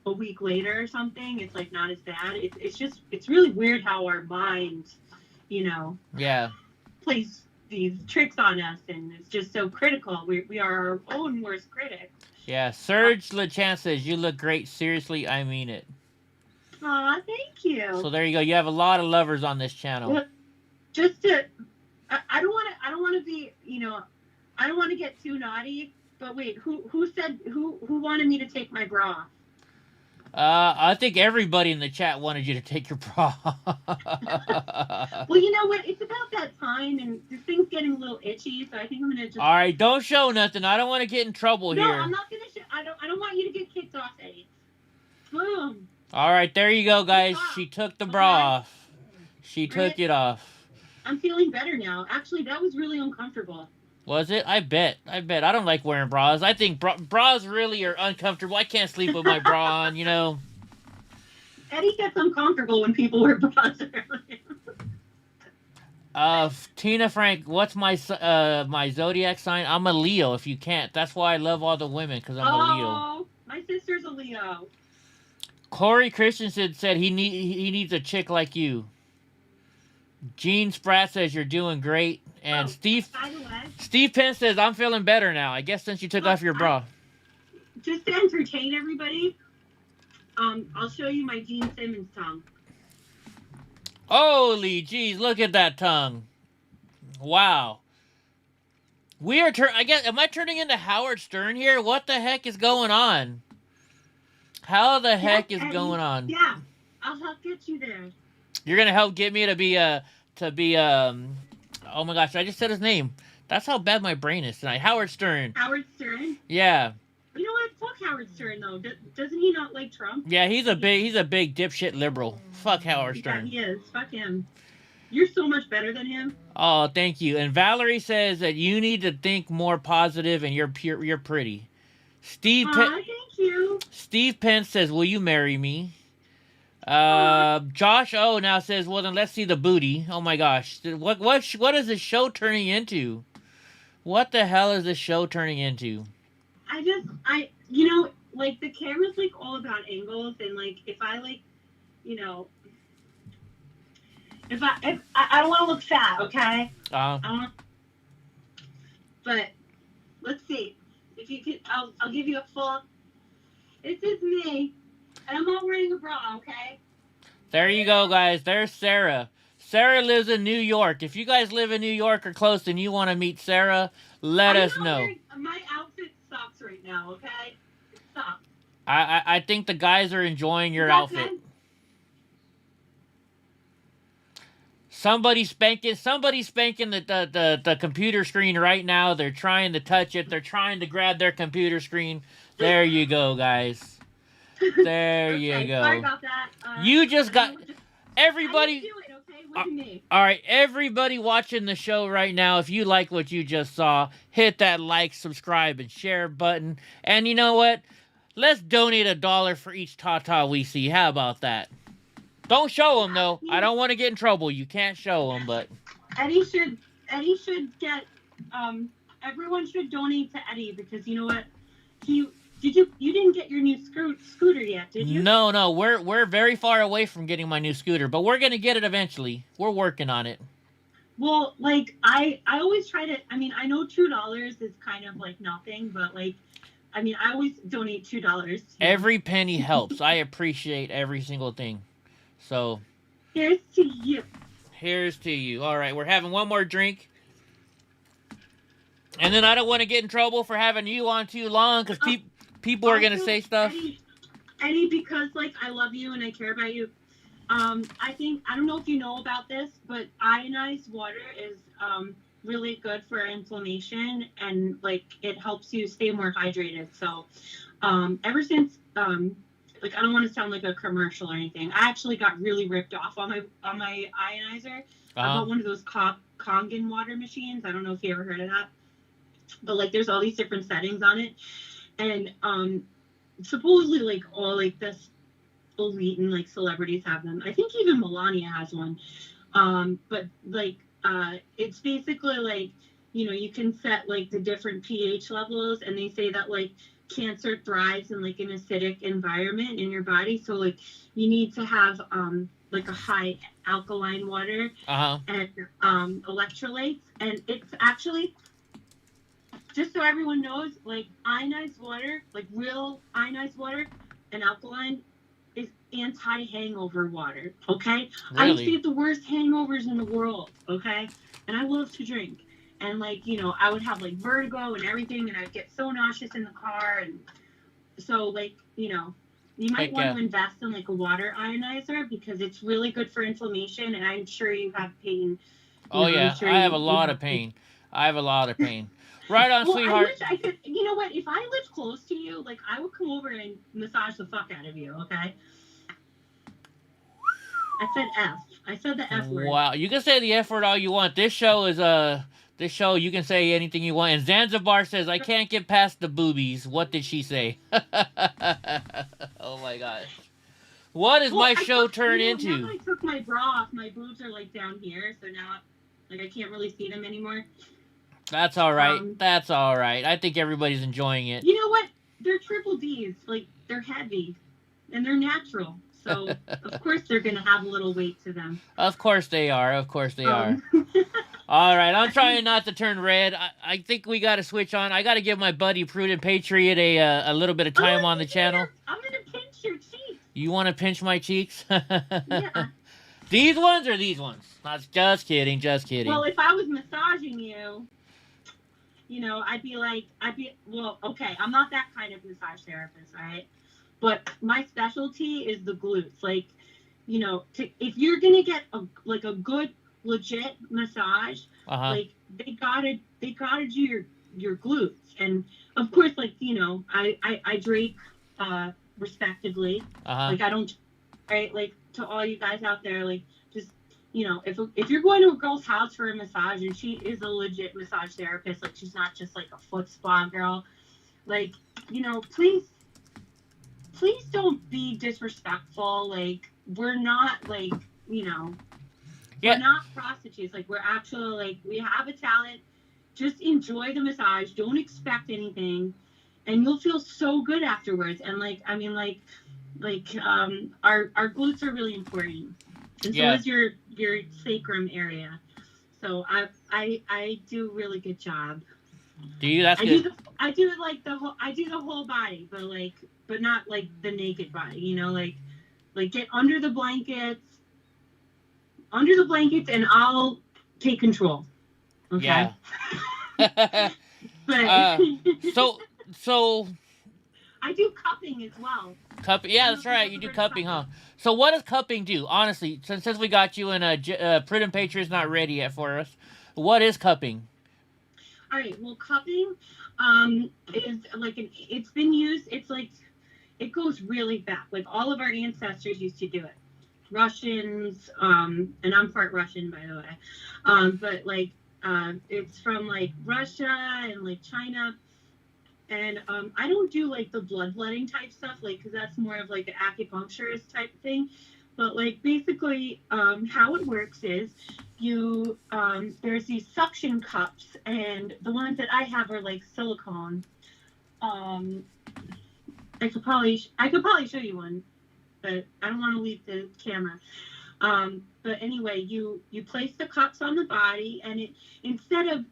a week later or something, it's like not as bad. It's really weird how our mind, you know, plays these tricks on us, and it's just so critical. We are our own worst critics. Yeah, Serge LeChance says you look great. Seriously, I mean it. Aw, thank you. So there you go. You have a lot of lovers on this channel. Well, just to, I don't want to be, you know, I don't want to get too naughty. But wait, who wanted me to take my bra off? I think everybody in the chat wanted you to take your bra. Well, you know what? It's about that time, and this thing's getting a little itchy, so I think I'm gonna just. All right, don't show nothing. I don't want to get in trouble here. No, I'm not gonna show. I don't want you to get kicked off, Eddie. Boom. All right, there you go, guys. She took the bra off. She took it off. I'm feeling better now. Actually, that was really uncomfortable. Was it? I bet. I don't like wearing bras. I think bras really are uncomfortable. I can't sleep with my bra on, you know. Eddie gets uncomfortable when people wear bras around him. Tina Frank, what's my zodiac sign? I'm a Leo, if you can't. That's why I love all the women, because I'm a Leo. Oh, my sister's a Leo. Corey Christensen said he needs a chick like you. Gene Spratt says you're doing great. And Steve Penn says, I'm feeling better now. I guess since you took off your bra. Just to entertain everybody, I'll show you my Gene Simmons tongue. Holy jeez, look at that tongue. Wow. We are am I turning into Howard Stern here? What the heck is going on? How the heck is going on? Yeah, I'll help get you there. You're gonna help get me to be oh my gosh, I just said his name. That's how bad my brain is tonight. Howard Stern. Howard Stern? Yeah. You know what? Fuck Howard Stern though. Doesn't he not like Trump? Yeah, he's a big dipshit liberal. Fuck Howard Stern. Yeah, he is. Fuck him. You're so much better than him. Oh, thank you. And Valerie says that you need to think more positive, and you're pretty. Thank you. Steve Pence says, "Will you marry me?" Josh O now says, "Well, then let's see the booty." Oh my gosh, what is this show turning into? What the hell is this show turning into? You know, like the camera's like all about angles, and like if I like, you know, if I don't want to look fat, okay? But let's see if you could. I'll give you a full. This is me, and I'm not wearing a bra, okay? There you go, guys. There's Sarah. Sarah lives in New York. If you guys live in New York or close and you want to meet Sarah, let us know. My outfit sucks right now, okay? It sucks. I think the guys are enjoying your outfit. Somebody's spanking the computer screen right now. They're trying to touch it. They're trying to grab their computer screen. There you go, guys. There you go. Sorry about that. You just got everybody. I didn't do it, okay? It wasn't me. All right, everybody watching the show right now, if you like what you just saw, hit that like, subscribe, and share button. And you know what? Let's donate $1 for each Tata we see. How about that? Don't show them, though. I don't want to get in trouble. You can't show them, but... Eddie should get... everyone should donate to Eddie, because you know what? You didn't get your new scooter yet, did you? No. We're very far away from getting my new scooter, but we're going to get it eventually. We're working on it. Well, like, I always try to... I mean, I know $2 is kind of, like, nothing, but, like... I mean, I always donate $2. Every penny helps. I appreciate every single thing. So... Here's to you. Here's to you. All right, we're having one more drink. And then I don't want to get in trouble for having you on too long, because people are going to say stuff. Eddie, because, like, I love you and I care about you, I don't know if you know about this, but ionized water is really good for inflammation, and, like, it helps you stay more hydrated. So, ever since, like, I don't want to sound like a commercial or anything, I actually got really ripped off on my ionizer. I bought one of those Kangen water machines. I don't know if you ever heard of that. But, like, there's all these different settings on it. And supposedly, like, all, like, this elite and, like, celebrities have them. I think even Melania has one. But, like, it's basically, like, you know, you can set, like, the different pH levels. And they say that, like, cancer thrives in, like, an acidic environment in your body. So, like, you need to have, like, a high alkaline water and electrolytes. And it's actually... Just so everyone knows, like, ionized water, like real ionized water and alkaline is anti-hangover water, okay? Really? I used to get the worst hangovers in the world, okay? And I love to drink. And, like, you know, I would have, like, vertigo and everything, and I'd get so nauseous in the car. And so, like, you know, you might want to invest in, like, a water ionizer, because it's really good for inflammation, and I'm sure you have pain. Oh, yeah, I have a lot of pain. I have a lot of pain. Right on, sweetheart. I wish I could. You know what? If I lived close to you, like, I would come over and massage the fuck out of you. Okay. I said F. I said the F word. Wow, you can say the F word all you want. This show is This show you can say anything you want. And Zanzibar says, "I can't get past the boobies." What did she say? Oh my gosh. What is my show turn into? Now I took my bra off. My boobs are, like, down here, so now, like, I can't really see them anymore. That's all right. That's all right. I think everybody's enjoying it. You know what? They're triple Ds. Like, they're heavy. And they're natural. So, of course, they're going to have a little weight to them. Of course they are. Of course they are. All right. I'm trying not to turn red. I think we got to switch on. I got to give my buddy Prudent Patriot a little bit of time on the channel. I'm going to pinch your cheeks. You want to pinch my cheeks? Yeah. These ones or these ones? Just kidding. Just kidding. Well, if I was massaging you... You know, well, okay, I'm not that kind of massage therapist, right? But my specialty is the glutes. Like, you know, if you're gonna get a good, legit massage, like, they gotta do your glutes. And of course, like, you know, I drape respectively. Like, I don't, right? Like, to all you guys out there, like, just, you know, if you're going to a girl's house for a massage and she is a legit massage therapist, like she's not just like a foot spa girl, like, you know, please don't be disrespectful. Like, we're not like, you know, we're not prostitutes. Like, we're actually like, we have a talent. Just enjoy the massage. Don't expect anything, and you'll feel so good afterwards. And like, I mean, our glutes are really important, and so is your sacrum area. So I do a really good job. Do you? That's good. good. I do the whole body, but not like the naked body. You know, like get under the blankets, and I'll take control. Okay. Yeah. But so I do cupping as well. Cupping, yeah, that's right. You do cupping, huh? So what does cupping do? Honestly, since we got you and Print and Patriots not ready yet for us, what is cupping? All right. Well, cupping is like it's been used. It's like it goes really back. Like all of our ancestors used to do it. Russians, and I'm part Russian, by the way. But like it's from like Russia and like China. And I don't do like the bloodletting type stuff, like, because that's more of like an acupuncturist type thing. But like basically how it works is you there's these suction cups, and the ones that I have are like silicone. I could probably show you one, but I don't want to leave the camera. But anyway, you place the cups on the body, and it, instead of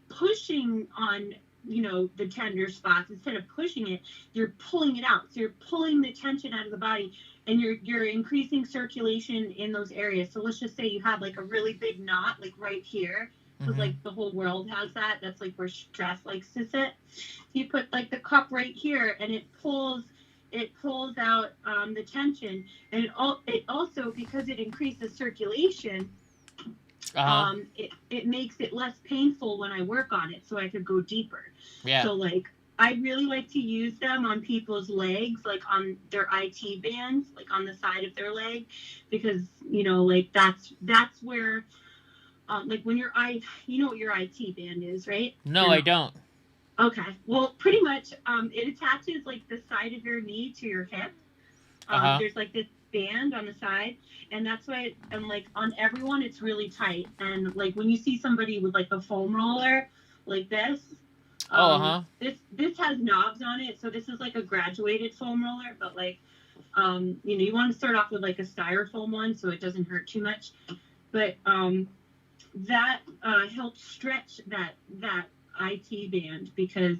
pushing on, you know, the tender spots, instead of pushing it, you're pulling it out. So you're pulling the tension out of the body, and you're increasing circulation in those areas. So let's just say you have like a really big knot, like right here, because like the whole world has that. That's like where stress likes to sit. You put like the cup right here, and it pulls out the tension, and it also, because it increases circulation, it makes it less painful when I work on it, so I could go deeper. Yeah. So like I really like to use them on people's legs, like on their IT bands, like on the side of their leg, because, you know, like that's where like when you know what your IT band is, right? No, I don't. Okay. Well, pretty much it attaches like the side of your knee to your hip. There's like this band on the side, and that's why, and like on everyone it's really tight, and like when you see somebody with like a foam roller like this, this has knobs on it, so this is like a graduated foam roller, but like you know, you want to start off with like a styrofoam one so it doesn't hurt too much, but that helps stretch that IT band, because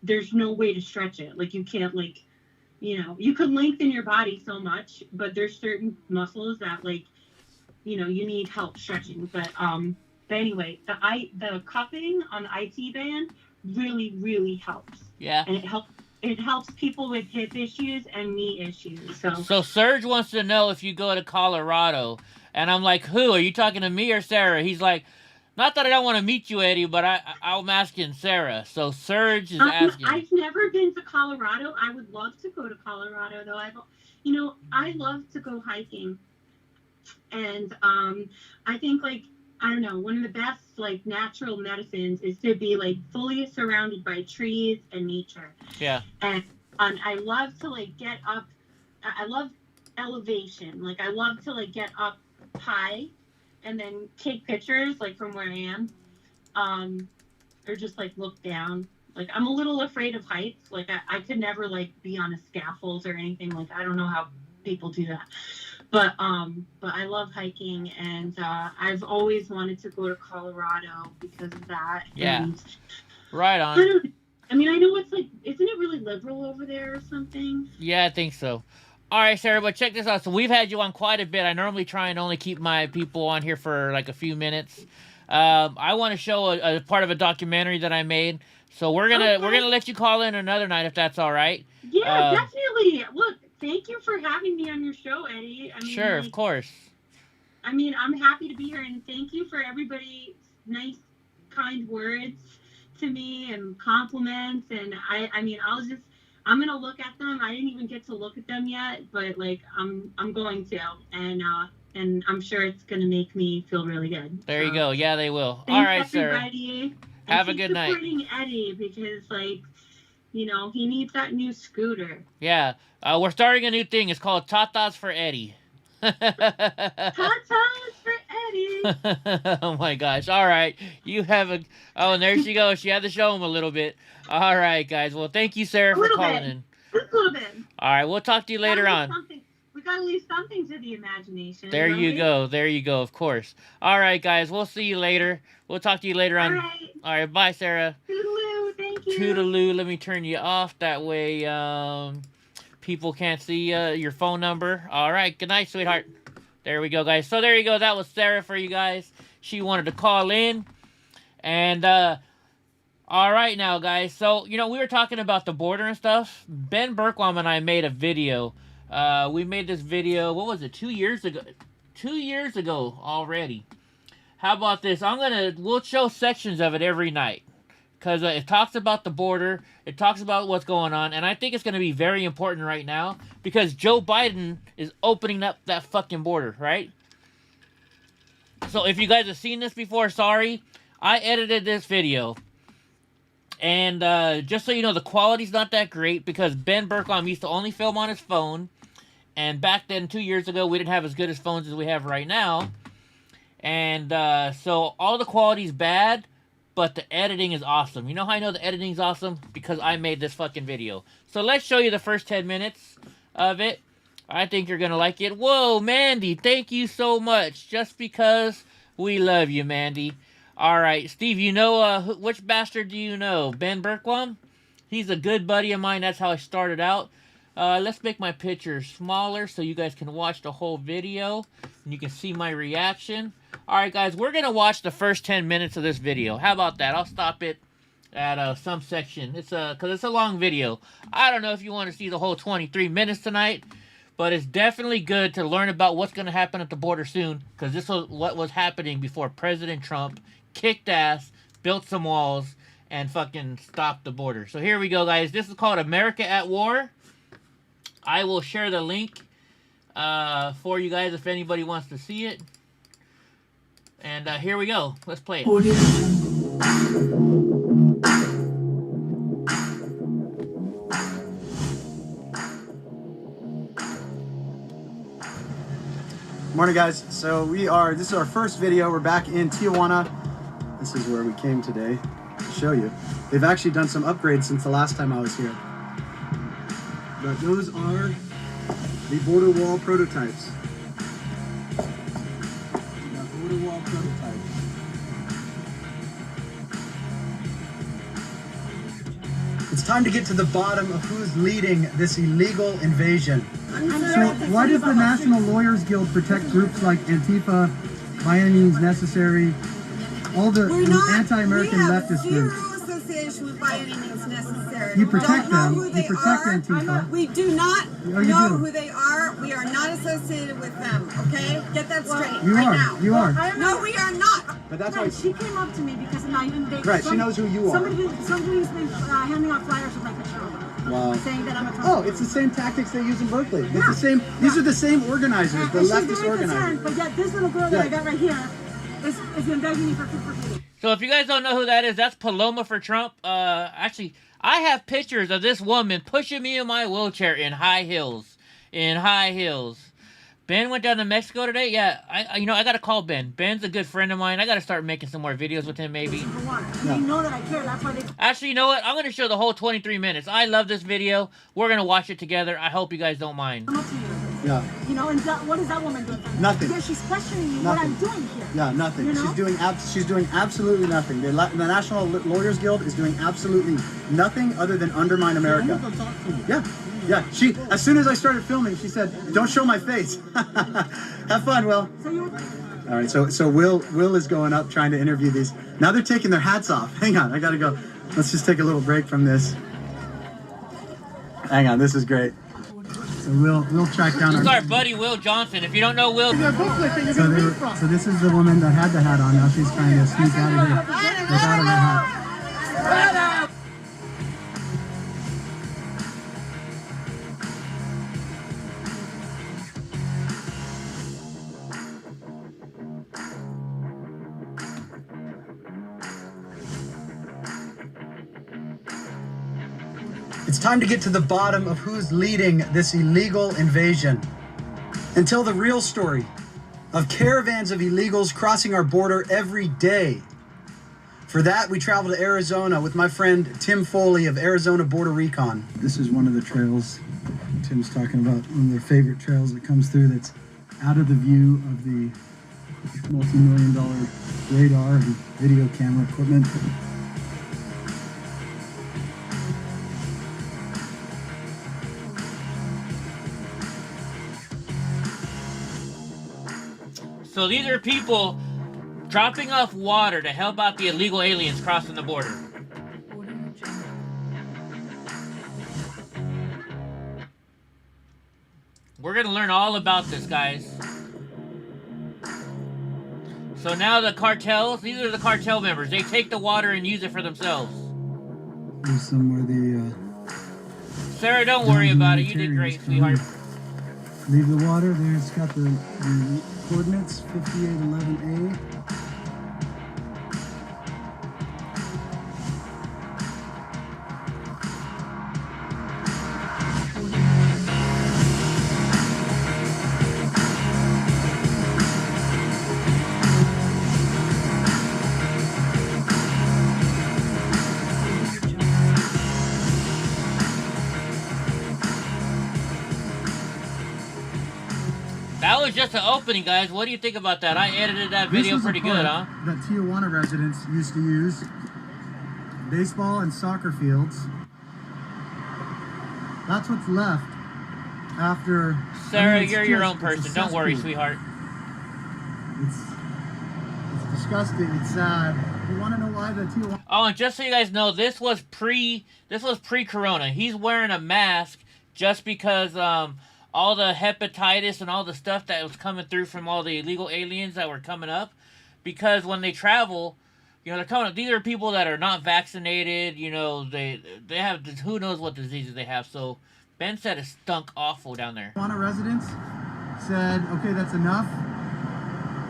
there's no way to stretch it. Like you can't, like, you know, you could lengthen your body so much, but there's certain muscles that, like, you know, you need help stretching. But anyway, the cupping on the IT band really helps. Yeah. And it helps people with hip issues and knee issues. So Serge wants to know if you go to Colorado, and I'm like, who? Are you talking to me or Sarah? He's like, not that I don't want to meet you, Eddie, but I'm asking Sarah. So Serge is asking. I've never been to Colorado. I would love to go to Colorado, though. I love to go hiking, and I think, like, I don't know, one of the best like natural medicines is to be like fully surrounded by trees and nature. Yeah. And I love to like get up. I love elevation. Like I love to like get up high and then take pictures like from where I am, or just like look down. Like I'm a little afraid of heights. Like I could never like be on a scaffold or anything. Like I don't know how people do that. But I love hiking, and I've always wanted to go to Colorado because of that. Yeah. And right on. I mean, I know it's like, isn't it really liberal over there or something? Yeah, I think so. All right, Sarah, but check this out. So we've had you on quite a bit. I normally try and only keep my people on here for like a few minutes. I want to show a part of a documentary that I made. So we're gonna let you call in another night if that's all right. Yeah, definitely. Look, thank you for having me on your show, Eddie. I mean, sure, of course. I mean, I'm happy to be here, and thank you for everybody's nice, kind words to me and compliments. And I mean, I'm gonna look at them. I didn't even get to look at them yet, but like I'm going to. And and I'm sure it's going to make me feel really good. There you go. Yeah, they will. Thanks, All right, Sarah. everybody. Have a keep good night. supporting Eddie because, like, you know, he needs that new scooter. Yeah, we're starting a new thing. It's called Tatas for Eddie. Tatas for Eddie. Oh my gosh. All right. You have a... Oh, and there she goes. She had to show him a little bit. All right, guys. Well, thank you, Sarah, for calling in. Just a little bit. All right. We'll talk to you later on. We got to leave something to the imagination. There right? you go. There you go. Of course. All right, guys. We'll see you later. We'll talk to you later on. All right. Bye, Sarah. Toodaloo. Thank you. Toodaloo. Let me turn you off. That way people can't see your phone number. All right. Good night, sweetheart. There we go, guys. So there you go. That was Sarah for you guys. She wanted to call in. And, all right now, guys. So, you know, we were talking about the border and stuff. Ben Berkwam and I made a video. We made this video, what was it, 2 years ago? 2 years ago already. How about this? We'll show sections of it every night. Because it talks about the border. It talks about what's going on. And I think it's going to be very important right now. Because Joe Biden is opening up that fucking border, right? So if you guys have seen this before, sorry. I edited this video. And just so you know, the quality's not that great. Because Ben Berkwam used to only film on his phone. And back then, 2 years ago, we didn't have as good as phones as we have right now. And so all the quality's bad. But the editing is awesome. You know how I know the editing's awesome? Because I made this fucking video. So let's show you the first 10 minutes of it. I think you're going to like it. Whoa, Mandy, thank you so much. Just because we love you, Mandy. All right, Steve, you know, which bastard do you know? Ben Berkwam? He's a good buddy of mine. That's how I started out. Let's make my picture smaller so you guys can watch the whole video. And you can see my reaction. Alright guys, we're going to watch the first 10 minutes of this video. How about that? I'll stop it at some section. It's because it's a long video. I don't know if you want to see the whole 23 minutes tonight. But it's definitely good to learn about what's going to happen at the border soon. Because this was what was happening before President Trump kicked ass, built some walls, and fucking stopped the border. So here we go, guys. This is called America at War. I will share the link for you guys if anybody wants to see it. And here we go. Let's play it. Morning, guys. So this is our first video. We're back in Tijuana. This is where we came today to show you. They've actually done some upgrades since the last time I was here. But those are the border wall prototypes. Border wall prototypes. It's time to get to the bottom of who's leading this illegal invasion. So why does the National Lawyers Guild protect groups like Antifa, by any means necessary, all the anti-American leftist groups? Association with by any means necessary. You protect them. You protect Antifa. We do not know who they are. We are not associated with them. Okay, get that straight. You right are. now. You are. No, we are not. But that's why she came up to me because right. She knows who you are. Somebody's been handing out flyers with my picture on them. Wow. Saying that I'm a Trump. Oh, it's the same tactics they use in Berkeley. It's the same. These are the same organizers, the leftist organizers. But yet this little girl that I got right here is been begging me for food. So if you guys don't know who that is, that's Paloma for Trump. Actually, I have pictures of this woman pushing me in my wheelchair in high heels. In high heels. Ben went down to Mexico today. Yeah, I got to call Ben. Ben's a good friend of mine. I got to start making some more videos with him, maybe. They know that I care. That's why they... Actually, you know what? I'm going to show the whole 23 minutes. I love this video. We're going to watch it together. I hope you guys don't mind. Yeah. You know, and what is that woman doing? Nothing. Yeah, she's questioning me Nothing. what I'm doing here. Yeah, nothing. You know? She's doing absolutely nothing. The National Lawyers Guild is doing absolutely nothing other than undermine America. Yeah. Yeah, as soon as I started filming, she said, "Don't show my face." Have fun, Will. All right, so Will is going up trying to interview these. Now they're taking their hats off. Hang on, I gotta go. Let's just take a little break from this. Hang on, this is great. So we'll track down. This is our buddy Will Johnson. If you don't know Will, so this is the woman that had the hat on. Now she's trying to sneak out of here without her hat. It's time to get to the bottom of who's leading this illegal invasion and tell the real story of caravans of illegals crossing our border every day. For that, we travel to Arizona with my friend Tim Foley of Arizona Border Recon. This is one of the trails Tim's talking about, one of their favorite trails that comes through that's out of the view of the multi-million-dollar radar and video camera equipment. So these are people dropping off water to help out the illegal aliens crossing the border. We're going to learn all about this, guys. So now the cartels, these are the cartel members. They take the water and use it for themselves. There's somewhere the... Sarah, don't worry about it. You did great, sweetheart. Leave the water. There, it's got the coordinates, 5811A. That was just the opening, guys. What do you think about that? I edited that video pretty good, huh? That Tijuana residents used to use baseball and soccer fields. That's what's left after. Sarah, you're your own person. Don't worry, sweetheart. It's disgusting. It's sad. You want to know why the Tijuana? Oh, and just so you guys know, this was pre-corona. He's wearing a mask just because all the hepatitis and all the stuff that was coming through from all the illegal aliens that were coming up, because when they travel, you know, they're coming up. These are people that are not vaccinated. You know, they have who knows what diseases they have. So Ben said it stunk awful down there. Tijuana residents said, "Okay, that's enough."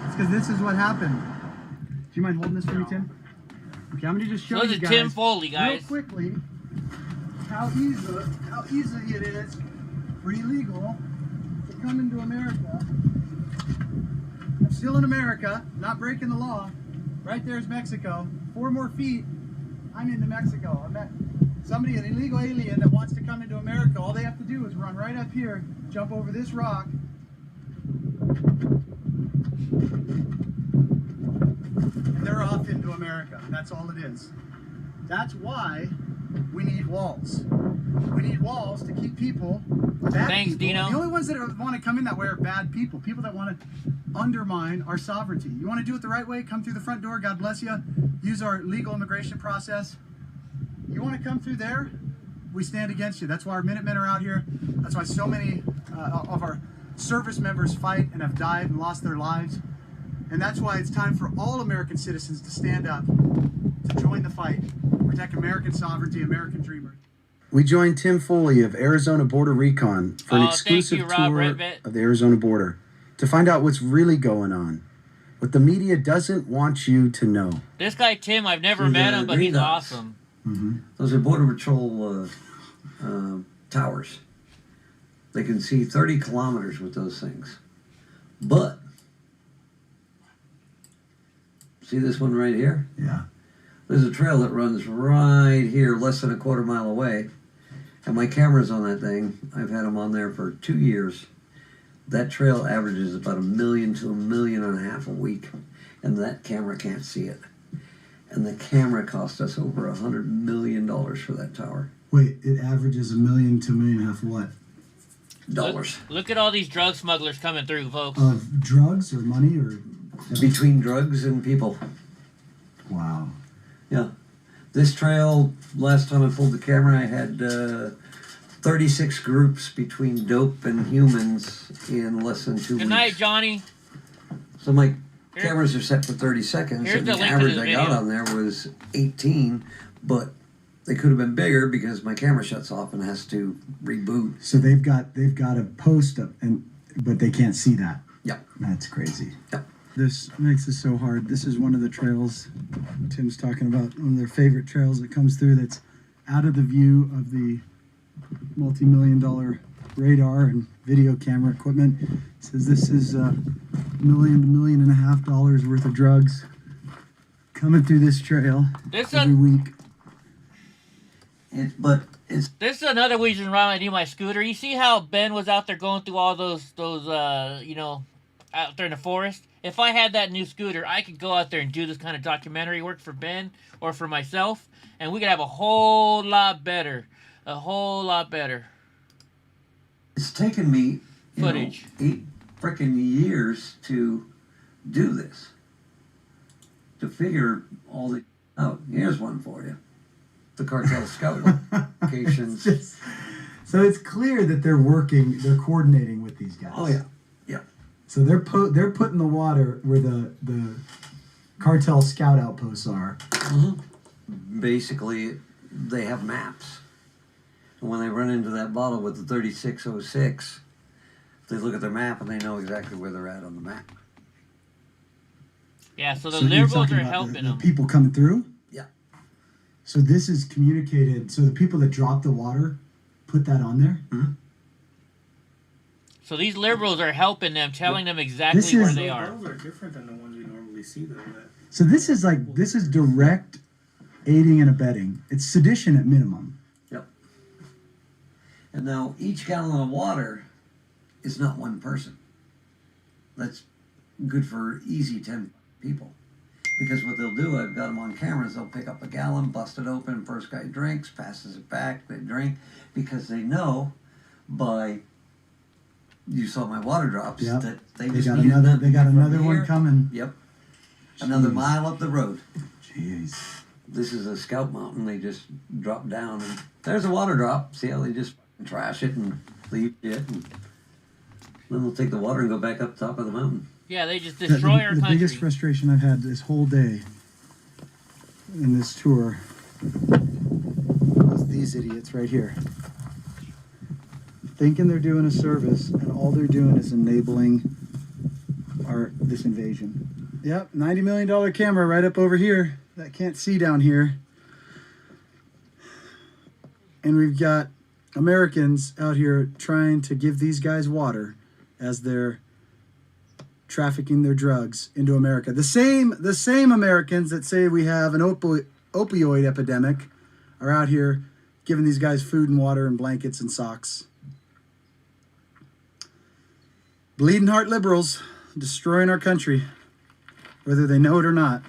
It's because this is what happened. Do you mind holding this for me, Tim? Okay, I'm gonna just show you guys. Tim Foley, guys. Real quickly, how easy it is for illegal to come into America. I'm still in America, not breaking the law. Right there is Mexico. 4 more feet, I'm into Mexico. I met somebody, an illegal alien that wants to come into America. All they have to do is run right up here, jump over this rock. And they're off into America. That's all it is. That's why we need walls. We need walls to keep people. Thanks, Dino. The only ones that want to come in that way are bad people. People that want to undermine our sovereignty. You want to do it the right way? Come through the front door. God bless you. Use our legal immigration process. You want to come through there? We stand against you. That's why our Minutemen are out here. That's why so many of our service members fight and have died and lost their lives. And that's why it's time for all American citizens to stand up, to join the fight, protect American sovereignty, American dreamers. We joined Tim Foley of Arizona Border Recon for an exclusive tour of the Arizona border to find out what's really going on, what the media doesn't want you to know. This guy Tim, I've never met him, but he's awesome. Mm-hmm. Those are Border Patrol towers. They can see 30 kilometers with those things. But, see this one right here? Yeah. There's a trail that runs right here, less than a quarter mile away. And my camera's on that thing. I've had them on there for 2 years. That trail averages about 1 million to 1.5 million a week. And that camera can't see it. And the camera cost us over $100 million for that tower. Wait, it averages 1 million to 1.5 million what? Dollars. Look at all these drug smugglers coming through, folks. Of drugs or money or? Between drugs and people. Wow. Yeah. This trail, last time I pulled the camera, I had 36 groups between dope and humans in less than 2 weeks. Good night, Johnny. So my cameras are set for 30 seconds, and the average I got on there was 18, but they could have been bigger because my camera shuts off and has to reboot. So they've got a post up, but they can't see that. Yeah. That's crazy. Yeah. This makes it so hard. This is one of the trails Tim's talking about, one of their favorite trails that comes through that's out of the view of the multi-million-dollar radar and video camera equipment. It says this is $1 to $1.5 million worth of drugs coming through this trail every week. This is another reason why I need my scooter. You see how Ben was out there going through all those you know, out there in the forest? If I had that new scooter, I could go out there and do this kind of documentary work for Ben or for myself, and we could have a whole lot better. A whole lot better. It's taken me footage. 8 freaking years to do this. To figure all the out. Here's one for you. The cartel scout locations. So it's clear that they're working, they're coordinating with these guys. Oh yeah, yeah. So they're putting the water where the cartel scout outposts are. Mm-hmm. Basically, they have maps. And when they run into that bottle with the 3606, they look at their map and they know exactly where they're at on the map. Yeah, so the liberals are helping them. The people coming through? Yeah. So this is communicated. So the people that drop the water put that on there? Mm-hmm. So these liberals are helping them, telling them exactly where they are. Bottles are different than the ones you normally see, though. So this is direct aiding and abetting. It's sedition at minimum. Yep. And now each gallon of water is not one person. That's good for easy 10 people. Because what they'll do, I've got them on cameras, they'll pick up a gallon, bust it open, first guy drinks, passes it back, they drink, because they know by, you saw my water drops, that they just got need another one coming. Yep. Another mile up the road. Jeez. This is a scout mountain, they just drop down, and there's a water drop. See how they just trash it and leave it, and then they'll take the water and go back up top of the mountain. Yeah, they just destroy our The country. biggest frustration I've had this whole day in this tour was these idiots right here. Thinking they're doing a service, and all they're doing is enabling this invasion. Yep, $90 million camera right up over here that can't see down here. And we've got Americans out here trying to give these guys water as they're trafficking their drugs into America. The same Americans that say we have an opioid epidemic are out here giving these guys food and water and blankets and socks. Bleeding heart liberals destroying our country, whether they know it or not.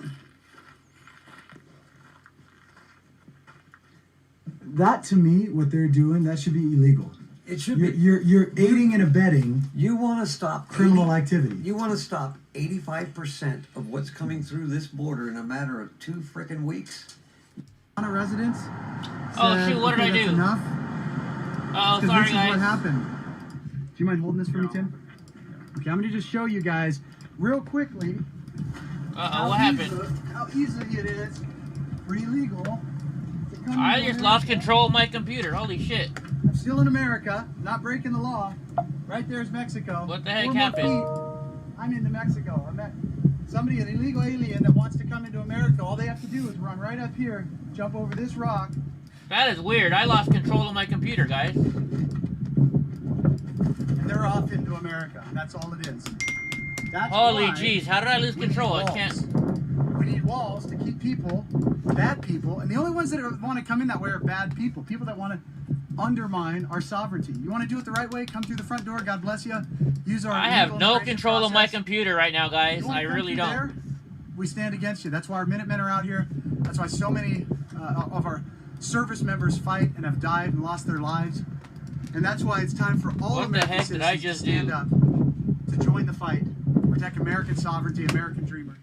That, to me, what they're doing, that should be illegal. It should be. You're aiding and abetting. You want to stop criminal activity. You want to stop 85% of what's coming through this border in a matter of 2 frickin' weeks. On a residence. Oh shoot! What did I do? Enough. Oh, This sorry, is guys. what happened. Do you mind holding this for me, Tim? Okay, I'm going to just show you guys real quickly. What happened? How easy it is for illegal. I just lost control of my computer. Holy shit! I'm still in America, not breaking the law. Right there's Mexico. What the heck 4 more happened? feet, I'm into Mexico. I met somebody, an illegal alien that wants to come into America. All they have to do is run right up here, jump over this rock. That is weird. I lost control of my computer, guys. And they're off into America. That's all it is. That's Holy why jeez, how did I lose we need control? I walls. can't. We need walls to keep people, bad people, and the only ones that want to come in that way are bad people. People that want to undermine our sovereignty. You want to do it the right way? Come through the front door. God bless you. Use our. I have legal no immigration control of my process. computer right now, guys. You wanna I come really through don't. there? We stand against you. That's why our Minutemen are out here. That's why so many of our service members fight and have died and lost their lives. And that's why it's time for all What the American heck did I citizens just to stand do? up to join the fight, protect American sovereignty, American dreamer.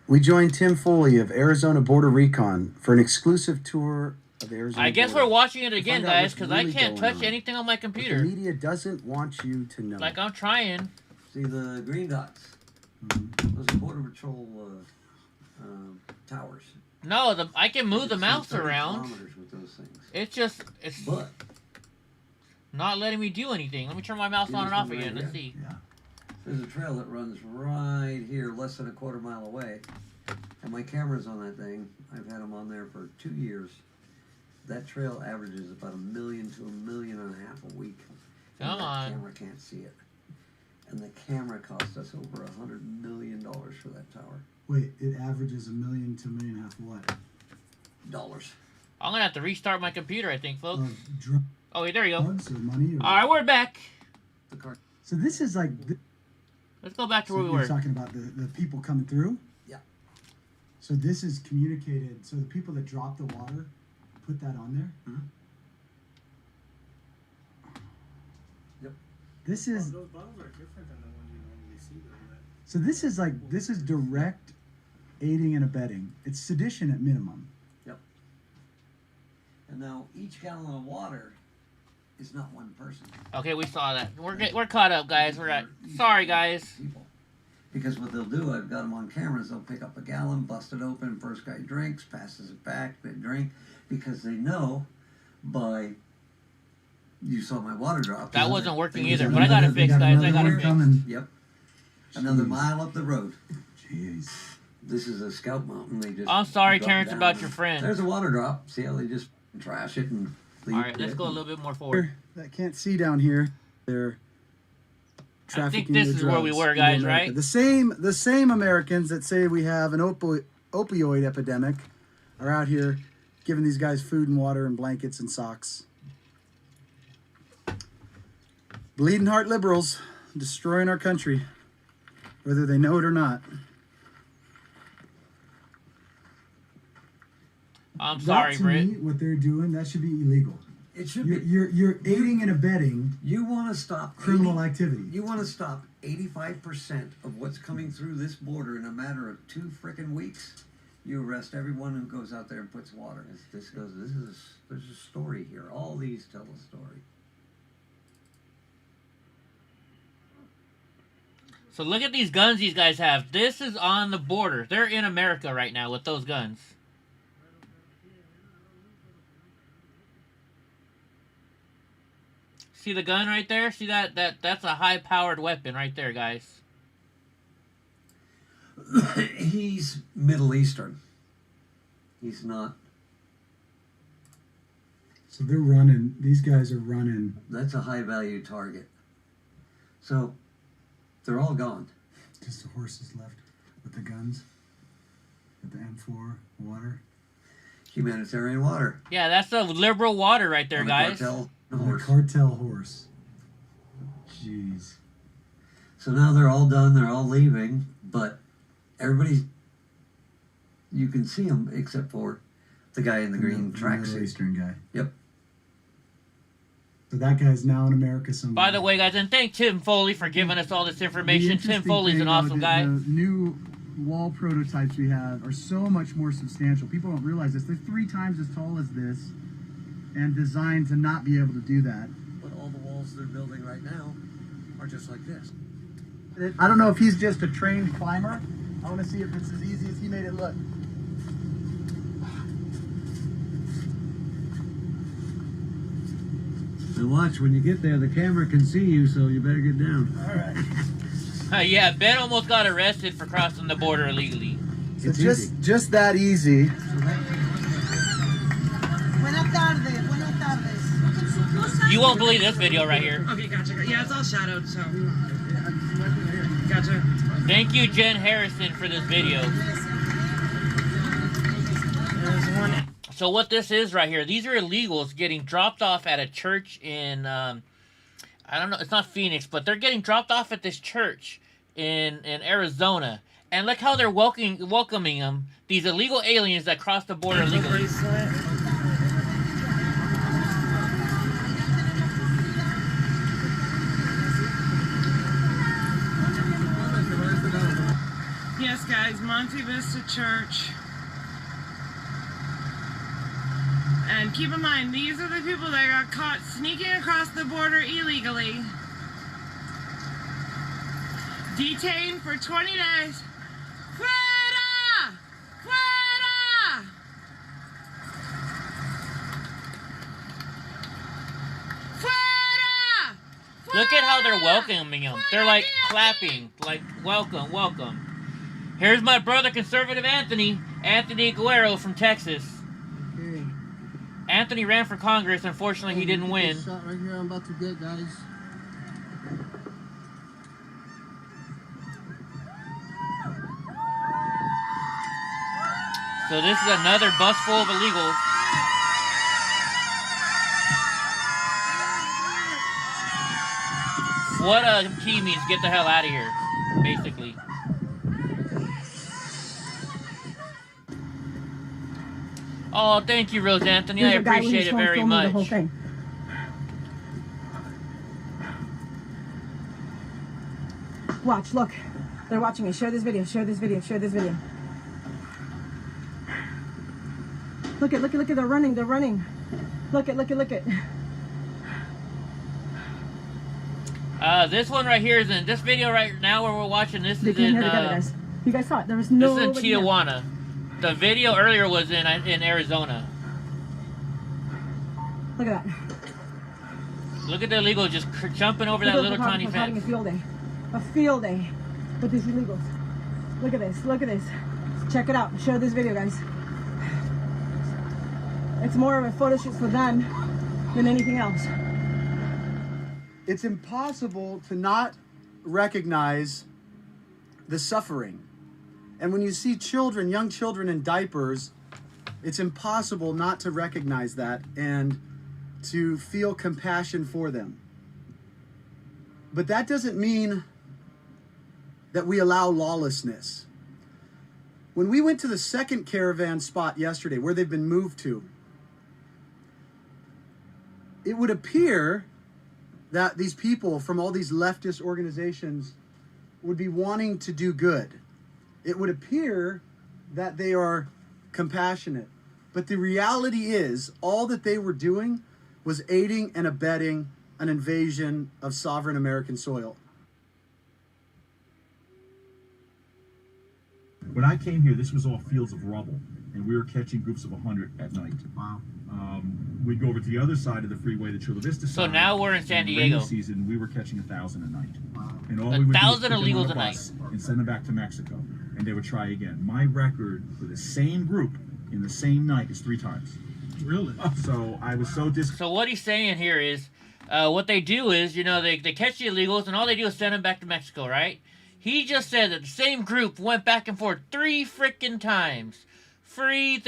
We joined Tim Foley of Arizona Border Recon for an exclusive tour of Arizona. I guess border. we're watching it To again, find out guys, what's because really I can't going touch on. anything on my But computer. the media doesn't want you to know. Like I'm trying. See the green dots? Those are Border Patrol towers. No, I can move the It's mouse 30 around. kilometers with those things. It's not letting me do anything. Let me turn my mouse on and off again. Let's see. There's a trail that runs right here, less than a quarter mile away. And my camera's on that thing. I've had them on there for 2 years. That trail averages about 1 million to 1.5 million a week. Come on. The camera can't see it. And the camera cost us over $100 million for that tower. Wait, it averages 1 million to 1.5 million what? Dollars. I'm gonna have to restart my computer, I think, folks. Drugs Oh, wait, there you go. or money? Or... All right, we're back. So this is like... Let's go back to where we You're were. talking about the people coming through? Yeah. So this is communicated. So the people that drop the water put that on there? Mm-hmm. Yep. This is... Those bottles are different than the ones you normally see, though. Right? So this is direct aiding and abetting. It's sedition at minimum. Yep. And now each gallon of water is not one person. Okay, we saw that. We're caught up, guys. Sorry, guys. People. Because what they'll do, I've got them on cameras, they'll pick up a gallon, bust it open, first guy drinks, passes it back, they drink, because they know by, you saw my water drop. That wasn't working either, but I got it fixed, guys. I got it fixed. Yep. Another mile up the road. Jeez. This is a Scout Mountain. They just. I'm sorry, drop Terrence, down about and your friend. There's a water drop. See how they just trash it and leave All right, it? let's go a little bit more forward. That can't see down here. They're trafficking this their is where we drugs were, into guys, America. right? The same Americans that say we have an opioid epidemic are out here giving these guys food and water and blankets and socks. Bleeding heart liberals destroying our country, whether they know it or not. I'm sorry, that, to Britt. me, what they're doing, that should be illegal. It should you're, be. You're aiding and abetting. You want to stop criminal activity. You want to stop 85% of what's coming through this border in a matter of 2 frickin' weeks. You arrest everyone who goes out there and puts water. There's a story here. All these tell a story. So look at these guns these guys have. This is on the border. They're in America right now with those guns. See the gun right there? See that? That's a high-powered weapon right there, guys. He's Middle Eastern. He's not. So they're running. These guys are running. That's a high-value target. So they're all gone. Just the horses left with the guns. With the M4 water. Humanitarian water. Yeah, that's the liberal water right there, guys. The cartel horse. Jeez. So now they're all done. They're all leaving, but everybody's. You can see them except for the guy in the green tracksuit. Middle Eastern guy. Yep. So that guy's now in America somewhere. By the way, guys, and thank Tim Foley for giving us all this information. Tim interesting Foley's thing, an awesome guy. The new wall prototypes we have are so much more substantial. People don't realize this. They're 3 times as tall as this and designed to not be able to do that. But all the walls they're building right now are just like this. I don't know if he's just a trained climber. I want to see if it's as easy as he made it look. And watch, when you get there, the camera can see you, so you better get down. All right. Yeah, Ben almost got arrested for crossing the border illegally. So just that easy. Buenas tardes, buenas tardes. You won't believe this video right here. Okay, gotcha. Yeah, it's all shadowed, so. Gotcha. Thank you, Jen Harrison, for this video. There's one. So what this is right here, these are illegals getting dropped off at a church in, I don't know, it's not Phoenix, but they're getting dropped off at this church in Arizona. And look how they're welcoming them, these illegal aliens that cross the border illegally. Yes, guys, Monte Vista Church. And keep in mind, these are the people that got caught sneaking across the border illegally. Detained for 20 days. Fuera! Fuera! Fuera! Look at how they're welcoming them. They're like clapping, like welcome, welcome. Here's my brother, conservative Anthony Guerrero from Texas. Anthony ran for Congress. Unfortunately, he didn't win. This shot right here I'm about to get, guys. So this is another bus full of illegals. What a key means get the hell out of here, basically. Oh, thank you, Rose Anthony. I appreciate it very much. Watch, look. They're watching me. Share this video, share this video, share this video. Look at, they're running, they're running. Look at. This one right here is in this video right now where we're watching. This is in. Guys. You guys saw it. There was no. This is in Tijuana. The video earlier was in Arizona. Look at that. Look at the illegals just jumping over that little tiny fence. Having a field day with these illegals. Look at this. Check it out. Share this video, guys. It's more of a photo shoot for them than anything else. It's impossible to not recognize the suffering. And when you see children, young children in diapers, it's impossible not to recognize that and to feel compassion for them. But that doesn't mean that we allow lawlessness. When we went to the second caravan spot yesterday, where they've been moved to, it would appear that these people from all these leftist organizations would be wanting to do good. It would appear that they are compassionate. But the reality is, all that they were doing was aiding and abetting an invasion of sovereign American soil. When I came here, this was all fields of rubble, and we were catching groups of 100 at night. Wow. We'd go over to the other side of the freeway, the Chula Vista side. So now we're in San Diego. In the rainy season, we were catching 1,000 a night. Wow. And all we would 1,000 do is illegals put a them on night. And send them back to Mexico, and they would try again. My record for the same group in the same night is 3 times. Really? So I was so So what he's saying here is, what they do is, you know, they catch the illegals, and all they do is send them back to Mexico, right? He just said that the same group went back and forth 3 freaking times. 3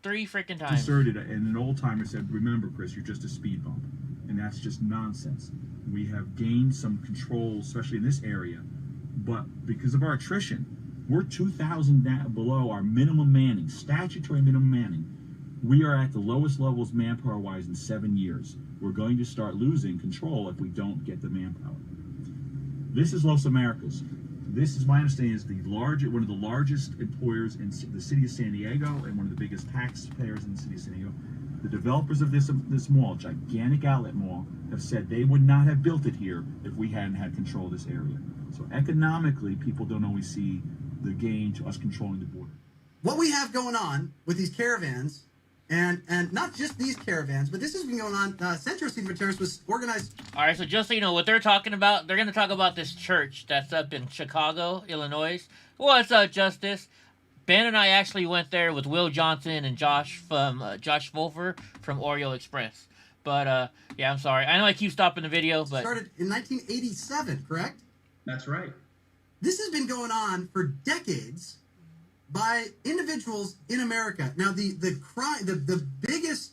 freaking times. Concerted, and an old timer said, "Remember, Chris, you're just a speed bump," and that's just nonsense. We have gained some control, especially in this area, but because of our attrition, we're 2,000 below our minimum manning, statutory minimum manning. We are at the lowest levels manpower-wise in 7 years. We're going to start losing control if we don't get the manpower. This is Los Americas. This is my understanding is one of the largest employers in the city of San Diego and one of the biggest taxpayers in the city of San Diego. The developers of this mall, gigantic outlet mall, have said they would not have built it here if we hadn't had control of this area. So economically, people don't always see the gain to us controlling the border. What we have going on with these caravans, and not just these caravans, but this has been going on. Centro City Terrace was organized. All right, so just so you know, what they're talking about, they're going to talk about this church that's up in Chicago, Illinois. What's up, Justice? Ben and I actually went there with Will Johnson and Josh Wolfer from Oreo Express. But, yeah, I'm sorry. I know I keep stopping the video, but... Started in 1987, correct? That's right. This has been going on for decades by individuals in America. Now, the biggest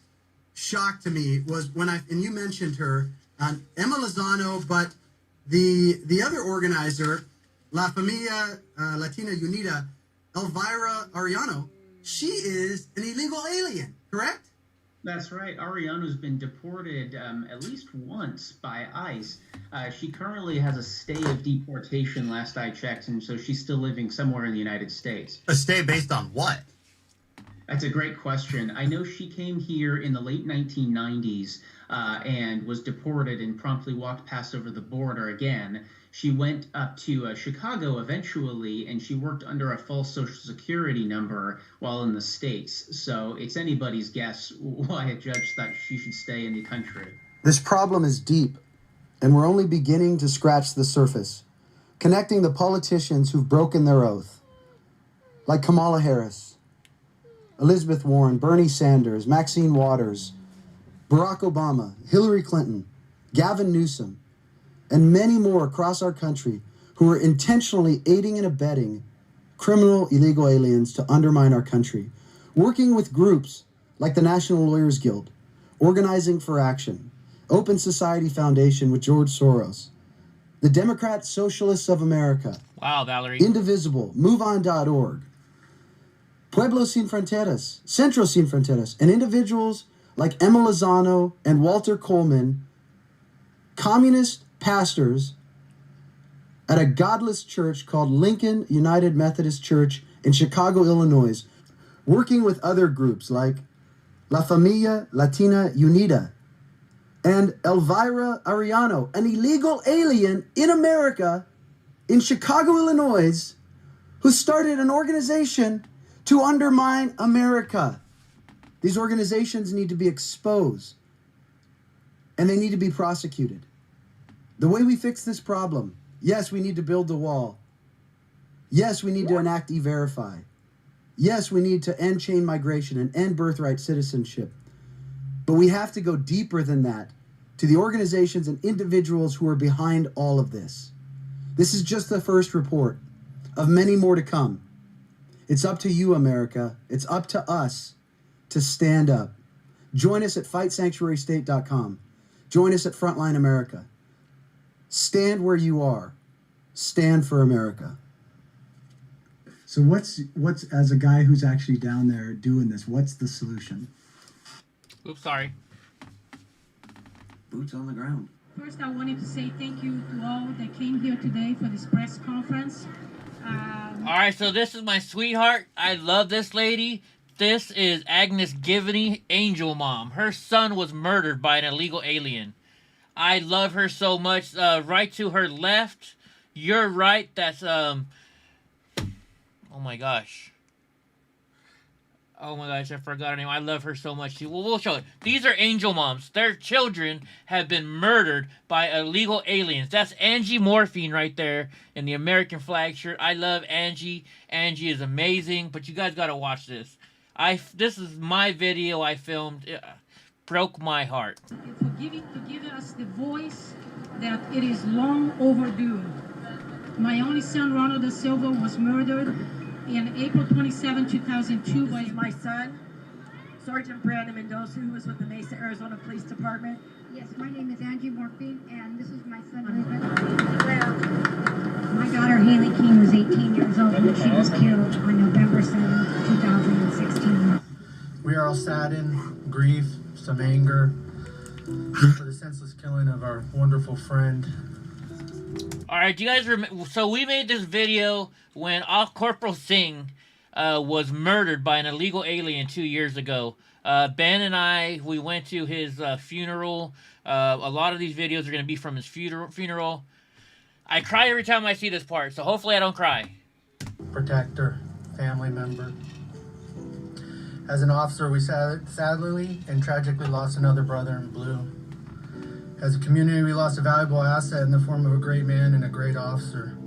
shock to me was when and you mentioned her, Emma Lozano, but the other organizer, La Familia Latina Unida, Elvira Arellano, she is an illegal alien, correct? That's right. Arellano's been deported at least once by ICE. She currently has a stay of deportation last I checked, and so she's still living somewhere in the United States. A stay based on what? That's a great question. I know she came here in the late 1990s and was deported and promptly walked past over the border again. She went up to Chicago eventually, and she worked under a false Social Security number while in the States. So it's anybody's guess why a judge thought she should stay in the country. This problem is deep, and we're only beginning to scratch the surface, connecting the politicians who've broken their oath, like Kamala Harris, Elizabeth Warren, Bernie Sanders, Maxine Waters, Barack Obama, Hillary Clinton, Gavin Newsom, and many more across our country who are intentionally aiding and abetting criminal illegal aliens to undermine our country, working with groups like the National Lawyers Guild, Organizing for Action, Open Society Foundation with George Soros, the Democrat Socialists of America, Wow, Valerie. Indivisible, MoveOn.org, Pueblo Sin Fronteras, Centro Sin Fronteras, and individuals like Emma Lozano and Walter Coleman, communist pastors at a godless church called Lincoln United Methodist Church in Chicago, Illinois, working with other groups like La Familia Latina Unida and Elvira Arellano, an illegal alien in America, in Chicago, Illinois, who started an organization to undermine America. These organizations need to be exposed, and they need to be prosecuted. The way we fix this problem, yes, we need to build the wall. Yes, we need to enact E-Verify. Yes, we need to end chain migration and end birthright citizenship. But we have to go deeper than that to the organizations and individuals who are behind all of this. This is just the first report of many more to come. It's up to you, America. It's up to us to stand up. Join us at FightSanctuaryState.com. Join us at Frontline America. Stand where you are. Stand for America. So what's as a guy who's actually down there doing this, what's the solution? Oops, sorry. Boots on the ground. First, I wanted to say thank you to all that came here today for this press conference. All right, so this is my sweetheart. I love this lady. This is Agnes Givney, Angel Mom. Her son was murdered by an illegal alien. I love her so much. Right to her left, you're right. That's oh my gosh. Oh my gosh, I forgot her name. I love her so much. We'll show it. These are angel moms. Their children have been murdered by illegal aliens. That's Angie Morphine right there in the American flag shirt. I love Angie. Angie is amazing, but you guys got to watch this. This is my video I filmed. It broke my heart. For giving us the voice that it is long overdue. My only son, Ronald Da Silva, was murdered in April 27, 2002 by my son, Sergeant Brandon Mendoza, who was with the Mesa, Arizona Police Department. Yes, my name is Angie Morphine, and this is my son, Ruben. My daughter, Haley King, was 18 years old when she was killed on November 7, 2016. We are all saddened, grief, some anger for the senseless killing of our wonderful friend. All right, do you guys remember? So we made this video when Corporal Singh was murdered by an illegal alien 2 years ago. Ben and I, we went to his funeral. A lot of these videos are going to be from his funeral. I cry every time I see this part, so hopefully I don't cry. Protector, family member. As an officer, we sadly and tragically lost another brother in blue. As a community, we lost a valuable asset in the form of a great man and a great officer.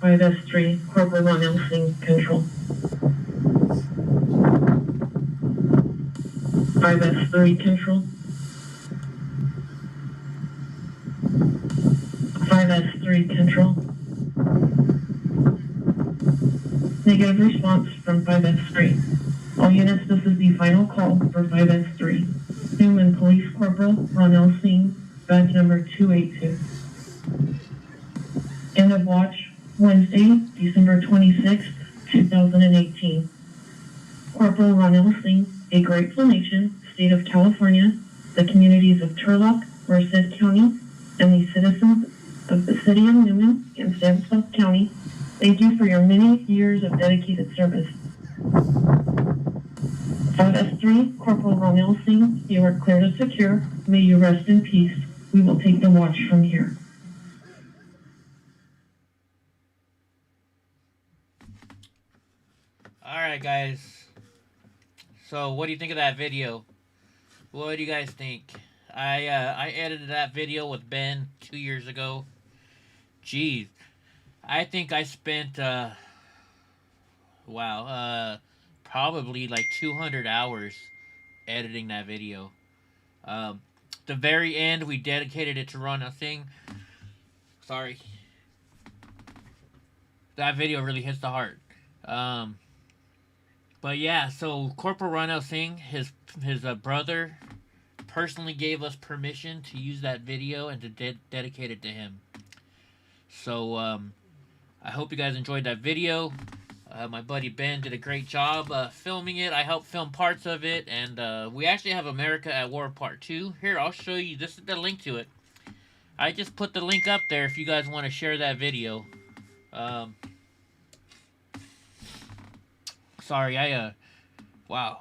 5S3, Corporal Ron Elsing, control. 5S3, control. 5S3, control. Negative response from 5S3. All units, this is the final call for 5S3. Newman Police Corporal Ron Elsing, badge number 282. End of watch, Wednesday, December 26th, 2018. Corporal Ron Elsing, a Grateful Nation, State of California, the communities of Turlock, Merced County, and the citizens of the City of Newman and Stanislaus County, thank you for your many years of dedicated service. 5S3, Corporal Ron Elsing, you are clear to secure. May you rest in peace. We will take the watch from here. Alright, guys. So, what do you think of that video? What do you guys think? I edited that video with Ben 2 years ago. Jeez. I think I spent, probably like 200 hours editing that video. The very end, we dedicated it to Ron Elsing. Sorry. That video really hits the heart. But yeah, so Corporal Ron Elsing, his brother, personally gave us permission to use that video and to dedicate it to him. So, I hope you guys enjoyed that video. My buddy Ben did a great job filming it. I helped film parts of it, and we actually have America at War Part 2. Here, I'll show you. This is the link to it. I just put the link up there if you guys want to share that video. Sorry, wow.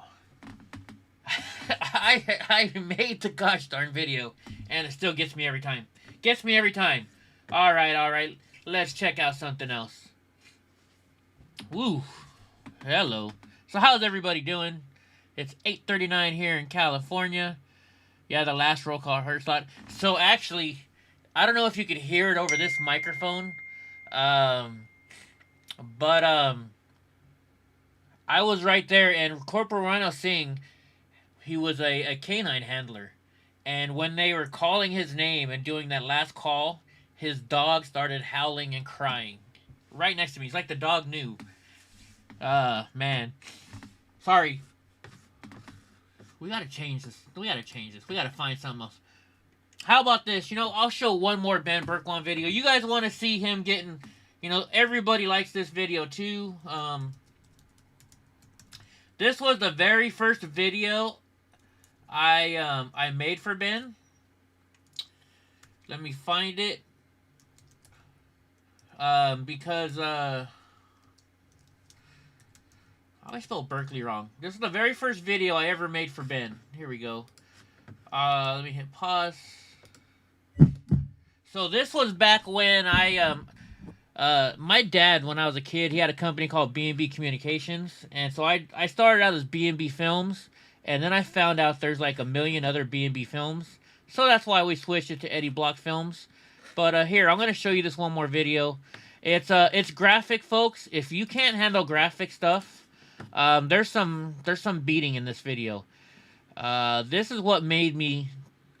I made the gosh darn video, and it still gets me every time. Gets me every time. Alright. Let's check out something else. Woo. Hello. So how's everybody doing? It's 8:39 here in California. Yeah, the last roll call hurts a lot. So actually, I don't know if you could hear it over this microphone. I was right there, and Corporal Ron Elsing, he was a canine handler. And when they were calling his name and doing that last call, his dog started howling and crying. Right next to me. It's like the dog knew. Man. Sorry. We gotta change this. We gotta find something else. How about this? You know, I'll show one more Ben Berkwon video. You guys want to see him getting... You know, everybody likes this video too. This was the very first video I made for Ben. Let me find it. Because I always spelled Berkeley wrong. This is the very first video I ever made for Ben. Here we go. Let me hit pause. So this was back when my dad, when I was a kid, he had a company called B&B Communications, and so I started out as B&B Films, and then I found out there's like a million other B&B Films, so that's why we switched it to BlockFilms. But here, I'm going to show you this one more video. It's graphic, folks. If you can't handle graphic stuff, there's some beating in this video. This is what made me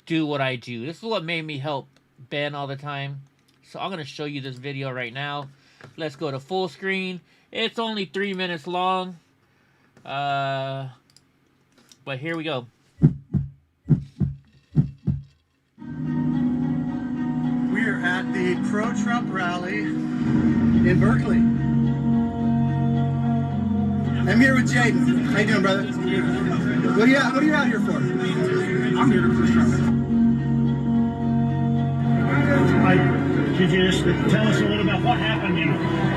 do what I do. This is what made me help Ben all the time. So I'm going to show you this video right now. Let's go to full screen. It's only 3 minutes long. But here we go. We're at the pro-Trump rally in Berkeley. I'm here with Jaden. How you doing, brother? What are you out here for? I'm here to push Trump. Could you just tell us a little about what happened?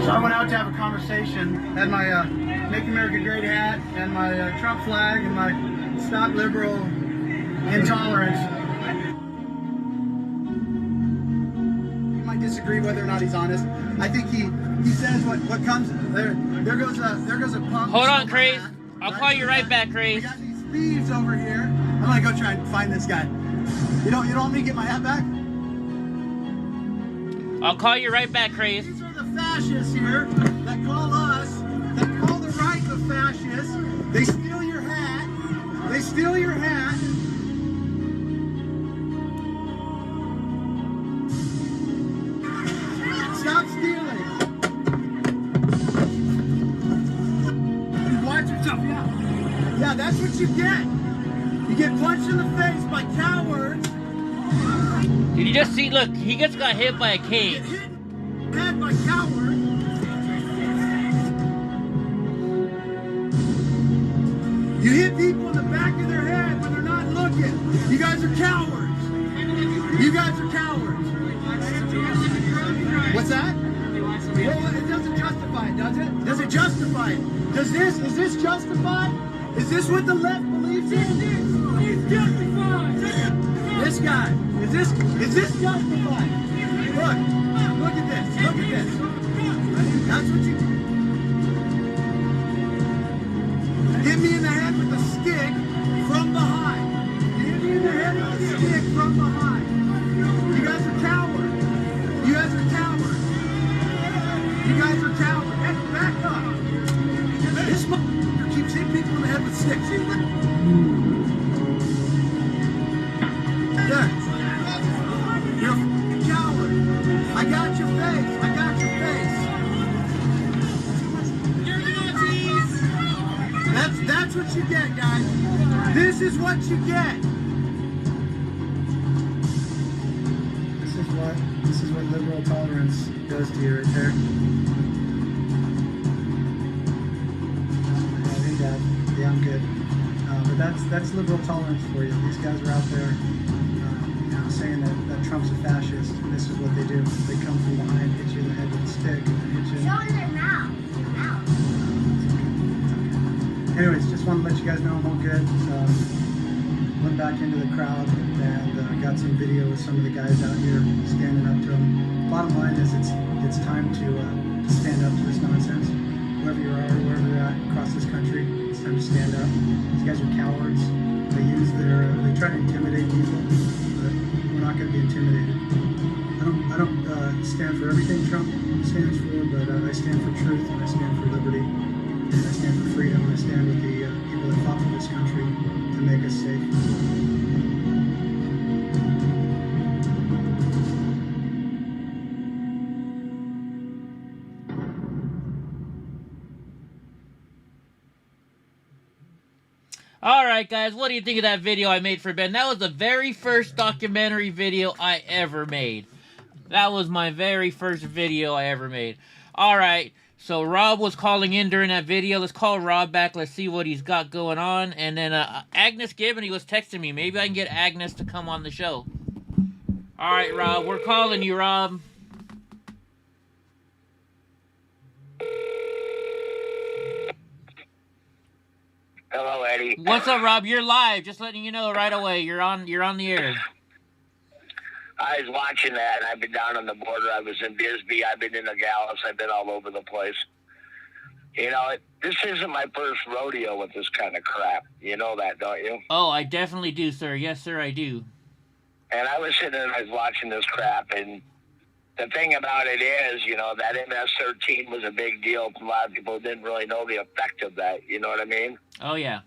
So I went out to have a conversation, had my Make America Great hat, and my Trump flag, and my Stop Liberal Intolerance. You might disagree whether or not he's honest. I think he says what comes there. There goes a punk. Hold on, Craze. I'll call you right back, Craze. We got these thieves over here. I'm gonna go try and find this guy. You don't want me to get my hat back? I'll call you right back, Craze. These are the fascists here that call us, that call the right the fascists. They steal your hat. They steal your hat. Stop stealing. Watch yourself, yeah. Yeah, that's what you get. You get punched in the face by cowards. Did you just see? Look, he just got hit by a cage. Head by cowards. You hit people in the back of their head when they're not looking. You guys are cowards. You guys are cowards. What's that? Well, it doesn't justify it, does it? Does it justify it? Is this justified? Is this what the left believes in? It's justified. This guy, is this justified? Look at this, look at this. That's what you hit me in the head with a stick from behind. Hit me in the head with a stick from behind. You guys are cowards. You guys are cowards. You guys are cowards. Hey, back up. This motherfucker keeps hitting people in the head with sticks. Yeah. You're a coward. I got your face. I got your face. That's what you get, guys. This is what you get. This is what liberal tolerance does to you right there. Yeah, I'm good. But that's liberal tolerance for you. These guys are out there, saying that Trump's a fascist, and this is what they do. They come from behind, hit you in the head with a stick, and hit you. Show their mouth. Anyways, just want to let you guys know I'm all good. Went back into the crowd and got some video with some of the guys out here standing up to them. Bottom line is it's time to stand up to this nonsense. Whoever you are, wherever you're at across this country, it's time to stand up. These guys are cowards. They try to intimidate people, but we're not going to be intimidated. I don't stand for everything Trump stands for, but I stand for truth, and I stand for liberty, and I stand for freedom, and I stand with the people that fought for this country to make us safe. Alright guys, what do you think of that video I made for Ben? That was the very first documentary video I ever made. That was my very first video I ever made. Alright, so Rob was calling in during that video. Let's call Rob back. Let's see what he's got going on. And then Agnes Gibbon, he was texting me. Maybe I can get Agnes to come on the show. Alright, Rob, we're calling you, Rob. Hello, Eddie. What's up, Rob? You're live. Just letting you know right away. You're on the air. I was watching that, and I've been down on the border. I was in Bisbee. I've been in Nogales. I've been all over the place. You know, this isn't my first rodeo with this kind of crap. You know that, don't you? Oh, I definitely do, sir. Yes, sir, I do. And I was sitting there and I was watching this crap, and the thing about it is, you know, that MS-13 was a big deal. A lot of people didn't really know the effect of that. You know what I mean? Oh, yeah.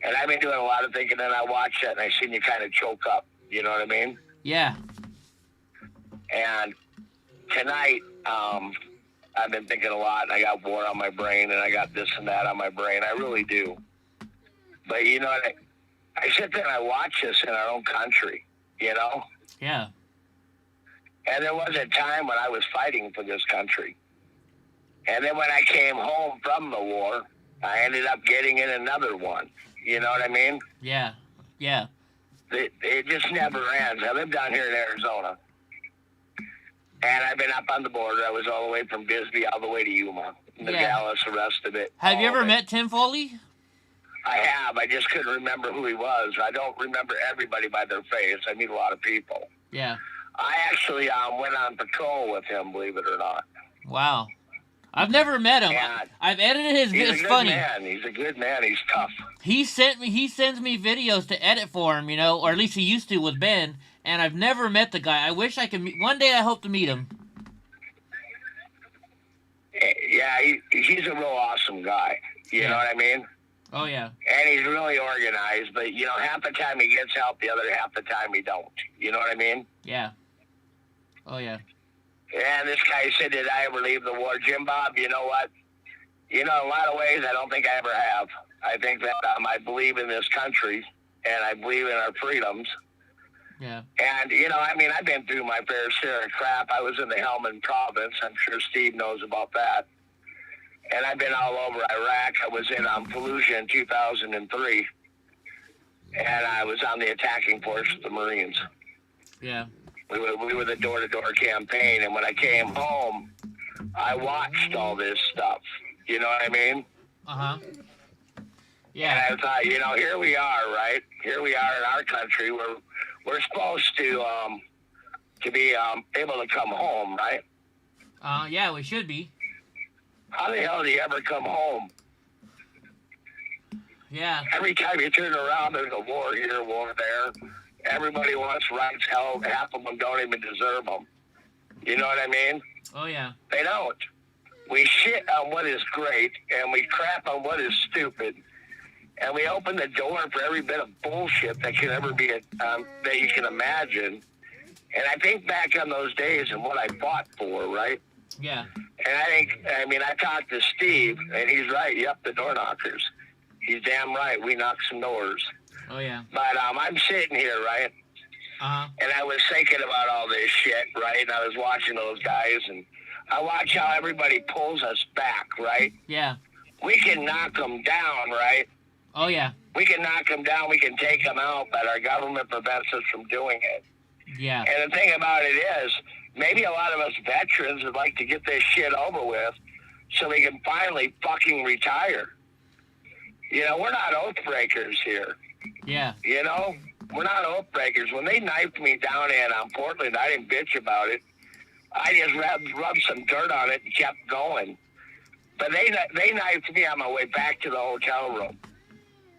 And I've been doing a lot of thinking, and I watched it, and I seen you kind of choke up. You know what I mean? Yeah. And tonight, I've been thinking a lot, and I got war on my brain, and I got this and that on my brain. I really do. But, you know, I sit there and I watch this in our own country, you know? Yeah. And there was a time when I was fighting for this country. And then when I came home from the war, I ended up getting in another one. You know what I mean? Yeah. Yeah. It just never ends. I live down here in Arizona. And I've been up on the border. I was all the way from Bisbee all the way to Yuma. Nogales, the rest of it. Have you ever met Tim Foley? I have. I just couldn't remember who he was. I don't remember everybody by their face. I meet a lot of people. Yeah. I actually went on patrol with him, believe it or not. Wow. I've never met him. I've edited his videos. It's funny. He's a good man. He's tough. He sends me videos to edit for him, you know, or at least he used to with Ben, and I've never met the guy. I wish I could meet. One day I hope to meet him. Yeah, he's a real awesome guy. You know what I mean? Oh, yeah. And he's really organized, but, you know, half the time he gets help, the other half the time he don't. You know what I mean? Yeah. Oh, yeah. And this guy said, did I ever leave the war? Jim Bob, you know what? You know, in a lot of ways, I don't think I ever have. I think that I believe in this country, and I believe in our freedoms. Yeah. And, you know, I mean, I've been through my fair share of crap. I was in the Helmand province. I'm sure Steve knows about that. And I've been all over Iraq. I was in Fallujah in 2003. And I was on the attacking force of the Marines. Yeah. We were the door-to-door campaign. And when I came home, I watched all this stuff. You know what I mean? Uh-huh. Yeah. And I thought, you know, here we are, right? Here we are in our country where we're supposed to be able to come home, right? Yeah, we should be. How the hell do you ever come home? Yeah. Every time you turn around, there's a war here, war there. Everybody wants rights. Hell, half of them don't even deserve them. You know what I mean? Oh, yeah. They don't. We shit on what is great, and we crap on what is stupid. And we open the door for every bit of bullshit that can ever be, that you can imagine. And I think back on those days and what I fought for, right? Yeah. And I talked to Steve, and he's right. Yep, the door knockers. He's damn right. We knocked some doors. Oh, yeah. But I'm sitting here, right? Uh-huh. And I was thinking about all this shit, right? And I was watching those guys, and I watch how everybody pulls us back, right? Yeah. We can knock them down, right? Oh, yeah. We can knock them down, we can take them out, but our government prevents us from doing it. Yeah. And the thing about it is, maybe a lot of us veterans would like to get this shit over with so we can finally fucking retire. You know, we're not oath breakers here. Yeah. You know, we're not oath breakers. When they knifed me down in Portland, I didn't bitch about it. I just rubbed some dirt on it and kept going. But they knifed me on my way back to the hotel room.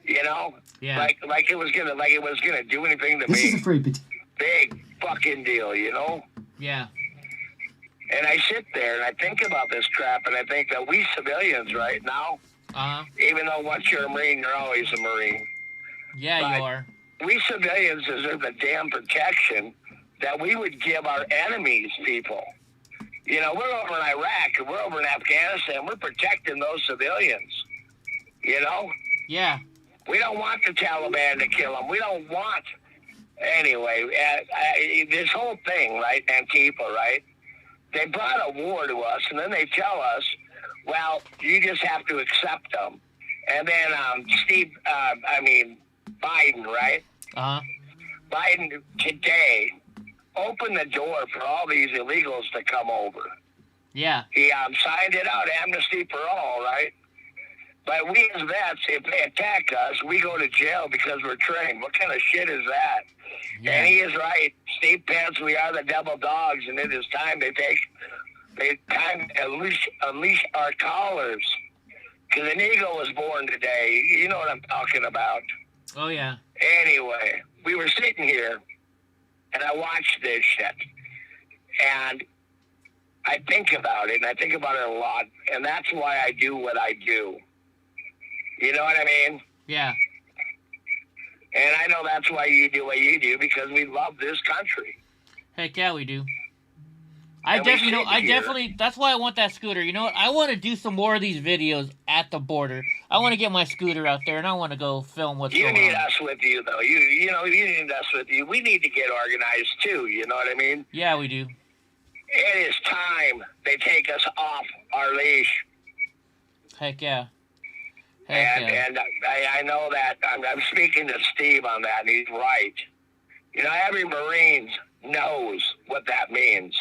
You know, yeah, like it was gonna do anything to me. This is a free potato. Big fucking deal, you know. Yeah. And I sit there and I think about this crap, and I think that we civilians right now, even though once you're a Marine, you're always a Marine. Yeah, but you are. We civilians deserve the damn protection that we would give our enemies, people. You know, we're over in Iraq and we're over in Afghanistan. We're protecting those civilians. You know. Yeah. We don't want the Taliban to kill them. We don't want... Anyway, this whole thing, right, Antifa, right? They brought a war to us, and then they tell us, well, you just have to accept them. And then Biden, right? Uh-huh. Biden today opened the door for all these illegals to come over. Yeah. He signed it out, amnesty for all, right? But we as vets, if they attack us, we go to jail because we're trained. What kind of shit is that? Yeah. And he is right. Steve Pence, we are the devil dogs, and it is time to unleash our collars. Because an eagle was born today. You know what I'm talking about. Oh, yeah. Anyway, we were sitting here, and I watched this shit. And I think about it, and I think about it a lot. And that's why I do what I do. You know what I mean? Yeah. And I know that's why you do what you do, because we love this country. Heck yeah, we do. I definitely, that's why I want that scooter. You know what? I want to do some more of these videos at the border. I want to get my scooter out there, and I want to go film what's going on. You need us with you, though. You need us with you. We need to get organized, too. You know what I mean? Yeah, we do. It is time they take us off our leash. Heck yeah. And I know that I'm speaking to Steve on that, and he's right. You know, every Marine knows what that means.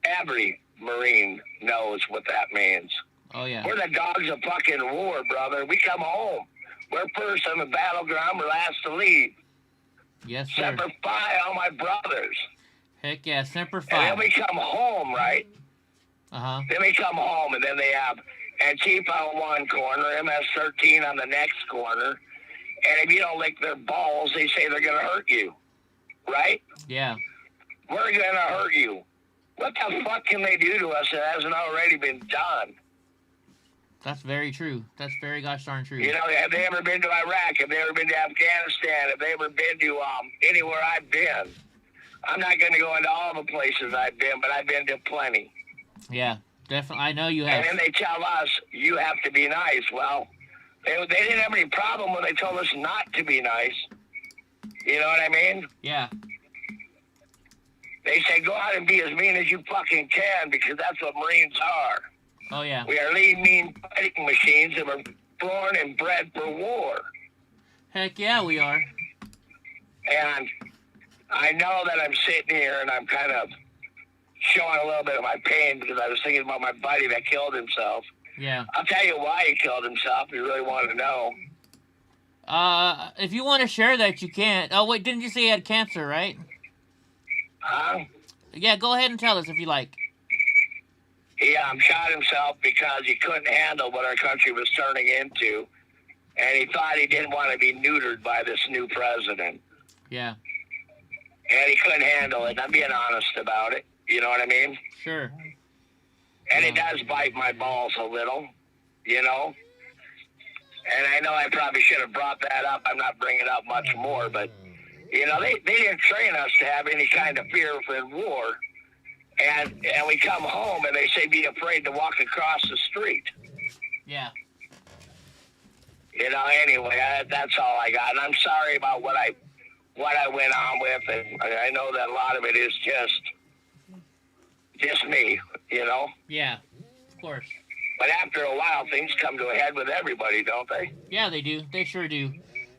Every Marine knows what that means. Oh, yeah. We're the dogs of fucking war, brother. We come home. We're first on the battleground. We're last to leave. Yes, sir. Semper Fi, all my brothers. Heck yeah, Semper Fi. And then we come home, right? Uh-huh. Then we come home, and then they have Antifa on one corner, MS-13 on the next corner. And if you don't lick their balls, they say they're going to hurt you. right? Yeah. We're going to hurt you. What the fuck can they do to us that hasn't already been done? That's very true. That's very gosh darn true. You know, have they ever been to Iraq? Have they ever been to Afghanistan? Have they ever been to anywhere I've been? I'm not going to go into all the places I've been, but I've been to plenty. Yeah, definitely. I know you have. And then they tell us, you have to be nice. Well, they didn't have any problem when they told us not to be nice. You know what I mean? Yeah. They say, go out and be as mean as you fucking can, because that's what Marines are. Oh, yeah. We are lean, mean fighting machines that were born and bred for war. Heck yeah, we are. And I know that I'm sitting here and I'm kind of showing a little bit of my pain because I was thinking about my buddy that killed himself. Yeah. I'll tell you why he killed himself if you really want to know. If you want to share that, you can. Oh, wait, didn't you say he had cancer, right? Huh? Yeah, go ahead and tell us if you like. He shot himself because he couldn't handle what our country was turning into. And he thought he didn't want to be neutered by this new president. Yeah. And he couldn't handle it. I'm being honest about it. You know what I mean? Sure. And it does bite my balls a little, you know? And I know I probably should have brought that up. I'm not bringing it up much more, but, you know, they didn't train us to have any kind of fear for war. And we come home and they say be afraid to walk across the street. Yeah. You know, anyway, that's all I got. And I'm sorry about what I went on with, and I know that a lot of it is just me, you know? Yeah, of course. But after a while, things come to a head with everybody, don't they? Yeah, they do. They sure do.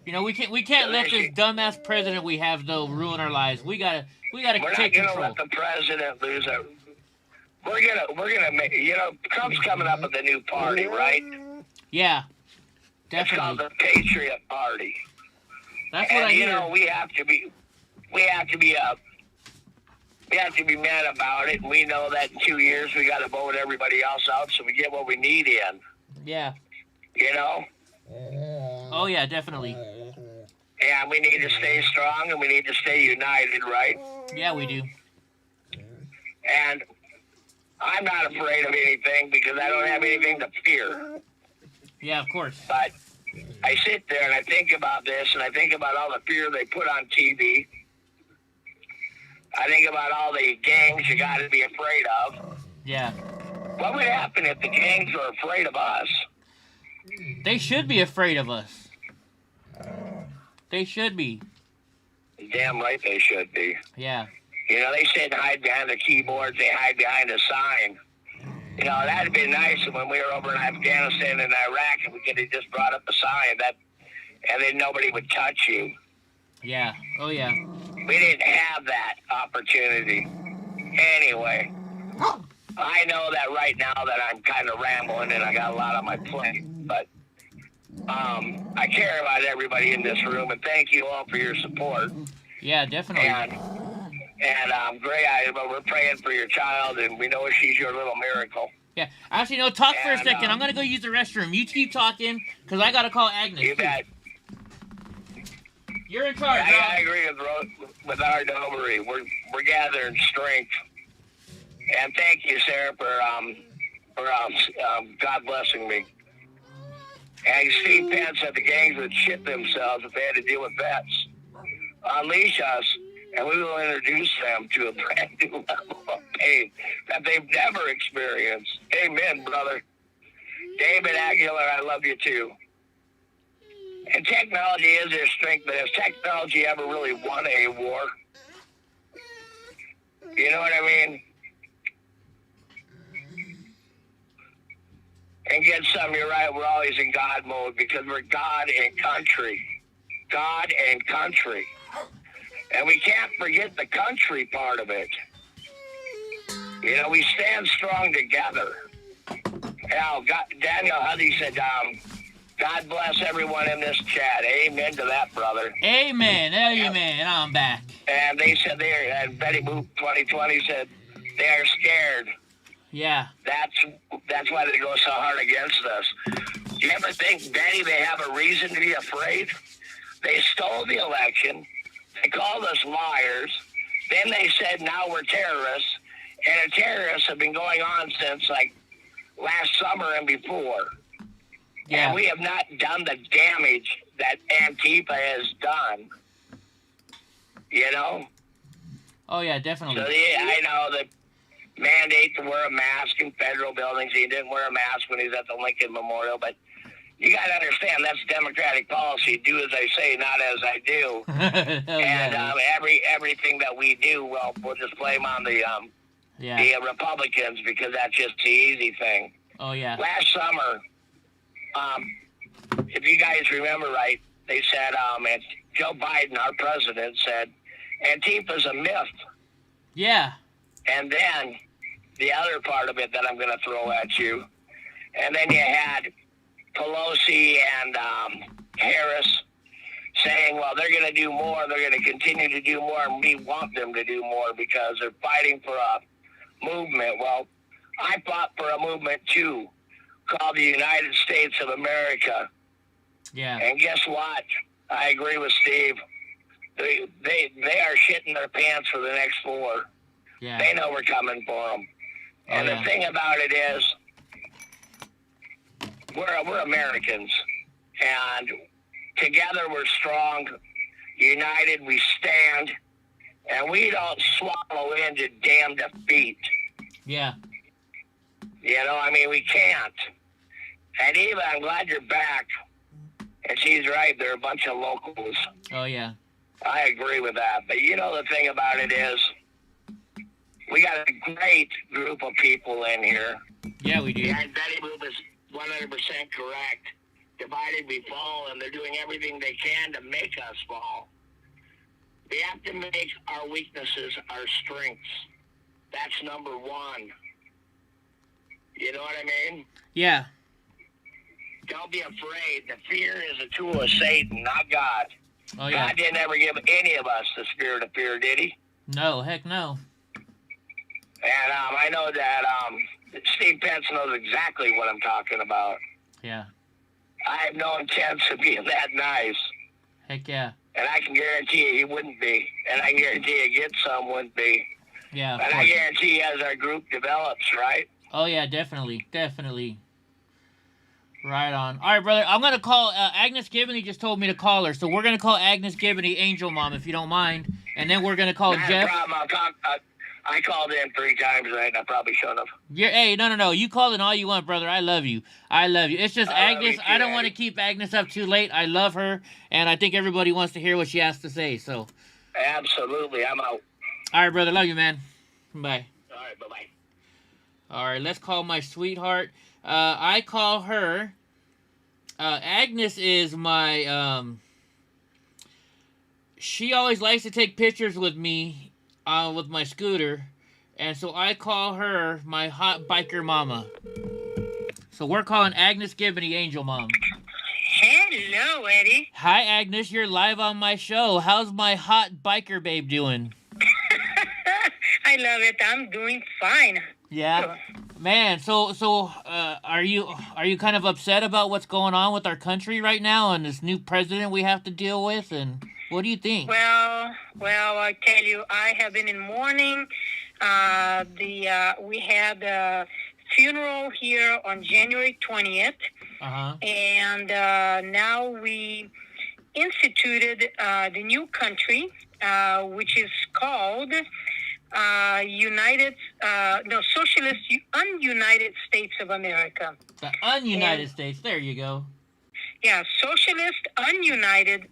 You know, we can't let this dumbass president we have though ruin our lives. We gotta take control. We're not gonna let the president lose it. We're gonna make, you know, Trump's coming up with a new party, right? Yeah, definitely. It's called the Patriot Party. That's what I hear. You know, we have to be mad about it. And we know that in 2 years we got to vote everybody else out so we get what we need in. Yeah. You know. Oh yeah, definitely. And we need to stay strong and we need to stay united, right? Yeah, we do. And I'm not afraid of anything because I don't have anything to fear. Yeah, of course. But I sit there and I think about this and I think about all the fear they put on TV. I think about all the gangs you got to be afraid of. Yeah. What would happen if the gangs were afraid of us? They should be afraid of us. They should be. Damn right they should be. Yeah. You know, they said hide behind the keyboards, they hide behind a sign. You know, that'd been nice when we were over in Afghanistan and Iraq and we could have just brought up a sign and then nobody would touch you. Yeah. Oh, yeah. We didn't have that opportunity. Anyway, I know that right now that I'm kind of rambling and I got a lot on my plate, but I care about everybody in this room and thank you all for your support. Yeah, definitely. And great, but we're praying for your child and we know she's your little miracle. Yeah. Actually, no, talk for a second. I'm going to go use the restroom. You keep talking because I got to call Agnes. You bet. You're in charge, I agree with our delivery. We're gathering strength. And thank you, Sarah, for God blessing me. And Steve Penn said the gangs would shit themselves if they had to deal with vets. Unleash us, and we will introduce them to a brand new level of pain that they've never experienced. Amen, brother. David Aguilar, I love you too. And technology is their strength, but has technology ever really won a war? You know what I mean? And get some, you're right, we're always in God mode because we're God and country. God and country. And we can't forget the country part of it. You know, we stand strong together. Now, Daniel Huddy said, God bless everyone in this chat. Amen to that, brother. Amen. Amen. I'm back. And they said and Betty Boop 2020 said they are scared. Yeah. That's why they go so hard against us. Do you ever think, Betty, they have a reason to be afraid? They stole the election. They called us liars. Then they said now we're terrorists. And the terrorists have been going on since like last summer and before. Yeah. And we have not done the damage that Antifa has done. You know? Oh, yeah, definitely. So I know the mandate to wear a mask in federal buildings. He didn't wear a mask when he was at the Lincoln Memorial, but you got to understand that's Democratic policy. Do as I say, not as I do. And everything that we do, well, we'll just blame on the Republicans because that's just the easy thing. Oh, yeah. Last summer, if you guys remember right, they said, and Joe Biden, our president, said, Antifa's a myth. Yeah. And then the other part of it that I'm going to throw at you, and then you had Pelosi and Harris saying, well, they're going to do more, they're going to continue to do more, and we want them to do more because they're fighting for a movement. Well, I fought for a movement too, called the United States of America. Yeah. And guess what? I agree with Steve. They are shitting their pants for the next 4. Yeah. They know we're coming for them. And the thing about it is, we're Americans, and together we're strong. United we stand, and we don't swallow into damn defeat. Yeah. You know, I mean, we can't. And Eva, I'm glad you're back. And she's right, they're a bunch of locals. Oh, yeah. I agree with that. But you know the thing about it is, we got a great group of people in here. Yeah, we do. And Betty Boop is 100% correct. Divided we fall, and they're doing everything they can to make us fall. We have to make our weaknesses our strengths. That's number 1. You know what I mean? Yeah. Don't be afraid. The fear is a tool of Satan, not God. Oh, yeah. God didn't ever give any of us the spirit of fear, did he? No, heck no. And I know that Steve Pence knows exactly what I'm talking about. Yeah. I have no intent of being that nice. Heck yeah. And I can guarantee you he wouldn't be. And I can guarantee you Get Some wouldn't be. Yeah. And I guarantee you as our group develops, right? Oh, yeah, definitely. Definitely. Right on. All right, brother. I'm going to call Agnes Gibney just told me to call her. So we're going to call Agnes Gibney Angel Mom, if you don't mind. And then we're going to call Not Jeff. a problem. I called in 3 times, right? And I probably shouldn't have. Hey, no. You call in all you want, brother. I love you. It's just Agnes. I don't want to keep Agnes up too late. I love her, and I think everybody wants to hear what she has to say. So. Absolutely. I'm out. All right, brother. Love you, man. Bye. All right. Bye-bye. All right. Let's call my sweetheart. I call her. Agnes is my. She always likes to take pictures with me. With my scooter, and so I call her my hot biker mama. So we're calling Agnes Gibney Angel Mom. Hello, Eddie. Hi, Agnes. You're live on my show. How's my hot biker babe doing? I love it. I'm doing fine. Yeah, man. So are you kind of upset about what's going on with our country right now and this new president we have to deal with? And what do you think? Well, I tell you, I have been in mourning. We had a funeral here on January 20th, and now we instituted the new country, which is called Socialist Ununited States of America. The Ununited States. There you go. Yeah, Socialist Ununited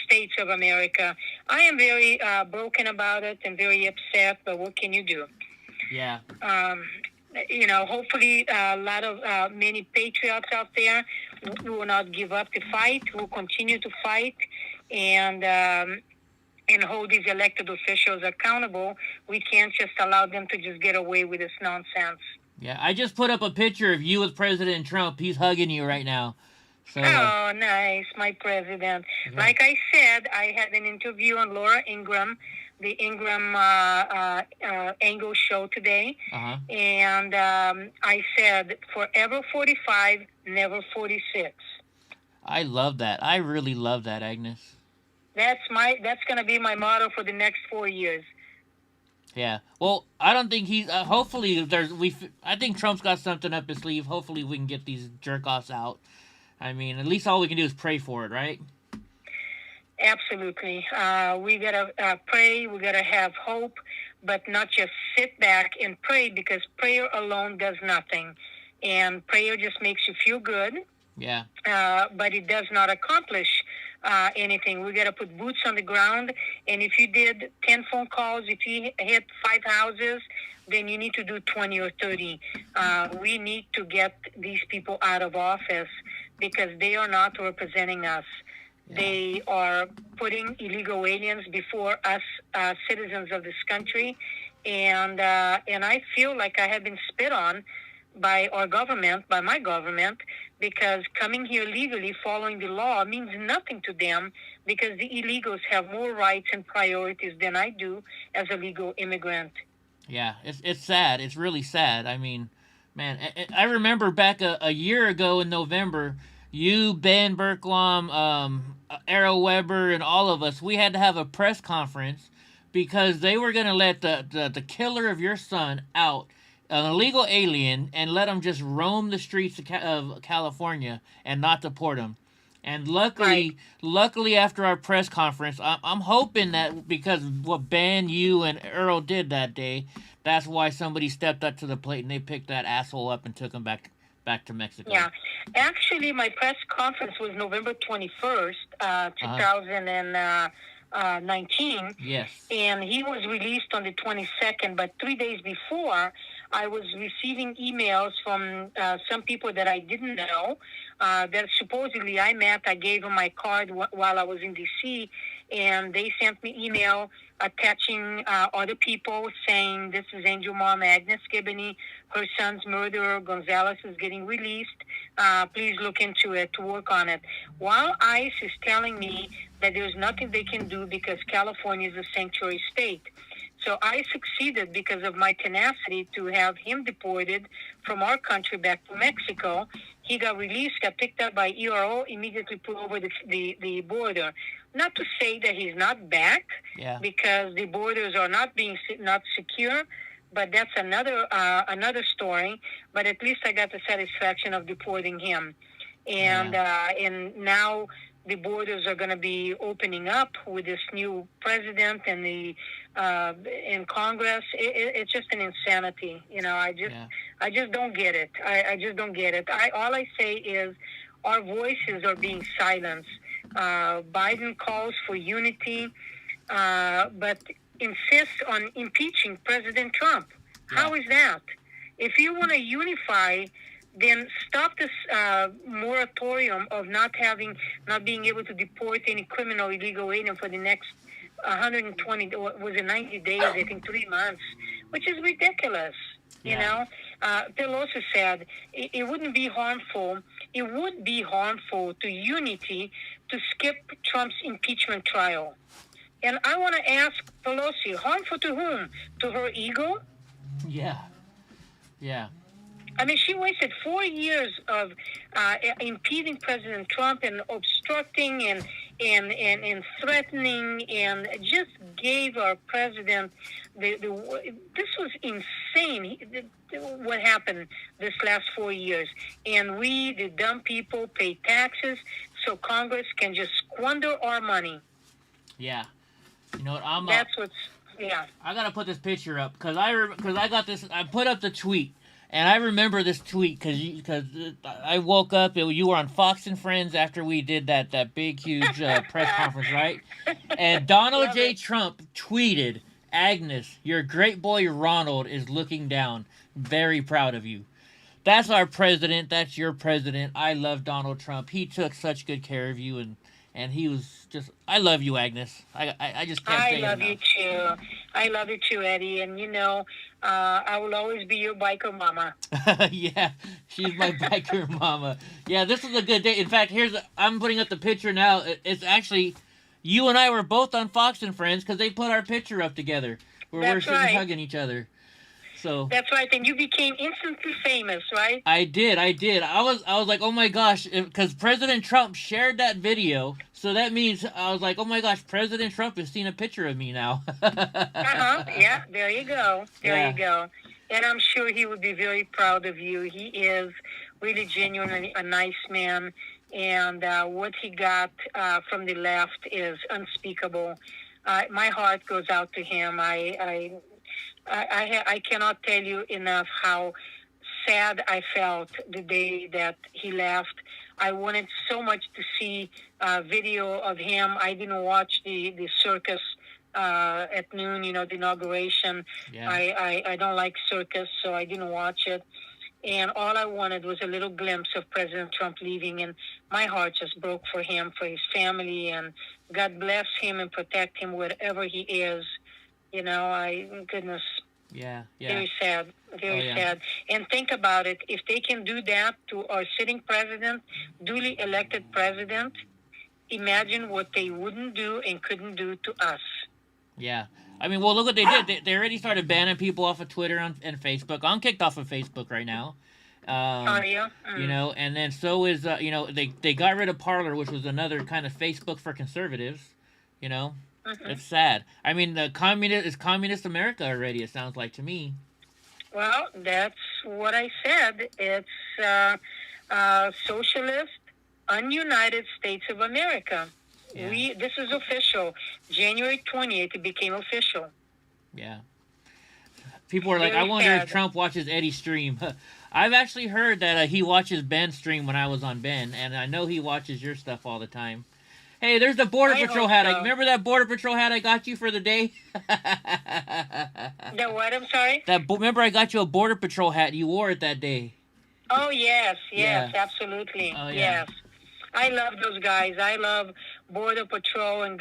States of America. I am very broken about it and very upset, but what can you do? Yeah. Hopefully a lot of many patriots out there will not give up the fight, will continue to fight, and hold these elected officials accountable. We can't just allow them to just get away with this nonsense. Yeah, I just put up a picture of you with President Trump. He's hugging you right now. So, oh, nice, my president. Yeah. Like I said, I had an interview on Laura Ingraham, the Ingraham Angle show today. And I said, forever 45, never 46. I love that. I really love that, Agnes. That's going to be my motto for the next 4 years. Yeah. Well, I don't think he's. Hopefully, I think Trump's got something up his sleeve. Hopefully, we can get these jerk-offs out. I mean, at least all we can do is pray for it, right? Absolutely. We gotta pray. We gotta have hope, but not just sit back and pray, because prayer alone does nothing, and prayer just makes you feel good. Yeah. But it does not accomplish anything. We got to put boots on the ground. And if you did 10 phone calls, if you hit 5 houses, then you need to do 20 or 30. We need to get these people out of office, because they are not representing us. Yeah. They are putting illegal aliens before us, citizens of this country. And I feel like I have been spit on by our government, by my government, because coming here legally, following the law, means nothing to them, because the illegals have more rights and priorities than I do as a legal immigrant. Yeah, it's sad. It's really sad. I mean, man, I remember back a year ago in November, you, Ben Berklom, Arrow Weber, and all of us, we had to have a press conference because they were going to let the killer of your son out, an illegal alien, and let him just roam the streets of California and not deport him. And luckily, after our press conference, I'm hoping that because what Ben, you, and Earl did that day, that's why somebody stepped up to the plate and they picked that asshole up and took him back to Mexico. Yeah. Actually, my press conference was November 21st, 2019. Yes. And he was released on the 22nd, but 3 days before, I was receiving emails from some people that I didn't know that supposedly I met. I gave them my card while I was in D.C., and they sent me email attaching other people saying, this is Angel Mom Agnes Gibney, her son's murderer, Gonzalez, is getting released. Please look into it, to work on it. While ICE is telling me that there's nothing they can do because California is a sanctuary state. So I succeeded because of my tenacity to have him deported from our country back to Mexico. He got released, got picked up by ERO, immediately put over the border. Not to say that he's not back, because the borders are not secure, but that's another story. But at least I got the satisfaction of deporting him, and now the borders are going to be opening up with this new president and the in Congress. It's just an insanity, you know. I just don't get it. I just don't get it. All I say is our voices are being silenced. Biden calls for unity, but insists on impeaching President Trump. How is that? If you want to unify, then stop this moratorium of not being able to deport any criminal illegal alien for the next 120, was it 90 days, I think 3 months, which is ridiculous. You know, Pelosi said it wouldn't be harmful. It would be harmful to unity to skip Trump's impeachment trial. And I want to ask Pelosi, harmful to whom? To her ego? Yeah. I mean, she wasted 4 years of impeding President Trump and obstructing and threatening, and just gave our president this was insane. What happened this last 4 years, and we, the dumb people, pay taxes so Congress can just squander our money. Yeah, you know what? I gotta put this picture up because I got this. I put up the tweet. And I remember this tweet because I woke up. You were on Fox and Friends after we did that big, huge press conference, right? And Donald J. Trump tweeted, "Agnes, your great boy Ronald is looking down. Very proud of you." That's our president. That's your president. I love Donald Trump. He took such good care of you, and he was just. I love you, Agnes. I just can't say it enough. I love you too. I love you too, Eddie. And you know, I will always be your biker mama. Yeah, she's my biker mama. Yeah, this is a good day. In fact, I'm putting up the picture now. It's actually, you and I were both on Fox and Friends because they put our picture up together where we're sitting hugging each other. So that's right, and you became instantly famous, right? I did. I was like, oh my gosh, because President Trump shared that video, so that means I was like, oh my gosh, President Trump has seen a picture of me now. Yeah, there you go. There Yeah. you go. And I'm sure he would be very proud of you. He is really genuinely a nice man, and what he got from the left is unspeakable. My heart goes out to him. I cannot tell you enough how sad I felt the day that he left. I wanted so much to see video of him. I didn't watch the circus at noon, the inauguration. Yeah. I don't like circus, so I didn't watch it. And all I wanted was a little glimpse of President Trump leaving, and my heart just broke for him, for his family, and God bless him and protect him wherever he is. Goodness, Yeah. very sad, very Oh, yeah. sad. And think about it, if they can do that to our sitting president, duly elected president, imagine what they wouldn't do and couldn't do to us. Yeah. I mean, well, look what they did. They already started banning people off of Twitter and Facebook. I'm kicked off of Facebook right now. Are you? And then so is, they got rid of Parler, which was another kind of Facebook for conservatives. It's sad. I mean, it's communist America already, it sounds like to me. Well, that's what I said. It's socialist, ununited States of America. Yeah. This is official. January 20th, it became official. Yeah. People are like, Very I wonder if sad. Trump watches Eddie's stream. I've actually heard that he watches Ben's stream when I was on Ben, and I know he watches your stuff all the time. Hey, there's the Border I Patrol hope hat. so. Remember that Border Patrol hat I got you for the day? The what? I'm sorry? Remember I got you a Border Patrol hat. You wore it that day. Oh, yes, Yeah. absolutely. Oh, yeah. Yes. I love those guys. I love Border Patrol and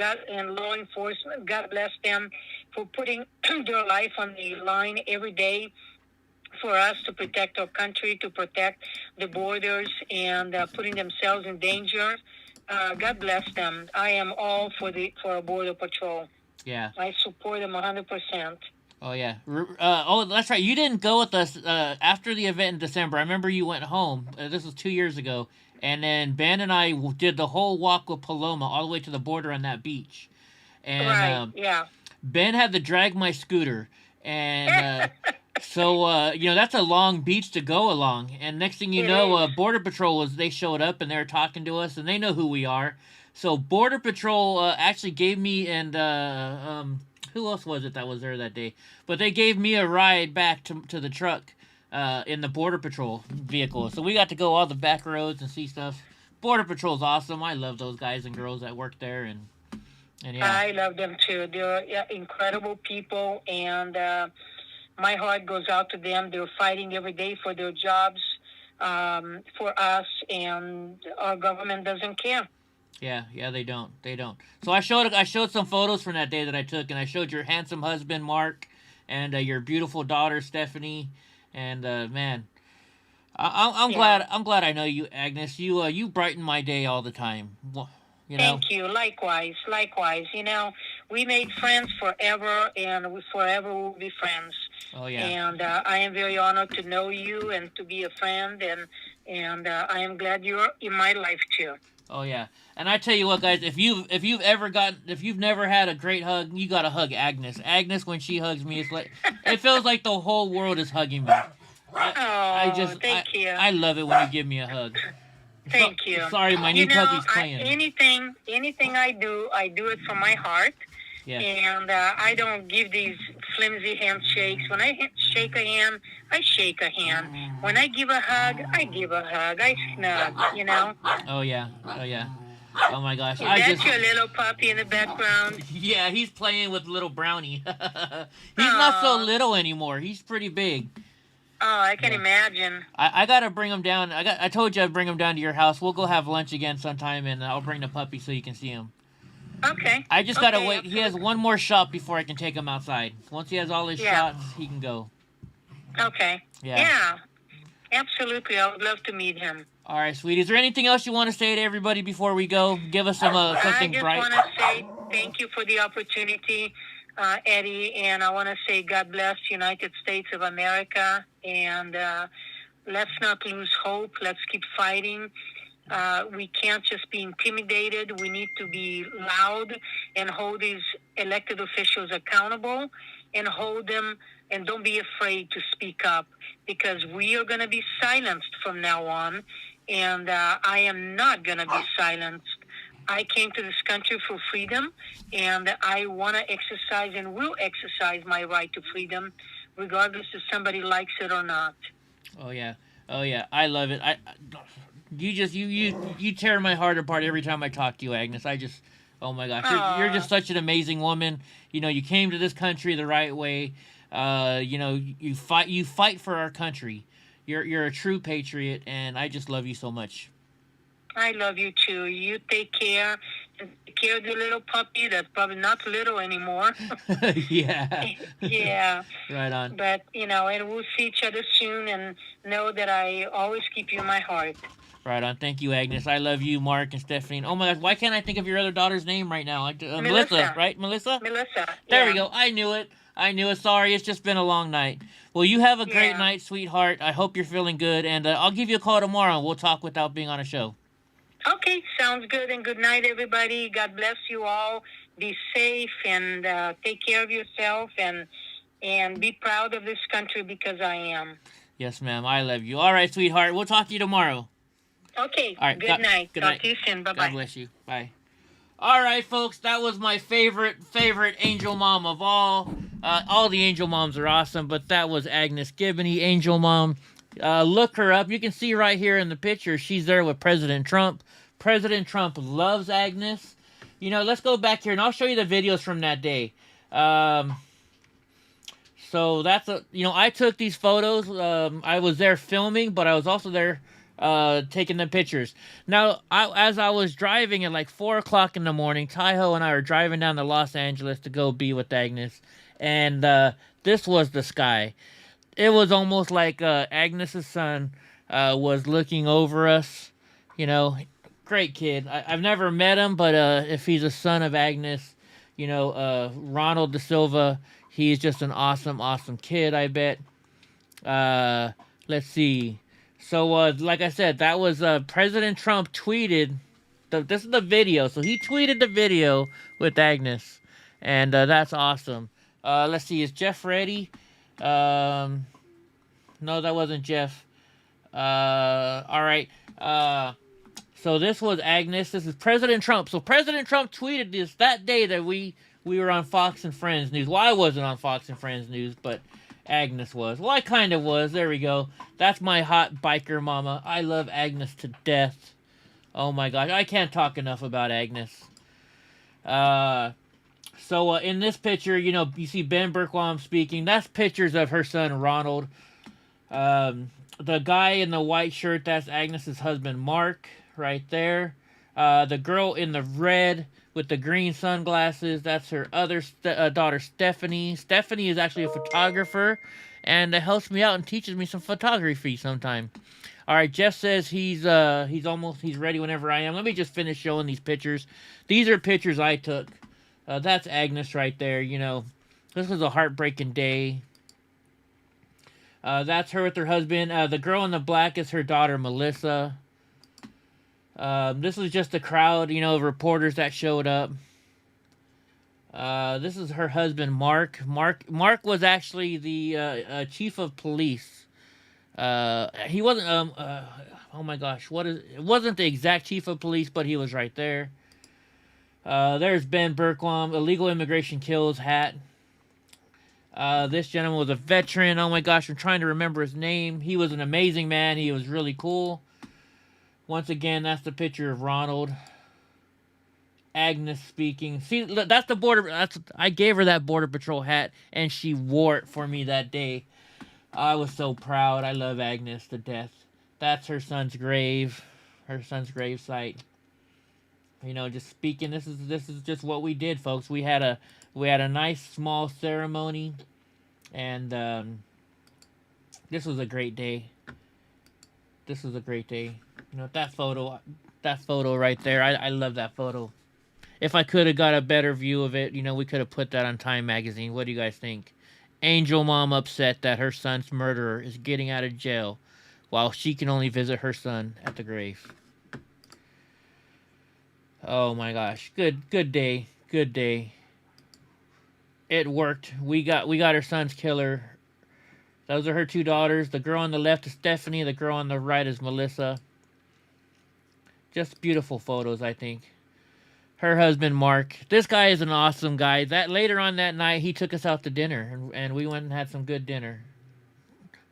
law enforcement. God bless them for putting their life on the line every day for us to protect our country, to protect the borders, and putting themselves in danger. God bless them. I am all for a Border Patrol. Yeah. I support them 100%. Oh, yeah. That's right. You didn't go with us after the event in December. I remember you went home. This was 2 years ago. And then Ben and I did the whole walk with Paloma all the way to the border on that beach. And Right, yeah. Ben had to drag my scooter. And so, that's a long beach to go along. And next thing you It know, is. Border Patrol, they showed up and they were talking to us. And they know who we are. So Border Patrol actually gave me and... who else was it that was there that day? But they gave me a ride back to the truck in the Border Patrol vehicle. So we got to go all the back roads and see stuff. Border Patrol's awesome. I love those guys and girls that work there. And yeah. I love them too. They're incredible people, and my heart goes out to them. They're fighting every day for their jobs, for us, and our government doesn't care. Yeah, they don't. So I showed some photos from that day that I took, and I showed your handsome husband Mark, and your beautiful daughter Stephanie, and man, I'm glad I know you, Agnes. You brighten my day all the time. Thank you. Likewise. We made friends forever, and we forever will be friends. Oh yeah. And I am very honored to know you and to be a friend, and I am glad you're in my life too. Oh yeah, and I tell you what, guys, if you've never had a great hug, you gotta hug Agnes. Agnes, when she hugs me, it feels like the whole world is hugging me. Thank you. I love it when you give me a hug. Thank you. Sorry, my new puppy's playing. Anything I do it from my heart. Yeah. And I don't give these flimsy handshakes. When I shake a hand, I shake a hand. When I give a hug, I give a hug. I snug, Oh yeah. Oh my gosh. That's your little puppy in the background. Yeah, he's playing with little Brownie. He's not so little anymore. He's pretty big. Oh, I can imagine. I gotta bring him down. I told you I'd bring him down to your house. We'll go have lunch again sometime, and I'll bring the puppy so you can see him. Okay. I just gotta wait. He has one more shot before I can take him outside. Once he has all his shots, he can go. Okay. Yeah. Absolutely. I would love to meet him. All right, sweetie. Is there anything else you want to say to everybody before we go? Give us something bright. I just want to say thank you for the opportunity. Eddie, and I want to say God bless the United States of America, and let's not lose hope. Let's keep fighting. We can't just be intimidated. We need to be loud and hold these elected officials accountable and hold them, and don't be afraid to speak up, because we are going to be silenced from now on, and I am not going to be silenced. I came to this country for freedom, and I want to exercise and will exercise my right to freedom, regardless if somebody likes it or not. Oh yeah, oh yeah, I love it. You tear my heart apart every time I talk to you, Agnes. Oh my gosh, you're just such an amazing woman. You know, you came to this country the right way. You know, you fight for our country. You're a true patriot, and I just love you so much. I love you too. You take care. Take care of the little puppy that's probably not little anymore. Yeah. Yeah. Right on. But, you know, and we'll see each other soon, and know that I always keep you in my heart. Right on. Thank you, Agnes. I love you, Mark and Stephanie. Oh my gosh, why can't I think of your other daughter's name right now? Melissa, right? Melissa? Melissa. There we go. I knew it. Sorry, it's just been a long night. Well, you have a great night, sweetheart. I hope you're feeling good, and I'll give you a call tomorrow, and we'll talk without being on a show. Okay, sounds good, and good night, everybody. God bless you all. Be safe, and take care of yourself, and be proud of this country, because I am. Yes, ma'am. I love you. All right, sweetheart. We'll talk to you tomorrow. Okay. All right. Good night. Talk to you soon. Bye-bye. God bless you. Bye. All right, folks. That was my favorite angel mom of all. All the angel moms are awesome, but that was Agnes Gibney, angel mom. Look her up. You can see right here in the picture. She's there with President Trump. President Trump loves Agnes. You know, let's go back here, and I'll show you the videos from that day. So that's I took these photos. I was there filming, but I was also there taking the pictures. Now, as I was driving at like 4 o'clock in the morning, Taiho and I were driving down to Los Angeles to go be with Agnes, and this was the sky. It was almost like Agnes's son was looking over us. You know, great kid. I've never met him, but if he's a son of Agnes, Ronald Da Silva, he's just an awesome, awesome kid, I bet. Let's see. So, like I said, that was President Trump tweeted. This is the video. So he tweeted the video with Agnes, and that's awesome. Let's see. Is Jeff ready? No, that wasn't Jeff. All right. So this was Agnes. This is President Trump. So President Trump tweeted this that day that we were on Fox and Friends News. Well, I wasn't on Fox and Friends News, but Agnes was. Well, I kind of was. There we go. That's my hot biker mama. I love Agnes to death. Oh my gosh. I can't talk enough about Agnes. So in this picture, you see Ben Bergquam speaking. That's pictures of her son, Ronald. The guy in the white shirt, that's Agnes's husband, Mark, right there. The girl in the red with the green sunglasses, that's her other daughter, Stephanie. Stephanie is actually a photographer, and helps me out and teaches me some photography sometime. All right, Jeff says he's ready whenever I am. Let me just finish showing these pictures. These are pictures I took. That's Agnes right there. This was a heartbreaking day. That's her with her husband. The girl in the black is her daughter, Melissa. This is just a crowd, of reporters that showed up. This is her husband, Mark. Mark was actually the chief of police. He wasn't, oh my gosh, it wasn't the exact chief of police, but he was right there. There's Ben Bergquam, illegal immigration kills hat. This gentleman was a veteran. Oh my gosh, I'm trying to remember his name. He was an amazing man. He was really cool. Once again, that's the picture of Ronald. Agnes speaking. See, look, that's the border. I gave her that Border Patrol hat, and she wore it for me that day. I was so proud. I love Agnes to death. That's her son's grave. Her son's grave site. Just speaking. This is just what we did, folks. We had a nice small ceremony, and this was a great day. That photo right there. I love that photo. If I could have got a better view of it, we could have put that on Time Magazine. What do you guys think? Angel mom upset that her son's murderer is getting out of jail while she can only visit her son at the grave. Oh my gosh. Good day. Good day. It worked. We got her son's killer. Those are her 2 daughters. The girl on the left is Stephanie. The girl on the right is Melissa. Just beautiful photos, I think. Her husband, Mark. This guy is an awesome guy. That later on that night, he took us out to dinner, and we went and had some good dinner.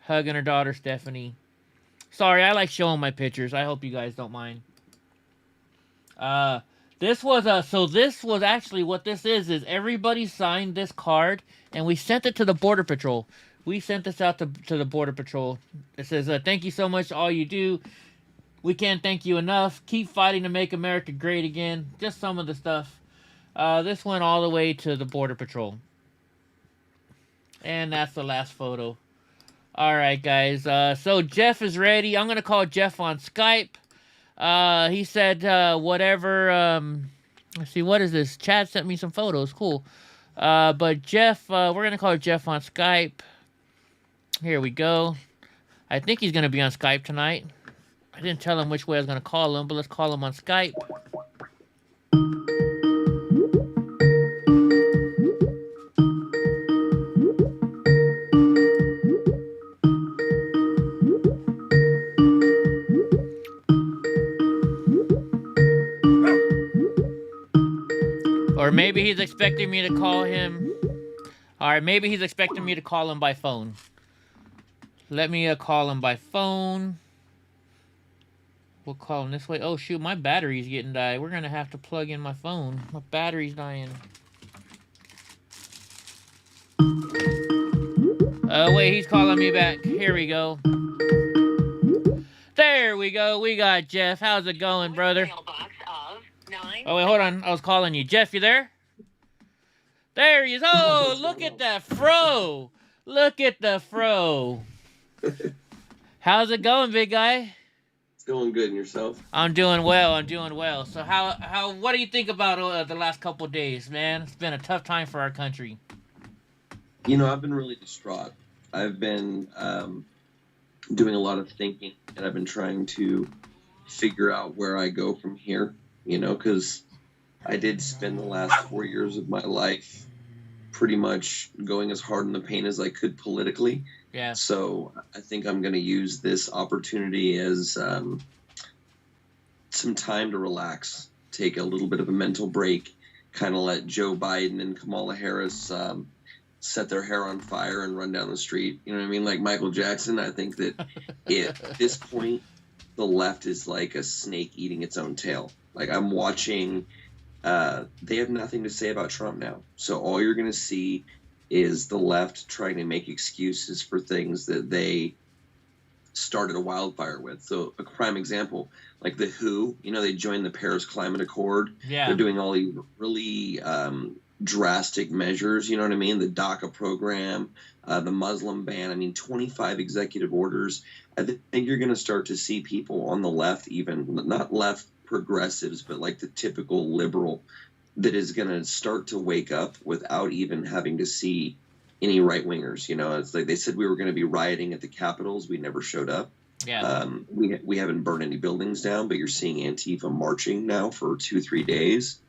Hugging her daughter, Stephanie. Sorry, I like showing my pictures. I hope you guys don't mind. This was actually what this is everybody signed this card, and we sent it to the Border Patrol. We sent this out to the Border Patrol. It says, thank you so much for all you do. We can't thank you enough. Keep fighting to make America great again. Just some of the stuff. This went all the way to the Border Patrol. And that's the last photo. All right, guys. So Jeff is ready. I'm going to call Jeff on Skype. He said whatever. Let's see. What is this? Chad sent me some photos. Cool. But Jeff, we're going to call Jeff on Skype. Here we go. I think he's going to be on Skype tonight. I didn't tell him which way I was going to call him, but let's call him on Skype. Or maybe he's expecting me to call him. All right, maybe he's expecting me to call him by phone. Let me call him by phone. We'll call him this way. Oh, shoot, my battery's getting died. We're going to have to plug in my phone. My battery's dying. Oh, wait, he's calling me back. Here we go. There we go. We got Jeff. How's it going, brother? Oh, wait, hold on. I was calling you. Jeff, you there? There he is. Oh, look at that fro. Look at the fro. How's it going, big guy? Going good, and yourself? I'm doing well. So what do you think about the last couple of days, man? It's been a tough time for our country. I've been really distraught. I've been doing a lot of thinking, and I've been trying to figure out where I go from here, because I did spend the last 4 years of my life pretty much going as hard in the paint as I could politically. Yeah. So I think I'm going to use this opportunity as some time to relax, take a little bit of a mental break, kind of let Joe Biden and Kamala Harris set their hair on fire and run down the street. You know what I mean? Like Michael Jackson. I think that at this point, the left is like a snake eating its own tail. Like I'm watching, they have nothing to say about Trump now. So all you're going to see is the left trying to make excuses for things that they started a wildfire with. So a prime example, like the WHO, they joined the Paris Climate Accord. Yeah. They're doing all these really drastic measures, you know what I mean? The DACA program, the Muslim ban, 25 executive orders. I think you're going to start to see people on the left, even not left progressives, but like the typical liberal, that is going to start to wake up without even having to see any right-wingers. It's like they said we were going to be rioting at the Capitals. We never showed up. Yeah. We haven't burned any buildings down, but you're seeing Antifa marching now for 2-3 days.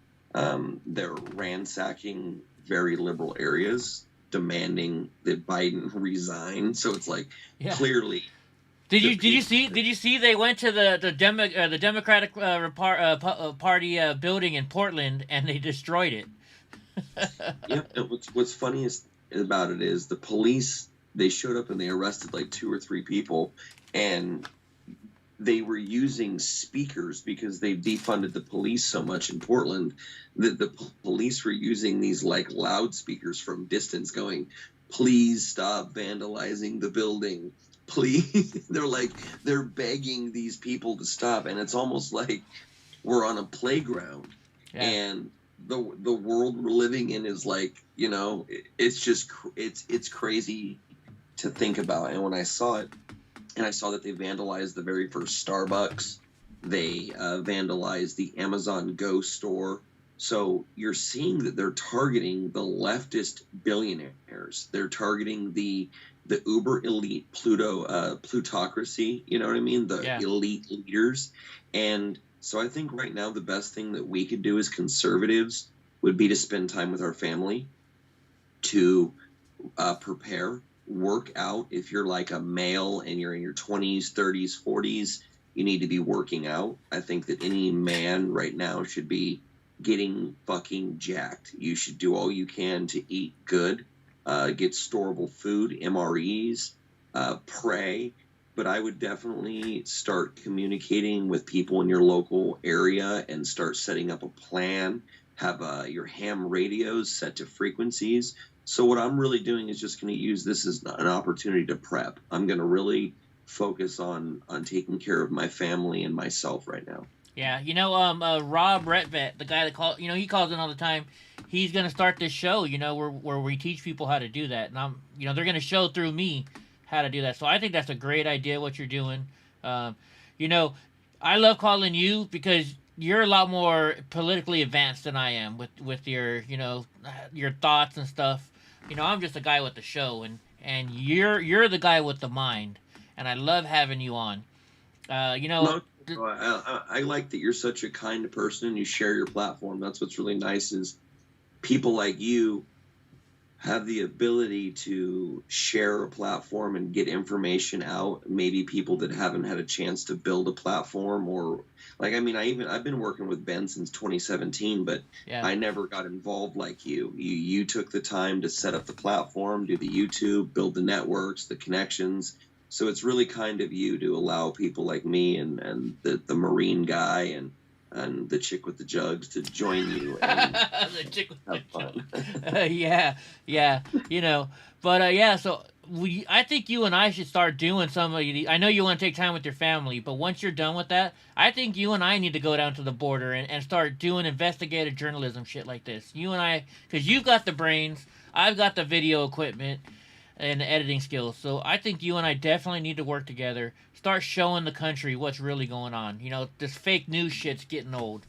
They're ransacking very liberal areas, demanding that Biden resign. So it's like clearly. Did you see they went to the Democratic Party building in Portland and they destroyed it? Yeah. What's funniest about it is the police, they showed up and they arrested like 2 or 3 people, and they were using speakers because they defunded the police so much in Portland that the police were using these like loudspeakers from distance going, "Please stop vandalizing the building. Please." They're begging these people to stop, and it's almost like we're on a playground. Yeah. And the world we're living in is like, it's just it's crazy to think about. And when I saw it, and I saw that they vandalized the very first Starbucks, they vandalized the Amazon Go store, So you're seeing that they're targeting the leftist billionaires. They're targeting the uber elite plutocracy. You know what I mean? The elite leaders. And so I think right now the best thing that we could do as conservatives would be to spend time with our family, to prepare, work out. If you're like a male and you're in your 20s, 30s, 40s, you need to be working out. I think that any man right now should be getting fucking jacked. You should do all you can to eat good, get storable food, MREs, pray. But I would definitely start communicating with people in your local area and start setting up a plan. Have your ham radios set to frequencies. So what I'm really doing is just going to use this as an opportunity to prep. I'm going to really focus on taking care of my family and myself right now. Yeah, you know, Rob Retvet, the guy that he calls in all the time. He's gonna start this show, you know, where we teach people how to do that, and they're gonna show through me how to do that. So I think that's a great idea what you're doing. You know, I love calling you because you're a lot more politically advanced than I am with your your thoughts and stuff. You know, I'm just a guy with the show, and you're the guy with the mind, and I love having you on. I like that you're such a kind person and you share your platform. That's what's really nice is people like you have the ability to share a platform and get information out. Maybe people that haven't had a chance to build a platform, or I've been working with Ben since 2017, but I never got involved like you. You took the time to set up the platform, do the YouTube, build the networks, the connections. So it's really kind of you to allow people like me and the Marine guy and the chick with the jugs to join you and the chick with have fun. yeah, you know. But so I think you and I should start doing some of these. I know you want to take time with your family, but once you're done with that, I think you and I need to go down to the border and start doing investigative journalism shit like this. You and I, because you've got the brains, I've got the video equipment and the editing skills. So I think you and I definitely need to work together. Start showing the country what's really going on. You know, this fake news shit's getting old.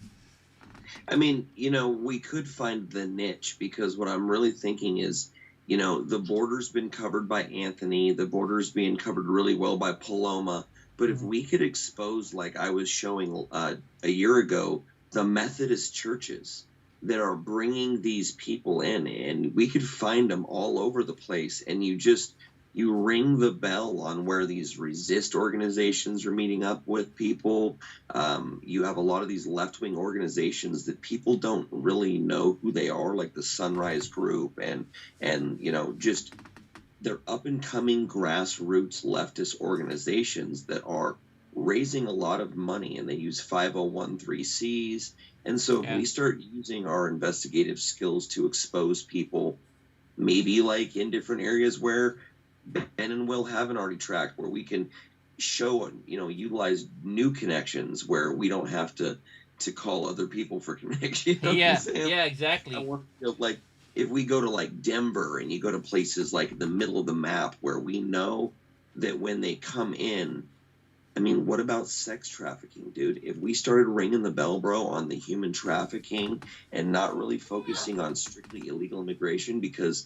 I mean, you know, we could find the niche, because what I'm really thinking is, you know, the border's been covered by Anthony. The border's being covered really well by Paloma. But if we could expose, like I was showing a year ago, the Methodist churches that are bringing these people in, and we could find them all over the place, and you ring the bell on where these resist organizations are meeting up with people. You have a lot of these left-wing organizations that people don't really know who they are, like the Sunrise Group, and you know, just they're up-and-coming grassroots leftist organizations that are raising a lot of money, and they use 501(c)(3)s. And so if we start using our investigative skills to expose people, maybe like in different areas where Ben and Will haven't already tracked, where we can show, you know, utilize new connections where we don't have to call other people for connections. You know what I'm saying? Yeah, exactly. I want to feel like if we go to like Denver and you go to places like the middle of the map where we know that when they come in, I mean, what about sex trafficking, dude? If we started ringing the bell, bro, on the human trafficking and not really focusing on strictly illegal immigration, because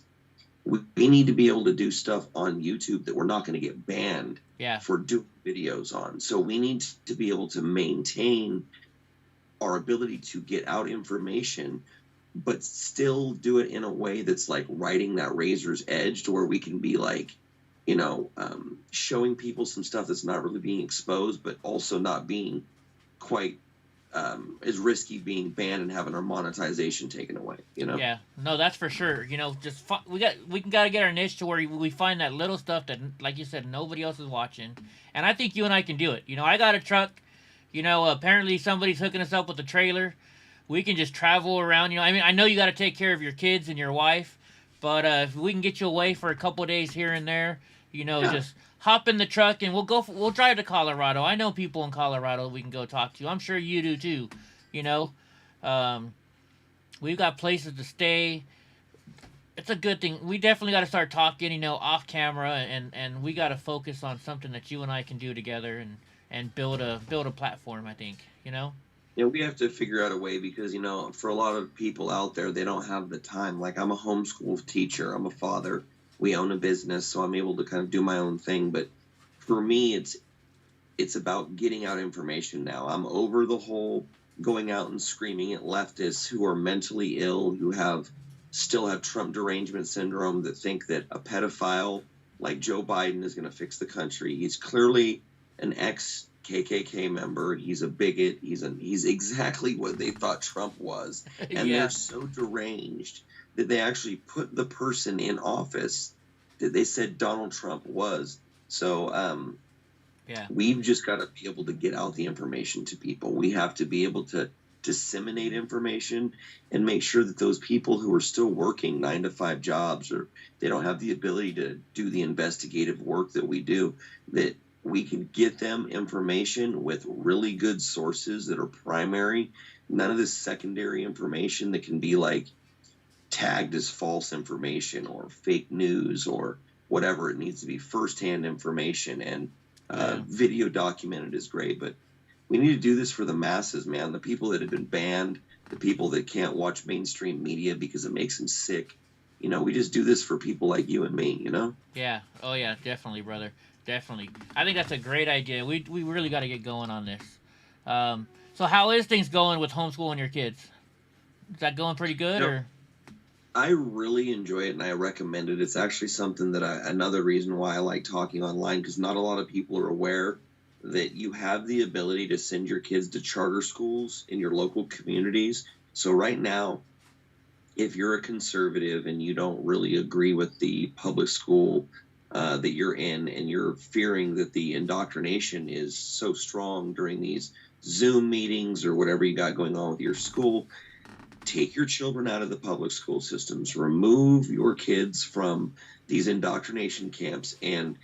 we need to be able to do stuff on YouTube that we're not going to get banned for doing videos on. So we need to be able to maintain our ability to get out information, but still do it in a way that's like riding that razor's edge to where we can be like, you know, showing people some stuff that's not really being exposed, but also not being quite as risky being banned and having our monetization taken away, you know? Yeah, no, that's for sure. You know, just we gotta get our niche to where we find that little stuff that, like you said, nobody else is watching. And I think you and I can do it. You know, I got a truck. You know, apparently somebody's hooking us up with a trailer. We can just travel around. You know, I mean, I know you got to take care of your kids and your wife, but if we can get you away for a couple of days here and there, you know, just hop in the truck and we'll drive to Colorado. I know people in Colorado we can go talk to. I'm sure you do too. You know, we've got places to stay. It's a good thing. We definitely got to start talking, you know, off camera, and we got to focus on something that you and I can do together and build a platform, I think, you know? Yeah, we have to figure out a way because, for a lot of people out there, they don't have the time. Like, I'm a homeschool teacher, I'm a father, we own a business, so I'm able to kind of do my own thing. But for me, it's about getting out information now. I'm over the whole going out and screaming at leftists who are mentally ill, who still have Trump derangement syndrome, that think that a pedophile like Joe Biden is going to fix the country. He's clearly an ex-KKK member. He's a bigot. He's exactly what they thought Trump was. And Yeah. they're so deranged that they actually put the person in office that they said Donald Trump was. So Yeah. we've just got to be able to get out the information to people. We have to be able to disseminate information and make sure that those people who are still working 9-to-5 jobs, or they don't have the ability to do the investigative work that we do, that we can get them information with really good sources that are primary. None of this secondary information that can be like tagged as false information or fake news or whatever. It needs to be firsthand information, and video documented is great, but we need to do this for the masses, man. The people that have been banned, the people that can't watch mainstream media because it makes them sick. We just do this for people like you and me, Yeah. Oh yeah, definitely, brother. Definitely. I think that's a great idea. We really got to get going on this. So how is things going with homeschooling your kids? Is that going pretty good, or? I really enjoy it and I recommend it. It's actually something that another reason why I like talking online, because not a lot of people are aware that you have the ability to send your kids to charter schools in your local communities. So right now, if you're a conservative and you don't really agree with the public school that you're in, and you're fearing that the indoctrination is so strong during these Zoom meetings or whatever you got going on with your school, take your children out of the public school systems, remove your kids from these indoctrination camps. And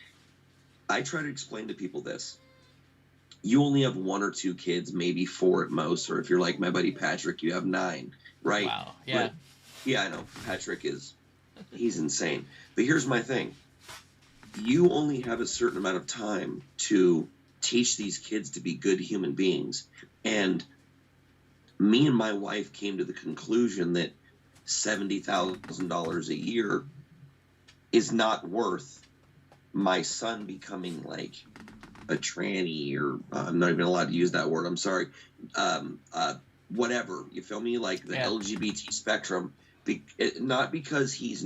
I try to explain to people this. You only have 1 or 2 kids, maybe 4 at most, or if you're like my buddy Patrick, you have 9, right? Wow. Yeah. But, yeah, I know. Patrick he's insane. But here's my thing. You only have a certain amount of time to teach these kids to be good human beings. And me and my wife came to the conclusion that $70,000 a year is not worth my son becoming like a tranny, or I'm not even allowed to use that word, I'm sorry, whatever, you feel me, like the LGBT spectrum, not because he's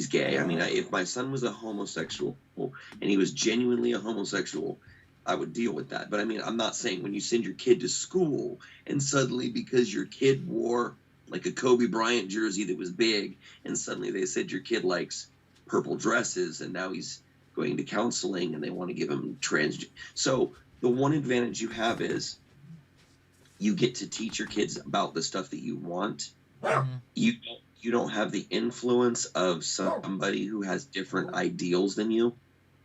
gay. I mean, if my son was a homosexual and he was genuinely a homosexual, I would deal with that. But I mean, I'm not saying when you send your kid to school and suddenly because your kid wore like a Kobe Bryant jersey that was big, and suddenly they said your kid likes purple dresses and now he's going to counseling and they want to give him trans. So the one advantage you have is you get to teach your kids about the stuff that you want. Mm-hmm. You don't have the influence of somebody who has different ideals than you.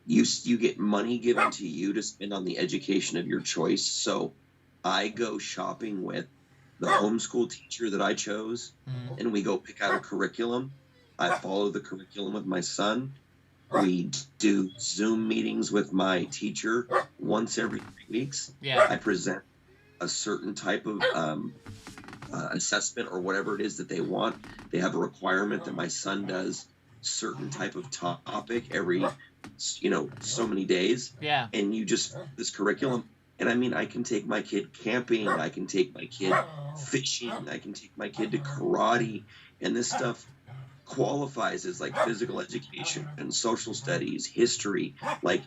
You get money given to you to spend on the education of your choice. So I go shopping with the homeschool teacher that I chose, and we go pick out a curriculum. I follow the curriculum with my son. We do Zoom meetings with my teacher once every 3 weeks. Yeah. I present a certain type of assessment or whatever it is that they want. They have a requirement that my son does certain type of topic every so many days. Yeah. And you just this curriculum. And I mean, I can take my kid camping, I can take my kid fishing, I can take my kid to karate, and this stuff qualifies as like physical education and social studies, history. Like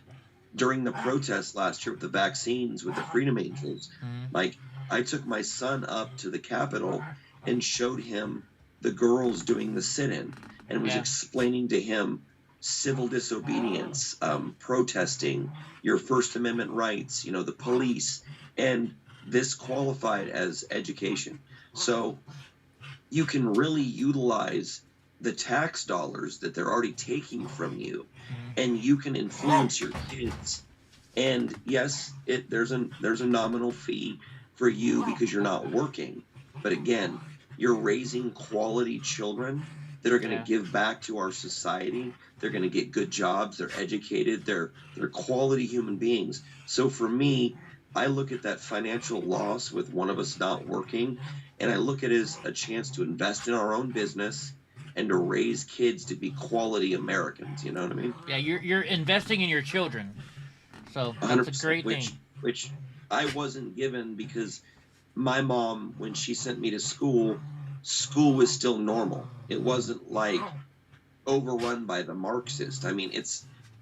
during the protests last year with the vaccines with the Freedom Angels, like I took my son up to the Capitol and showed him the girls doing the sit-in and was explaining to him civil disobedience, protesting, your First Amendment rights, the police, and this qualified as education. So you can really utilize the tax dollars that they're already taking from you, and you can influence your kids. And yes, there's a nominal fee for you because you're not working, but again, you're raising quality children that are going to give back to our society. They're going to get good jobs. They're educated. They're quality human beings. So for me, I look at that financial loss with one of us not working, and I look at it as a chance to invest in our own business and to raise kids to be quality Americans. You know what I mean? Yeah, you're investing in your children, so that's a great thing. Which I wasn't given because my mom, when she sent me to school, school was still normal. It wasn't like overrun by the Marxist. I mean,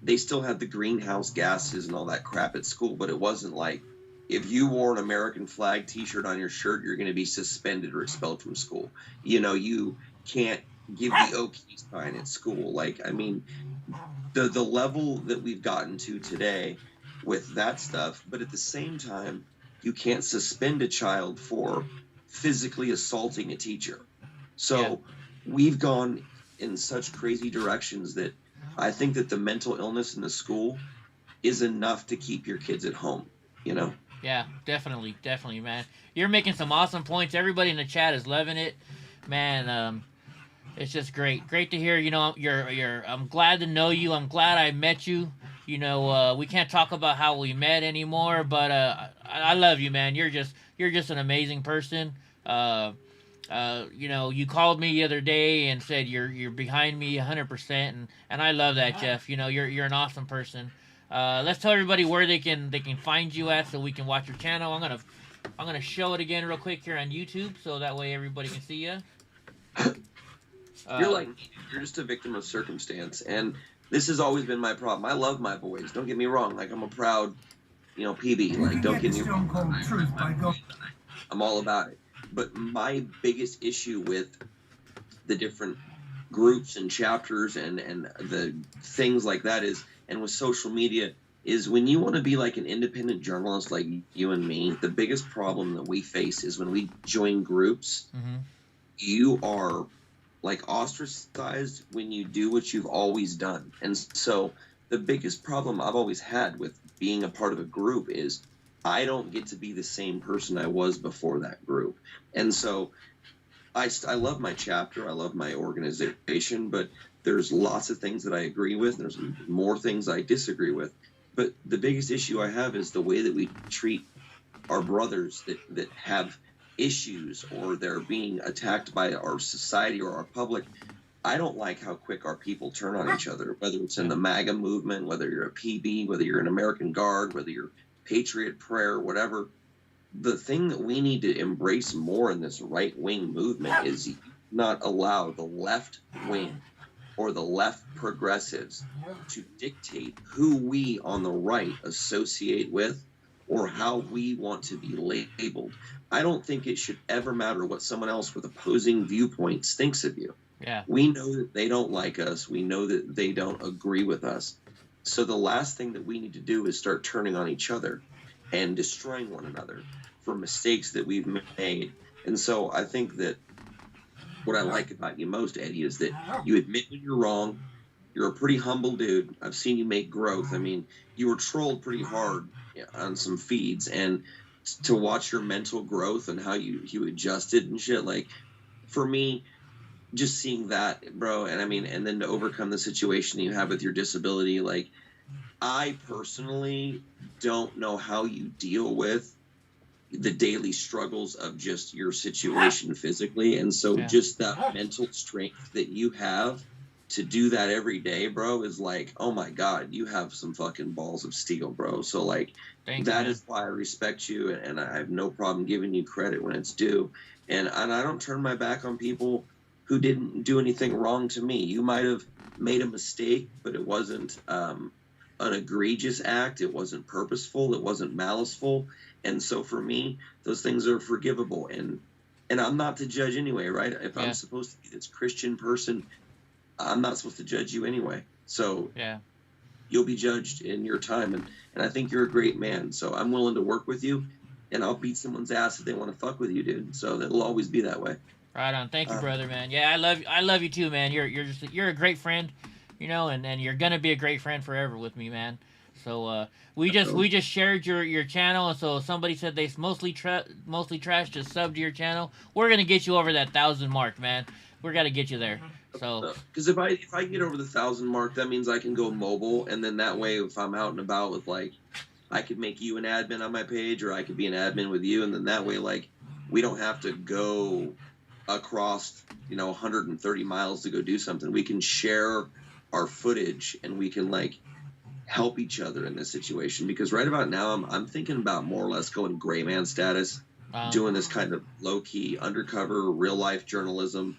they still had the greenhouse gases and all that crap at school, but it wasn't like if you wore an American flag t-shirt on your shirt, you're going to be suspended or expelled from school. You know, you can't give the OK sign at school. Like, I mean, the level that we've gotten to today with that stuff, but at the same time, you can't suspend a child for physically assaulting a teacher. So we've gone in such crazy directions that I think that the mental illness in the school is enough to keep your kids at home, you know? Yeah, definitely, man. You're making some awesome points. Everybody in the chat is loving it, man. It's just great to hear. You know, I'm glad to know you. I'm glad I met you. You know, we can't talk about how we met anymore, but I love you, man. You're just an amazing person. You know, you called me the other day and said you're behind me 100%, and I love that, Jeff. You know, you're an awesome person. Let's tell everybody where they can find you at so we can watch your channel. I'm gonna show it again real quick here on YouTube so that way everybody can see you. You're just a victim of circumstance, and this has always been my problem. I love my boys. Don't get me wrong. Like, I'm a proud, you know, PB. Like, don't get me wrong. I'm all about it. But my biggest issue with the different groups and chapters and the things like that is, and with social media, is when you want to be like an independent journalist like you and me, the biggest problem that we face is when we join groups, you are like ostracized when you do what you've always done. And so the biggest problem I've always had with being a part of a group is I don't get to be the same person I was before that group. And so I love my chapter, I love my organization, but there's lots of things that I agree with. There's more things I disagree with. But the biggest issue I have is the way that we treat our brothers that have issues or they're being attacked by our society or our public. I don't like how quick our people turn on each other, whether it's in the MAGA movement, whether you're a PB, whether you're an American Guard, whether you're Patriot Prayer, whatever. The thing that we need to embrace more in this right-wing movement is not allow the left wing or the left progressives to dictate who we on the right associate with or how we want to be labeled. I don't think it should ever matter what someone else with opposing viewpoints thinks of you. Yeah. We know that they don't like us. We know that they don't agree with us. So the last thing that we need to do is start turning on each other and destroying one another for mistakes that we've made. And so I think that what I like about you most, Eddie, is that you admit when you're wrong. You're a pretty humble dude. I've seen you make growth. I mean, you were trolled pretty hard on some feeds, and to watch your mental growth and how you adjusted and shit, like, for me, just seeing that, bro, and I mean, and then to overcome the situation you have with your disability, like, I personally don't know how you deal with the daily struggles of just your situation physically, and so just that mental strength that you have to do that every day, bro, is like, oh my God, you have some fucking balls of steel, bro. So like, that is why I respect you, and I have no problem giving you credit when it's due. And I don't turn my back on people who didn't do anything wrong to me. You might have made a mistake, but it wasn't an egregious act. It wasn't purposeful. It wasn't maliceful. And so for me, those things are forgivable. And I'm not to judge anyway, right? If I'm supposed to be this Christian person, I'm not supposed to judge you anyway. So you'll be judged in your time. And I think you're a great man. So I'm willing to work with you, and I'll beat someone's ass if they want to fuck with you, dude. So it'll always be that way. Right on. Thank you, brother, man. Yeah, I love you too, man. You're a great friend, you know, and you're gonna be a great friend forever with me, man. So we just shared your channel, and so somebody said they mostly trash just sub to your channel. We're gonna get you over that 1,000 mark, man. We're gonna get you there. So because if I get over the 1,000 mark, that means I can go mobile, and then that way, if I'm out and about with like I could make you an admin on my page, or I could be an admin with you, and then that way, like, we don't have to go across, 130 miles to go do something. We can share our footage, and we can, like, help each other in this situation. Because right about now, I'm thinking about more or less going gray man status, doing this kind of low-key, undercover, real-life journalism,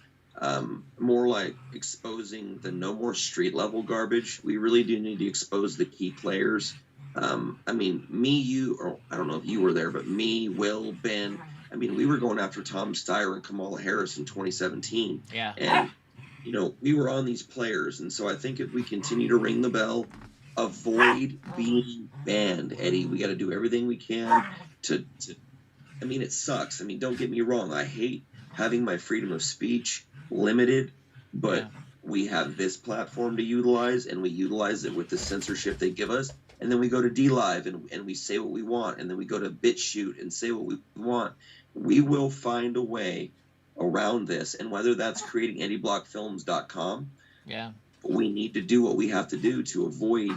more like exposing the no more street-level garbage. We really do need to expose the key players. I mean, me, you, or I don't know if you were there, but me, Will, Ben, I mean, we were going after Tom Steyer and Kamala Harris in 2017. Yeah. And, we were on these players. And so I think if we continue to ring the bell, avoid being banned, Eddie. We got to do everything we can to I mean, it sucks. I mean, don't get me wrong. I hate having my freedom of speech limited, but we have this platform to utilize, and we utilize it with the censorship they give us. And then we go to DLive and we say what we want, and then we go to BitChute and say what we want. We will find a way around this, and whether that's creating EddieBlockFilms.com, we need to do what we have to do to avoid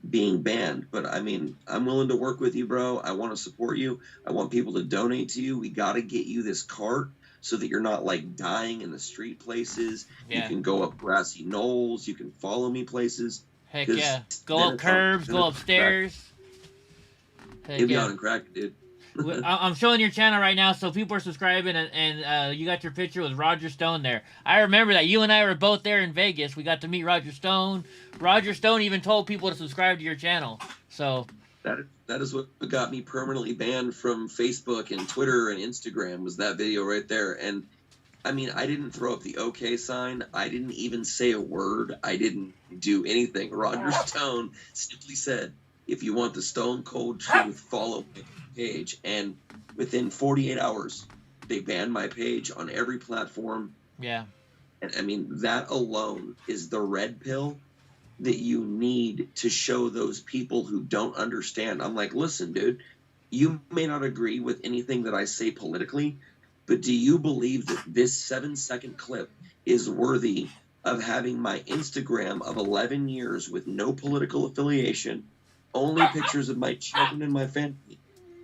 being banned. But I mean, I'm willing to work with you, bro. I want to support you. I want people to donate to you. We got to get you this cart so that you're not like dying in the street places. You can go up grassy knolls. You can follow me places. Heck yeah. Go up curbs, go upstairs. It'd be on and crack, dude. I'm showing your channel right now, so people are subscribing, and you got your picture with Roger Stone there. I remember that. You and I were both there in Vegas. We got to meet Roger Stone. Roger Stone even told people to subscribe to your channel. So that is what got me permanently banned from Facebook and Twitter and Instagram, was that video right there. And I mean, I didn't throw up the OK sign. I didn't even say a word. I didn't do anything. Roger Stone simply said, if you want the stone cold truth, follow my page. And within 48 hours, they banned my page on every platform. Yeah. And I mean, that alone is the red pill that you need to show those people who don't understand. I'm like, listen, dude, you may not agree with anything that I say politically, but do you believe that this 7-second clip is worthy of having my Instagram of 11 years with no political affiliation, only pictures of my children and my family,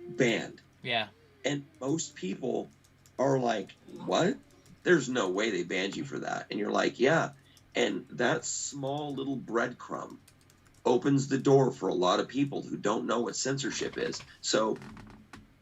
banned? Yeah. And most people are like, what? There's no way they banned you for that. And you're like, yeah. And that small little breadcrumb opens the door for a lot of people who don't know what censorship is. So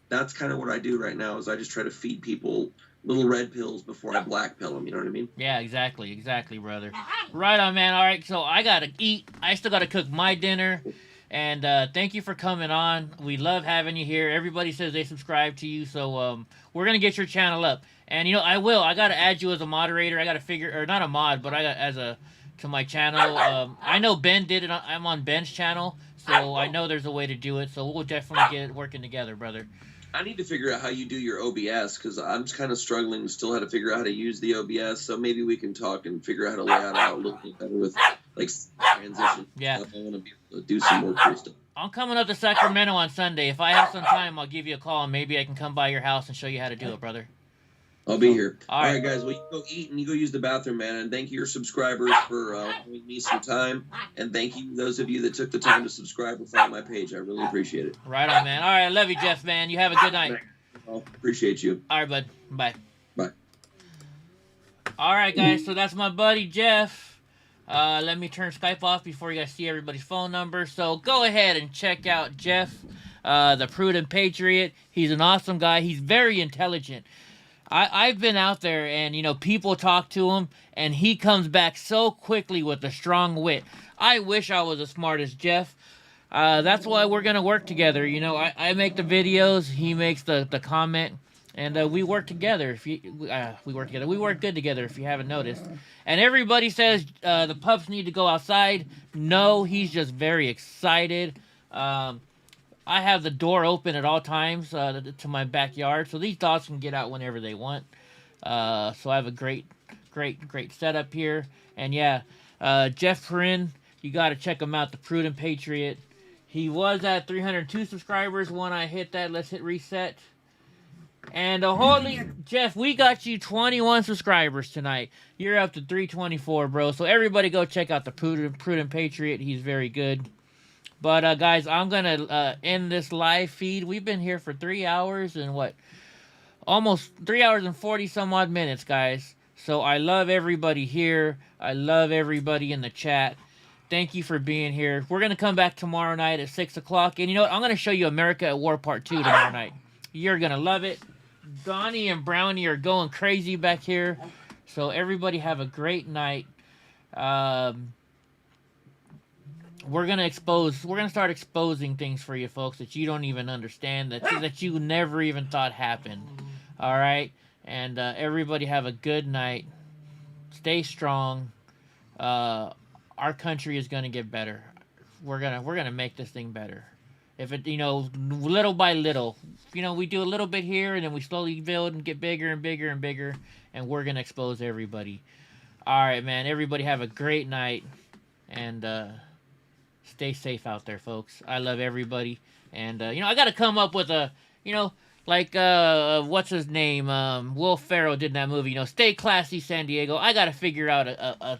that's kind of what I do right now, is I just try to feed people little red pills before I black pill them. You know what I mean? Yeah, exactly, brother. Right on, man. All right, so I gotta eat. I still gotta cook my dinner. And thank you for coming on. We love having you here. Everybody says they subscribe to you, so we're gonna get your channel up. And I gotta add you as a moderator. I gotta figure, or not a mod, but to my channel. I know Ben did it. I'm on Ben's channel, so I know there's a way to do it. So we'll definitely get it working together, brother. I need to figure out how you do your OBS, because I'm just kind of struggling still how to figure out how to use the OBS. So maybe we can talk and figure out how to lay it out a little bit better with like transition. Yeah. Stuff. I want to be able to do some more cool stuff. I'm coming up to Sacramento on Sunday. If I have some time, I'll give you a call, and maybe I can come by your house and show you how to do it, brother. I'll be here. All right, guys. Well, you go eat and you go use the bathroom, man. And thank you, your subscribers, for giving me some time. And thank you, those of you that took the time to subscribe and follow my page. I really appreciate it. Right on, man. All right, I love you, Jeff, man. You have a good night. Appreciate you. All right, bud. Bye. Bye. All right, guys. So that's my buddy, Jeff. Let me turn Skype off before you guys see everybody's phone number. So go ahead and check out Jeff, the Prudent Patriot. He's an awesome guy. He's very intelligent. I've been out there, and, people talk to him, and he comes back so quickly with a strong wit. I wish I was as smart as Jeff. That's why we're going to work together. I make the videos, he makes the comment, and we work together. We work together. We work good together, if you haven't noticed. And everybody says the pups need to go outside. No, he's just very excited. I have the door open at all times to my backyard, so these dogs can get out whenever they want. So I have a great setup here. And yeah, Jeff Perrin, you got to check him out, the Prudent Patriot. He was at 302 subscribers when I hit that. Let's hit reset. And holy Jeff, we got you 21 subscribers tonight. You're up to 324, bro. So everybody go check out the Prudent Patriot. He's very good. But guys, I'm gonna end this live feed. We've been here for 3 hours and what? Almost 3 hours and 40 some odd minutes, guys. So I love everybody here. I love everybody in the chat. Thank you for being here. We're going to come back tomorrow night at 6 o'clock. And you know what? I'm going to show you America at War Part 2 tomorrow night. You're going to love it. Donnie and Brownie are going crazy back here. So everybody have a great night. We're going to start exposing things for you folks that you don't even understand, that you never even thought happened. All right? And everybody have a good night. Stay strong. Our country is gonna get better. We're gonna make this thing better. If it, little by little, we do a little bit here, and then we slowly build and get bigger and bigger and bigger, and we're gonna expose everybody. All right, man. Everybody have a great night, and stay safe out there, folks. I love everybody, and I gotta come up with a, like what's his name? Will Ferrell did in that movie. Stay classy, San Diego. I gotta figure out a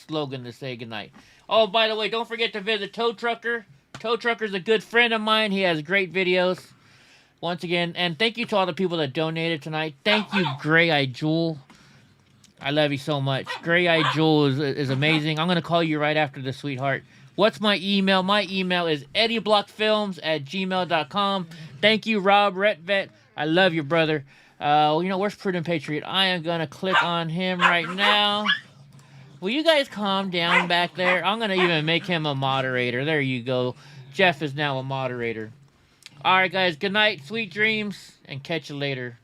slogan to say goodnight. Oh, by the way, don't forget to visit Tow Trucker. Tow Trucker's a good friend of mine. He has great videos. Once again, and thank you to all the people that donated tonight. Thank you, Gray Eye Jewel. I love you so much. Gray Eye Jewel is amazing. I'm gonna call you right after this, sweetheart. What's my email? My email is EddieBlockFilms@gmail.com. Thank you, Rob Retvet. I love you, brother. Where's Prudent Patriot? I am gonna click on him right now. Will you guys calm down back there? I'm going to even make him a moderator. There you go. Jeff is now a moderator. All right, guys. Good night. Sweet dreams. And catch you later.